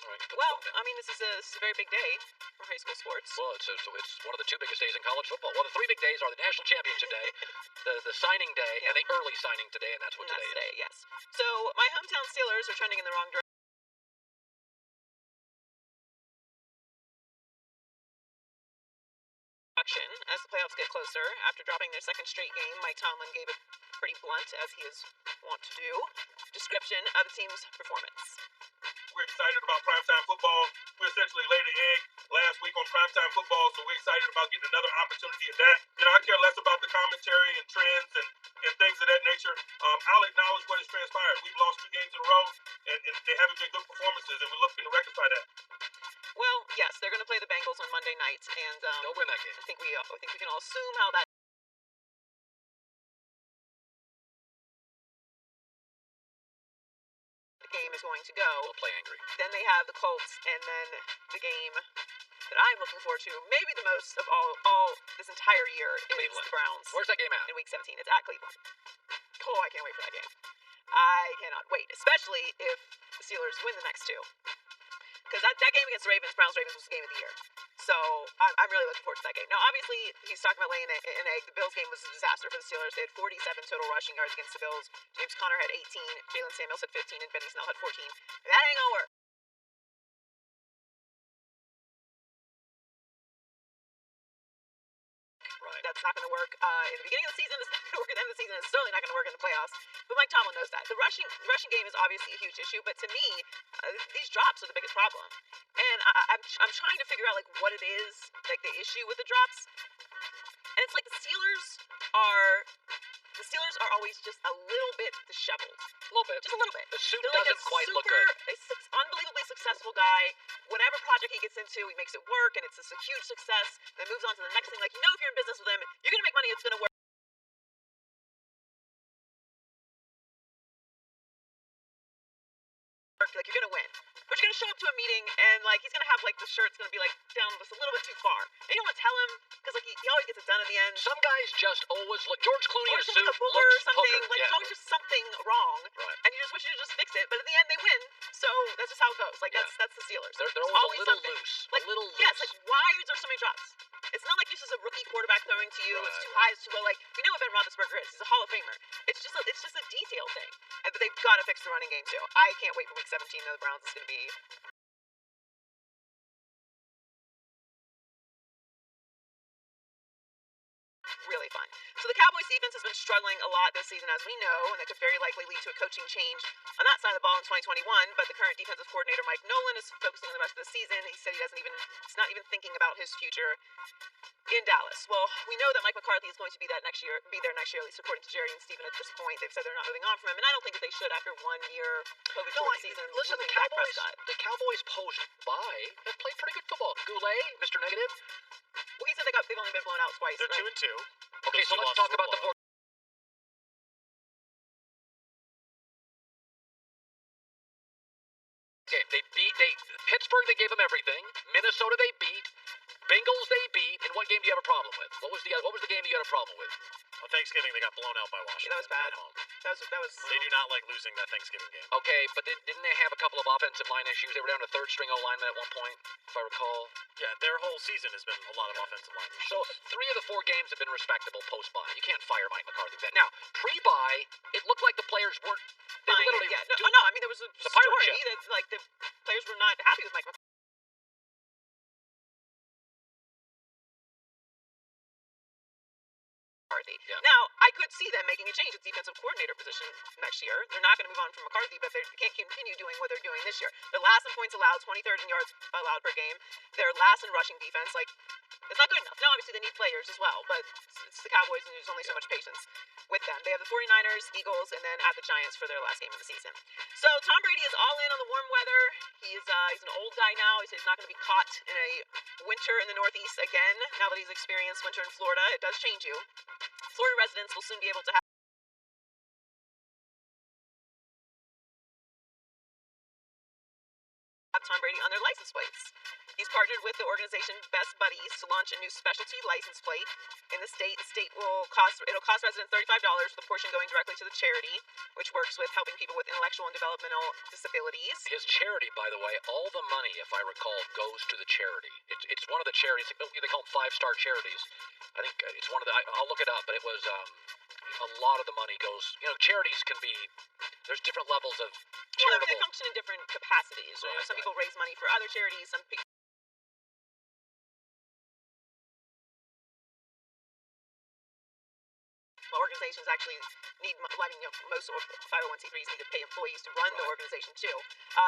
All right, well, I mean, this is a very big day for high school sports. Well, it's one of the 2 biggest days in college football. Well, the 3 big days are the national championship day, the signing day, and the early signing today, and that's what today is. Yes. So my hometown Steelers are trending in the wrong direction. as the playoffs get closer. After dropping their second straight game, Mike Tomlin gave a pretty blunt, as he is wont to do, description of the team's performance. We're excited about primetime football. We essentially laid an egg last week on primetime football, so we're excited about getting another opportunity at that. I care less about the commentary and trends and things of that nature. I'll acknowledge what has transpired. We've lost 2 games in a row, and they haven't been good performances, and we're looking to rectify that. Well, yes, they're going to play the Bengals on Monday night, and they'll win that game. I think we can all assume how that game is going to go. They'll play angry. Then they have the Colts, and then the game that I'm looking forward to, maybe the most of all this entire year, is Cleveland. the Browns. Where's that game at? In Week 17. It's at Cleveland. Oh, I can't wait for that game. I cannot wait, especially if the Steelers win the next 2. Because that game against the Ravens, Browns-Ravens, was the game of the year. So I'm really looking forward to that game. Now, obviously, he's talking about laying an egg. The Bills game was a disaster for the Steelers. They had 47 total rushing yards against the Bills. James Conner had 18. Jalen Samuels had 15. And Benny Snell had 14. That ain't gonna work. Right. That's not going to work in the beginning of the season. It's not going to work at the end of the season. It's certainly not going to work in the playoffs. But Mike Tomlin knows that. The rushing game is obviously a huge issue. But to me, these drops are the biggest problem. And I'm trying to figure out what it is, the issue with the drops. And it's the Steelers are always just a little bit disheveled. A little bit. Just a little bit. The suit They're doesn't quite look good. Unbelievably successful guy. Whatever project he gets into, he makes it work, and it's just a huge success. Then moves on to the next thing. If you're in business with him, you're going to make money. It's going to work. You're going to win. But you're going to show up to a meeting, and he's going to have the shirt's going to be down just a little bit too far. And you don't want to tell him, because he always gets it done at the end. Some guys just always look. George Clooney in a suit a buller or something. hooker. There's always just something wrong. Right. And you just wish you just fix it. But at the end, they win. So that's just how it goes. That's the Steelers. They're There's always a little something. loose. A little loose. Yes, why is there so many drops? It's not like this is a rookie quarterback throwing to you. It's too high, it's too low. We know what Ben Roethlisberger is. He's a Hall of Famer. It's just a detail thing. But they've got to fix the running game too. I can't wait for Week 17 though. The Browns is going to be really fun. So the Cowboys defense has been struggling a lot this season, as we know, and that could very likely lead to a coaching change on that side of the ball in 2021. But the current defensive coordinator, Mike Nolan, is focusing on the rest of the season. He said he's not even thinking about his future in Dallas. Well, we know that Mike McCarthy is going to be there next year, at least according to Jerry and Steven at this point. They've said they're not moving on from him, and I don't think that they should after 1 year COVID-shortened season. Listen, the Cowboys post-bye have played pretty good football. Goulet, Mr. Negative. Well, he said they've only been blown out twice. They're 2-2. Okay, so let's talk about the four. Okay, Pittsburgh, they gave them everything. Minnesota, they beat. Bengals, they beat. And what game do you have a problem with? What was the game that you had a problem with? On Thanksgiving, they got blown out by Washington. That was bad. At home. That was. They do not like losing that Thanksgiving game. Okay, but didn't they have a couple of offensive line issues? They were down to third-string O-lineman at one point, if I recall. Yeah, their whole season has been a lot of offensive line issues. So 3 of the 4 games have been respectable post-bye. You can't fire Mike McCarthy for that. Now, pre-bye, it looked like the players weren't. They fine. literally No. I mean, there was a story that the players were not happy with Mike McCarthy. Yeah. Now, I could see them making a change at the defensive coordinator position next year. They're not going to move on from McCarthy, but they can't continue doing what they're doing this year. They're last in points allowed, 23rd in yards allowed per game. They're last in rushing defense. It's not good enough. Now, obviously, they need players as well, but it's the Cowboys, and there's only so much patience with them. They have the 49ers, Eagles, and then at the Giants for their last game of the season. So Tom Brady is all in on the warm weather. He's an old guy now. He says he's not going to be caught in a winter in the Northeast again. Now that he's experienced winter in Florida, it does change you. Florida residents will soon be able to have Tom Brady on their license plates. He's partnered with the organization Best Buddies to launch a new specialty license plate in the state. The state will cost residents $35, with a portion going directly to the charity, which works with helping people with intellectual and developmental disabilities. His charity, by the way, all the money, if I recall, goes to the charity. It's one of the charities. They call them 5-star charities. I think it's one of the. I'll look it up, but it was a lot of the money goes. Charities can be. There's different levels of charitable. They function in different capacities. Right, some people raise money for other charities. Some people. organizations actually need, most 501c3s need to pay employees to run the organization too.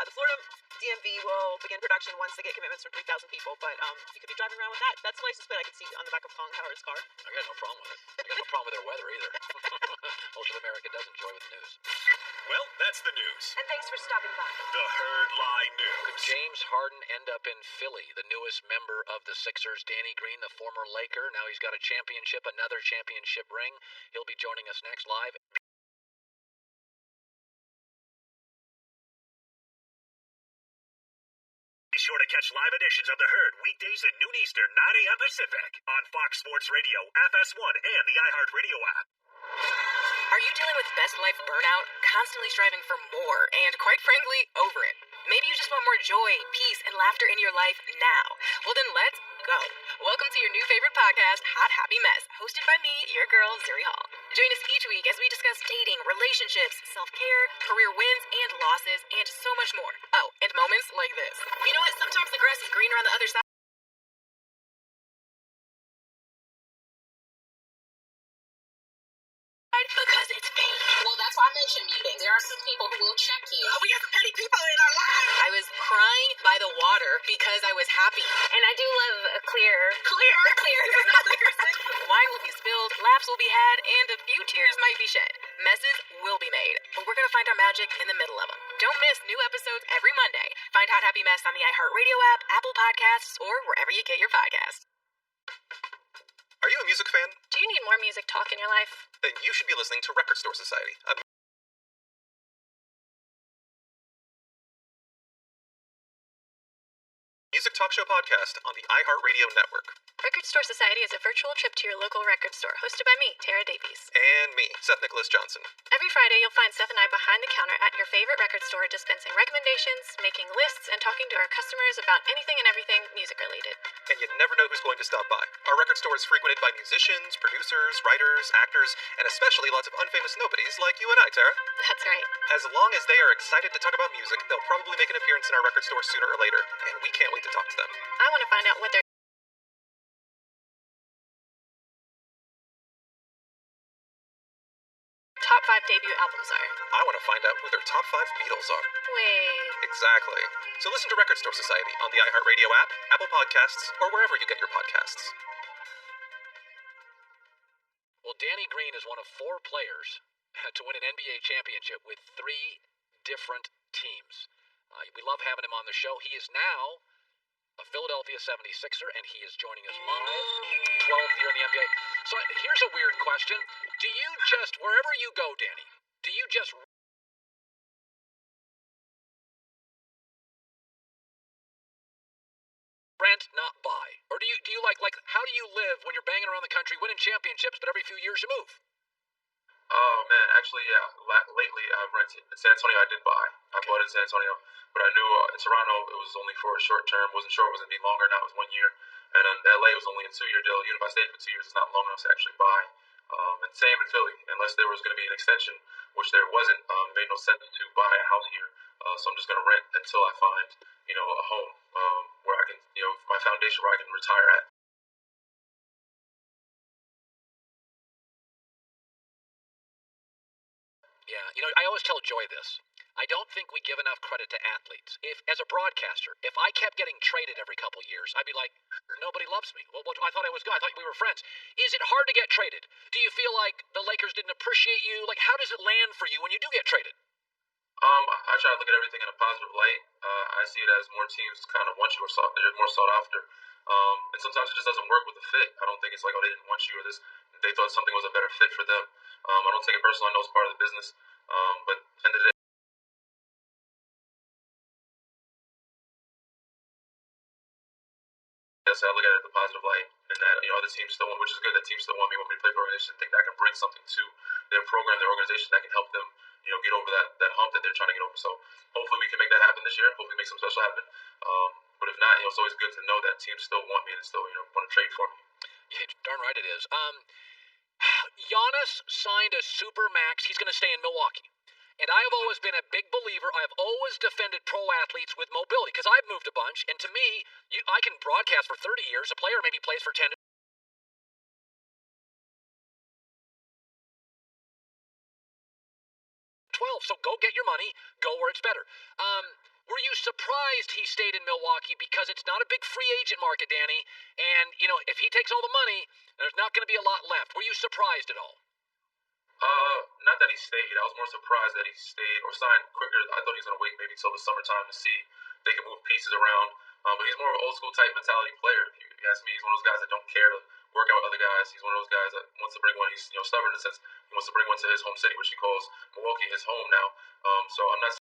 The Florida DMV will begin production once they get commitments from 3,000 people, but you could be driving around with that. That's a license plate I could see on the back of Colin Howard's car. I got no problem with it. I got no problem with their weather either. Most of America does enjoy with the news. Well, that's the news. And thanks for stopping by. The Herd Lie News. Could James Harden end up in Philly? The newest member of the Sixers, Danny Green, the former Laker. Now he's got a championship, another championship ring. He'll be joining us next live. Be sure to catch live editions of The Herd weekdays at noon Eastern, 9 a.m. Pacific on Fox Sports Radio, FS1, and the iHeartRadio app. Are you dealing with best life burnout, constantly striving for more, and quite frankly, over it? Maybe you just want more joy, peace, and laughter in your life now. Well then let's go. Welcome to your new favorite podcast, Hot Happy Mess, hosted by me, your girl, Zuri Hall. Join us each week as we discuss dating, relationships, self-care, career wins and losses, and so much more. Oh, and moments like this. You know what? Sometimes the grass is greener on the other side. Because it's fake. Well, that's why I mentioned muting. There are some people who will check you. We got some petty people in our lives. I was crying by the water because I was happy. And I do love a clear. Wine will be spilled, laughs will be had, and a few tears might be shed. Messes will be made, but we're gonna find our magic in the middle of them. Don't miss new episodes every Monday. Find Hot Happy Mess on the iHeartRadio app, Apple Podcasts, or wherever you get your podcasts. Are you a music fan? Do you need more music talk in your life? Then you should be listening to Record Store Society, a music talk show podcast on the iHeartRadio network. Record Store Society is a virtual trip to your local record store, hosted by me, Tara Davies. And me, Seth Nicholas Johnson. Every Friday, you'll find Seth and I behind the counter at your favorite record store, dispensing recommendations, making lists, and talking to our customers about anything and everything music-related. And you never know who's going to stop by. Our record store is frequented by musicians, producers, writers, actors, and especially lots of unfamous nobodies like you and I, Tara. That's right. As long as they are excited to talk about music, they'll probably make an appearance in our record store sooner or later, and we can't wait to talk to them. I want to find out what they're top 5 debut albums are. I want to find out who their top 5 Beatles are. Wait. Exactly. So listen to Record Store Society on the iHeartRadio app, Apple Podcasts, or wherever you get your podcasts. Well, Danny Green is one of 4 players to win an NBA championship with 3 different teams. We love having him on the show. He is now a Philadelphia 76er, and he is joining us live, 12th year in the NBA. So here's a weird question. Do you just, wherever you go, Danny, do you just rent, not buy? Or do you like, how do you live when you're banging around the country, winning championships, but every few years you move? Oh, man, actually, yeah. Lately, I've rented. In San Antonio, I did buy. I bought in San Antonio, but I knew in Toronto, it was only for a short term. Wasn't sure it was going to be longer, now it was 1 year. And in LA, it was only a 2-year deal. Even if I stayed for 2 years, it's not long enough to actually buy. And same in Philly. Unless there was going to be an extension, which there wasn't, it made no sense to buy a house here. So I'm just going to rent until I find, a home where I can, my foundation where I can retire at. Yeah, I always tell Joy this. I don't think we give enough credit to athletes. If, as a broadcaster, if I kept getting traded every couple years, I'd be like, nobody loves me. Well, I thought I was good. I thought we were friends. Is it hard to get traded? Do you feel like the Lakers didn't appreciate you? Like, how does it land for you when you do get traded? I try to look at everything in a positive light. I see it as more teams kind of want you or they're more sought after. And sometimes it just doesn't work with the fit. I don't think it's like, oh, they didn't want you or this. They thought something was a better fit for them. I don't take it personal. I know it's part of the business. But at the end of the day, I look at it in a positive light, and that other teams still want, which is good. That teams still want me to play for organization. Think that I can bring something to their program, their organization that can help them, get over that hump that they're trying to get over. So hopefully we can make that happen this year. Hopefully make something special happen. But if not, it's always good to know that teams still want me and still want to trade for me. Yeah, darn right it is. Giannis signed a super max. He's going to stay in Milwaukee. And I have always been a big believer. I've always defended pro athletes with mobility because I've moved a bunch. And to me, I can broadcast for 30 years. A player maybe plays for 10 12. So go get your money. Go where it's better. Were you surprised he stayed in Milwaukee? Because it's not a big free agent market, Danny. And, if he takes all the money, there's not going to be a lot left. Were you surprised at all? Not that he stayed. I was more surprised that he stayed or signed quicker. I thought he was going to wait maybe till the summertime to see if they could move pieces around. But he's more of an old school type mentality player. If you ask me, he's one of those guys that don't care to work out with other guys. He's one of those guys that wants to bring one. He's stubborn in the sense he wants to bring one to his home city, which he calls Milwaukee his home now. So I'm not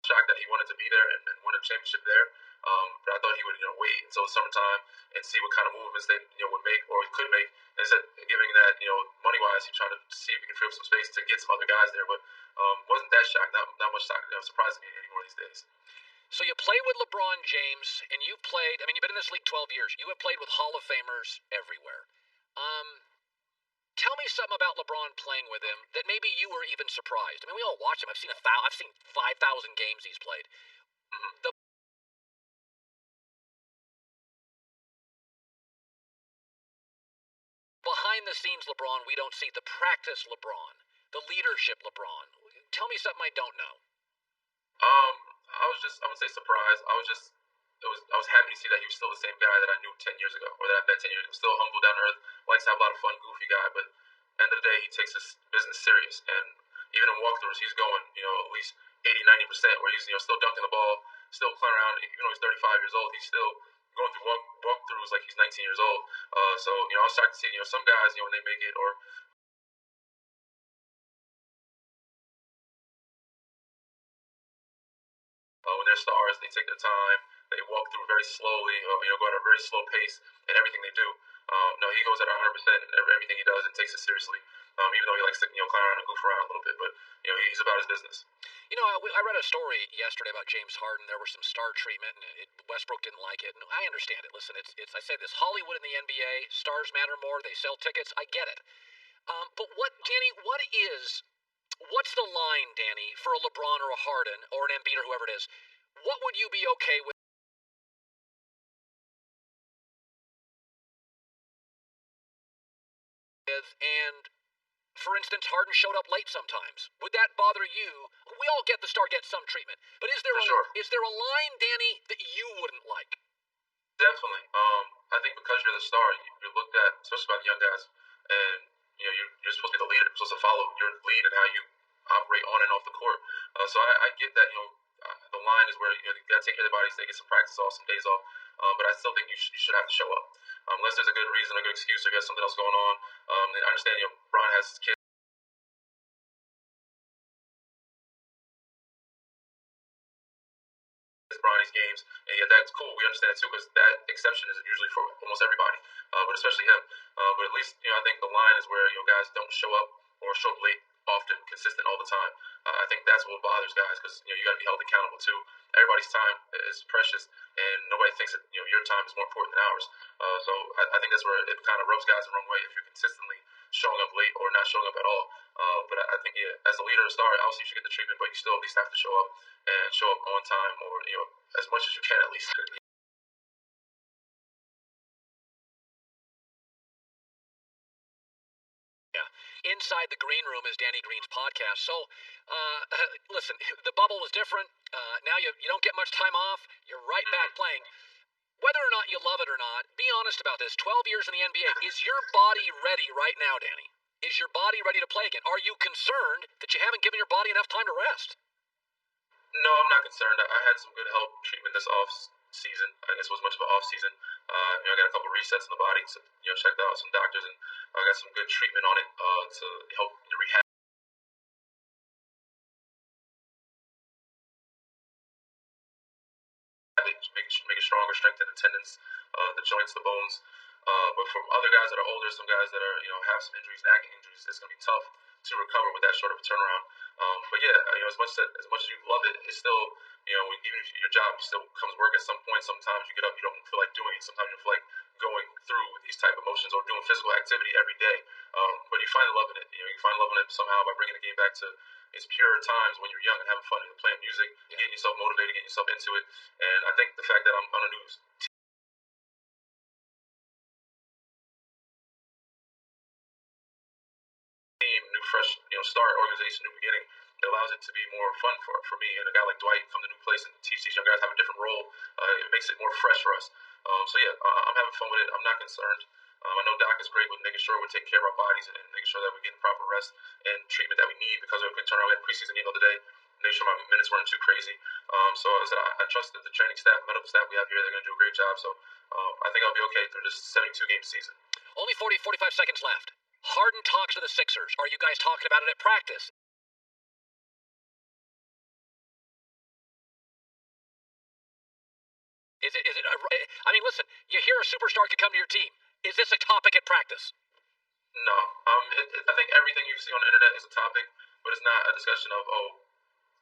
shocked that he wanted to be there and win a championship there. But I thought he would, wait until the summertime and see what kind of movements they, would make or could make. And instead, giving that, money-wise, he tried to see if he could free up some space to get some other guys there. But wasn't that shocked? Not much shock. Surprising me anymore these days. So you play with LeBron James, and you've played. You've been in this league 12 years. You have played with Hall of Famers everywhere. Tell me something about LeBron playing with him that maybe you were even surprised. We all watch him. I've seen 5,000 games he's played. The behind the scenes LeBron, we don't see the practice LeBron, the leadership LeBron. Tell me something I don't know. I would say surprised. I was happy to see that he was still the same guy that I knew 10 years ago, or that I met 10 years ago. Still humble, down to earth, likes to have a lot of fun, goofy guy, but end of the day, he takes his business serious. And even in walkthroughs, he's going, at least 80-90%, where he's, still dunking the ball, still playing around. Even though he's 35 years old, he's still going through walkthroughs like he's 19 years old. So, I was shocked to see, some guys, when they make it, or when they're stars, they take their time, they walk through very slowly, go at a very slow pace in everything they do. No, he goes at 100% in everything he does and takes it seriously. Even though he likes to, clown around and goof around a little bit, but he's about his business. I read a story yesterday about James Harden. There was some star treatment, and Westbrook didn't like it. And I understand it. Listen, it's I say this: Hollywood in the NBA, stars matter more. They sell tickets. I get it. But Danny? What's the line, Danny, for a LeBron or a Harden or an Embiid or whoever it is? What would you be okay with? And, for instance, Harden showed up late sometimes. Would that bother you? We all get the star gets some treatment. But is there a line, Danny, that you wouldn't like? Definitely. I think because you're the star, you're looked at, especially by the young guys, and you're supposed to be the leader. You're supposed to follow your lead and how you operate on and off the court. So I get that. The line is where you got to take care of their bodies, they get some practice off, some days off. But I still think you should have to show up, unless there's a good reason, a good excuse, or you got something else going on. I understand. Bron has his kids. Bronny's games, and that's cool. We understand that too, because that exception is usually for almost everybody, but especially him. But at least I think the line is where guys don't show up or show up late, often, consistent all the time. I think that's what bothers guys, because you got to be held accountable too. Everybody's time is precious, and nobody thinks that your time is more important than ours. So I think that's where it kind of rubs guys the wrong way if you're consistently showing up late or not showing up at all. But I think as a leader, a star, obviously you should get the treatment, but you still at least have to show up and show up on time, or as much as you can at least. Inside the green room is Danny Green's podcast. So, listen, the bubble was different. Now you don't get much time off. You're right back playing. Whether or not you love it or not, be honest about this. 12 years in the NBA. Is your body ready right now, Danny? Is your body ready to play again? Are you concerned that you haven't given your body enough time to rest? No, I'm not concerned. I had some good help treatment this off season. I guess it was much of an off season. I got a couple resets in the body, so checked out some doctors, and I got some good treatment on it to help rehab. Make it stronger, strengthen the tendons, the joints, the bones. But for other guys that are older, some guys that are have some injuries, nagging injuries, it's gonna be tough to recover with that short of a turnaround. But yeah, as much as you love it, it's still even if your job still comes work at some point. Sometimes you get up, you don't feel like doing it. Sometimes you feel like going through these type of motions or doing physical activity every day. But you find loving it. You find loving it somehow by bringing the game back to its pure times when you're young and having fun and playing music, getting yourself motivated, getting yourself into it. And I think the fact that I'm on a new start organization, new beginning, it allows it to be more fun for me and a guy like Dwight come to a new place and teach these young guys have a different role. It makes it more fresh for us. I'm having fun with it. I'm not concerned. I know Doc is great with making sure we're taking care of our bodies and making sure that we're getting proper rest and treatment that we need because we could turn around. We had a preseason game the other day. Make sure my minutes weren't too crazy. So as I said, I trust that the training staff, medical staff we have here, they're going to do a great job. So I think I'll be okay through this 72-game season. Only 45 seconds left. Harden talks to the Sixers. Are you guys talking about it at practice? Is it? I mean, listen. You hear a superstar could come to your team. Is this a topic at practice? No. I think everything you see on the internet is a topic, but it's not a discussion of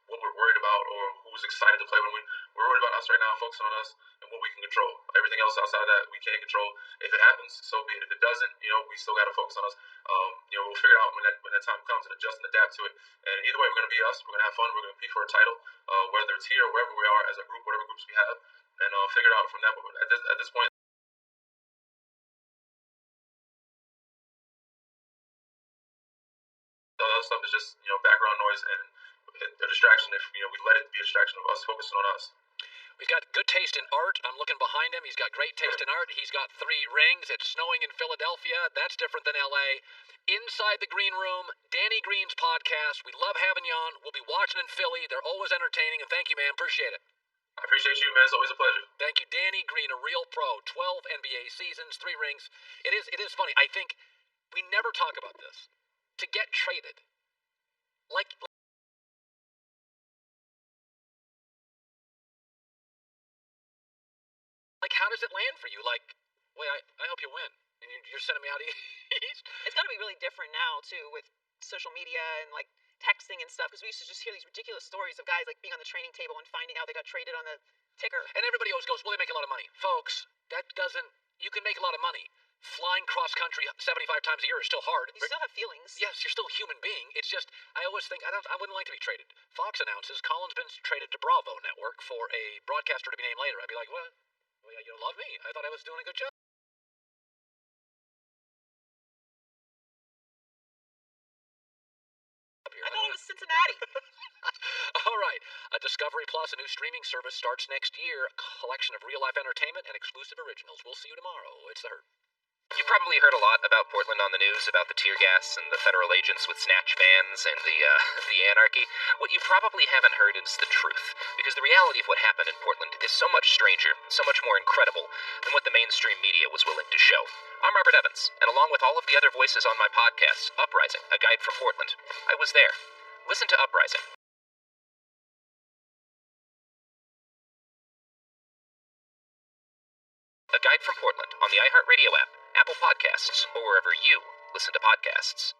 what we're worried about or who's excited to play. When we're worried about us right now, focusing on us and what we can control. Everything else outside of that we can't control. If it happens, so be it. If it doesn't, we still got to focus on us. We'll figure it out when that time comes and adjust and adapt to it. And either way, we're going to be us. We're going to have fun. We're going to compete for a title, whether it's here or wherever we are as a group, whatever groups we have, and figure it out from that. But at this point. All that stuff is just background noise and a distraction if we let it be a distraction of us focusing on us. We've got good taste in art. I'm looking behind him. He's got great taste in art. He's got 3 rings. It's snowing in Philadelphia. That's different than LA. Inside the Green Room, Danny Green's podcast. We love having you on. We'll be watching in Philly. They're always entertaining. And thank you, man. Appreciate it. I appreciate you, man. It's always a pleasure. Thank you, Danny Green, a real pro. 12 NBA seasons, 3 rings. It is funny. I think we never talk about this. To get traded. Like how does it land for you? Like, wait, I hope you win. And you're sending me out east? It's got to be really different now, too, with social media and, like, texting and stuff. Because we used to just hear these ridiculous stories of guys, like, being on the training table and finding out they got traded on the ticker. And everybody always goes, well, they make a lot of money. Folks, you can make a lot of money. Flying cross-country 75 times a year is still hard. You still have feelings. Yes, you're still a human being. It's just, I always think, I wouldn't like to be traded. Fox announces Colin's been traded to Bravo Network for a broadcaster to be named later. I'd be like, what? Well, you don't love me. I thought I was doing a good job. I thought it was Cincinnati. All right. Discovery Plus, a new streaming service, starts next year. A collection of real-life entertainment and exclusive originals. We'll see you tomorrow. It's The Herd. You've probably heard a lot about Portland on the news, about the tear gas and the federal agents with snatch bans and the anarchy. What you probably haven't heard is the truth, because the reality of what happened in Portland is so much stranger, so much more incredible than what the mainstream media was willing to show. I'm Robert Evans, and along with all of the other voices on my podcast, Uprising, A Guide from Portland, I was there. Listen to Uprising. A Guide from Portland on the iHeartRadio app, Apple Podcasts, or wherever you listen to podcasts.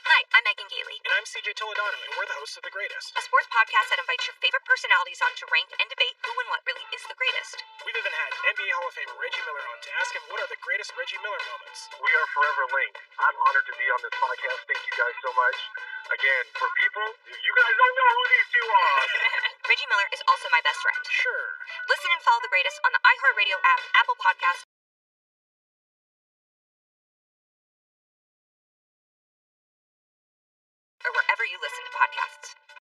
Hi, I'm Megan Gailey. And I'm CJ Toledano, and we're the hosts of The Greatest, a sports podcast that invites your favorite personalities on to rank and debate who and what really is the greatest. We've even had NBA Hall of Famer Reggie Miller on to ask him what are the greatest Reggie Miller moments. We are forever linked. I'm honored to be on this podcast. Thank you guys so much. Again, for people, you guys don't know who these two are. Reggie Miller is also my best friend. Sure. Listen and follow The Greatest on the iHeartRadio app, Apple Podcasts, or wherever you listen to podcasts.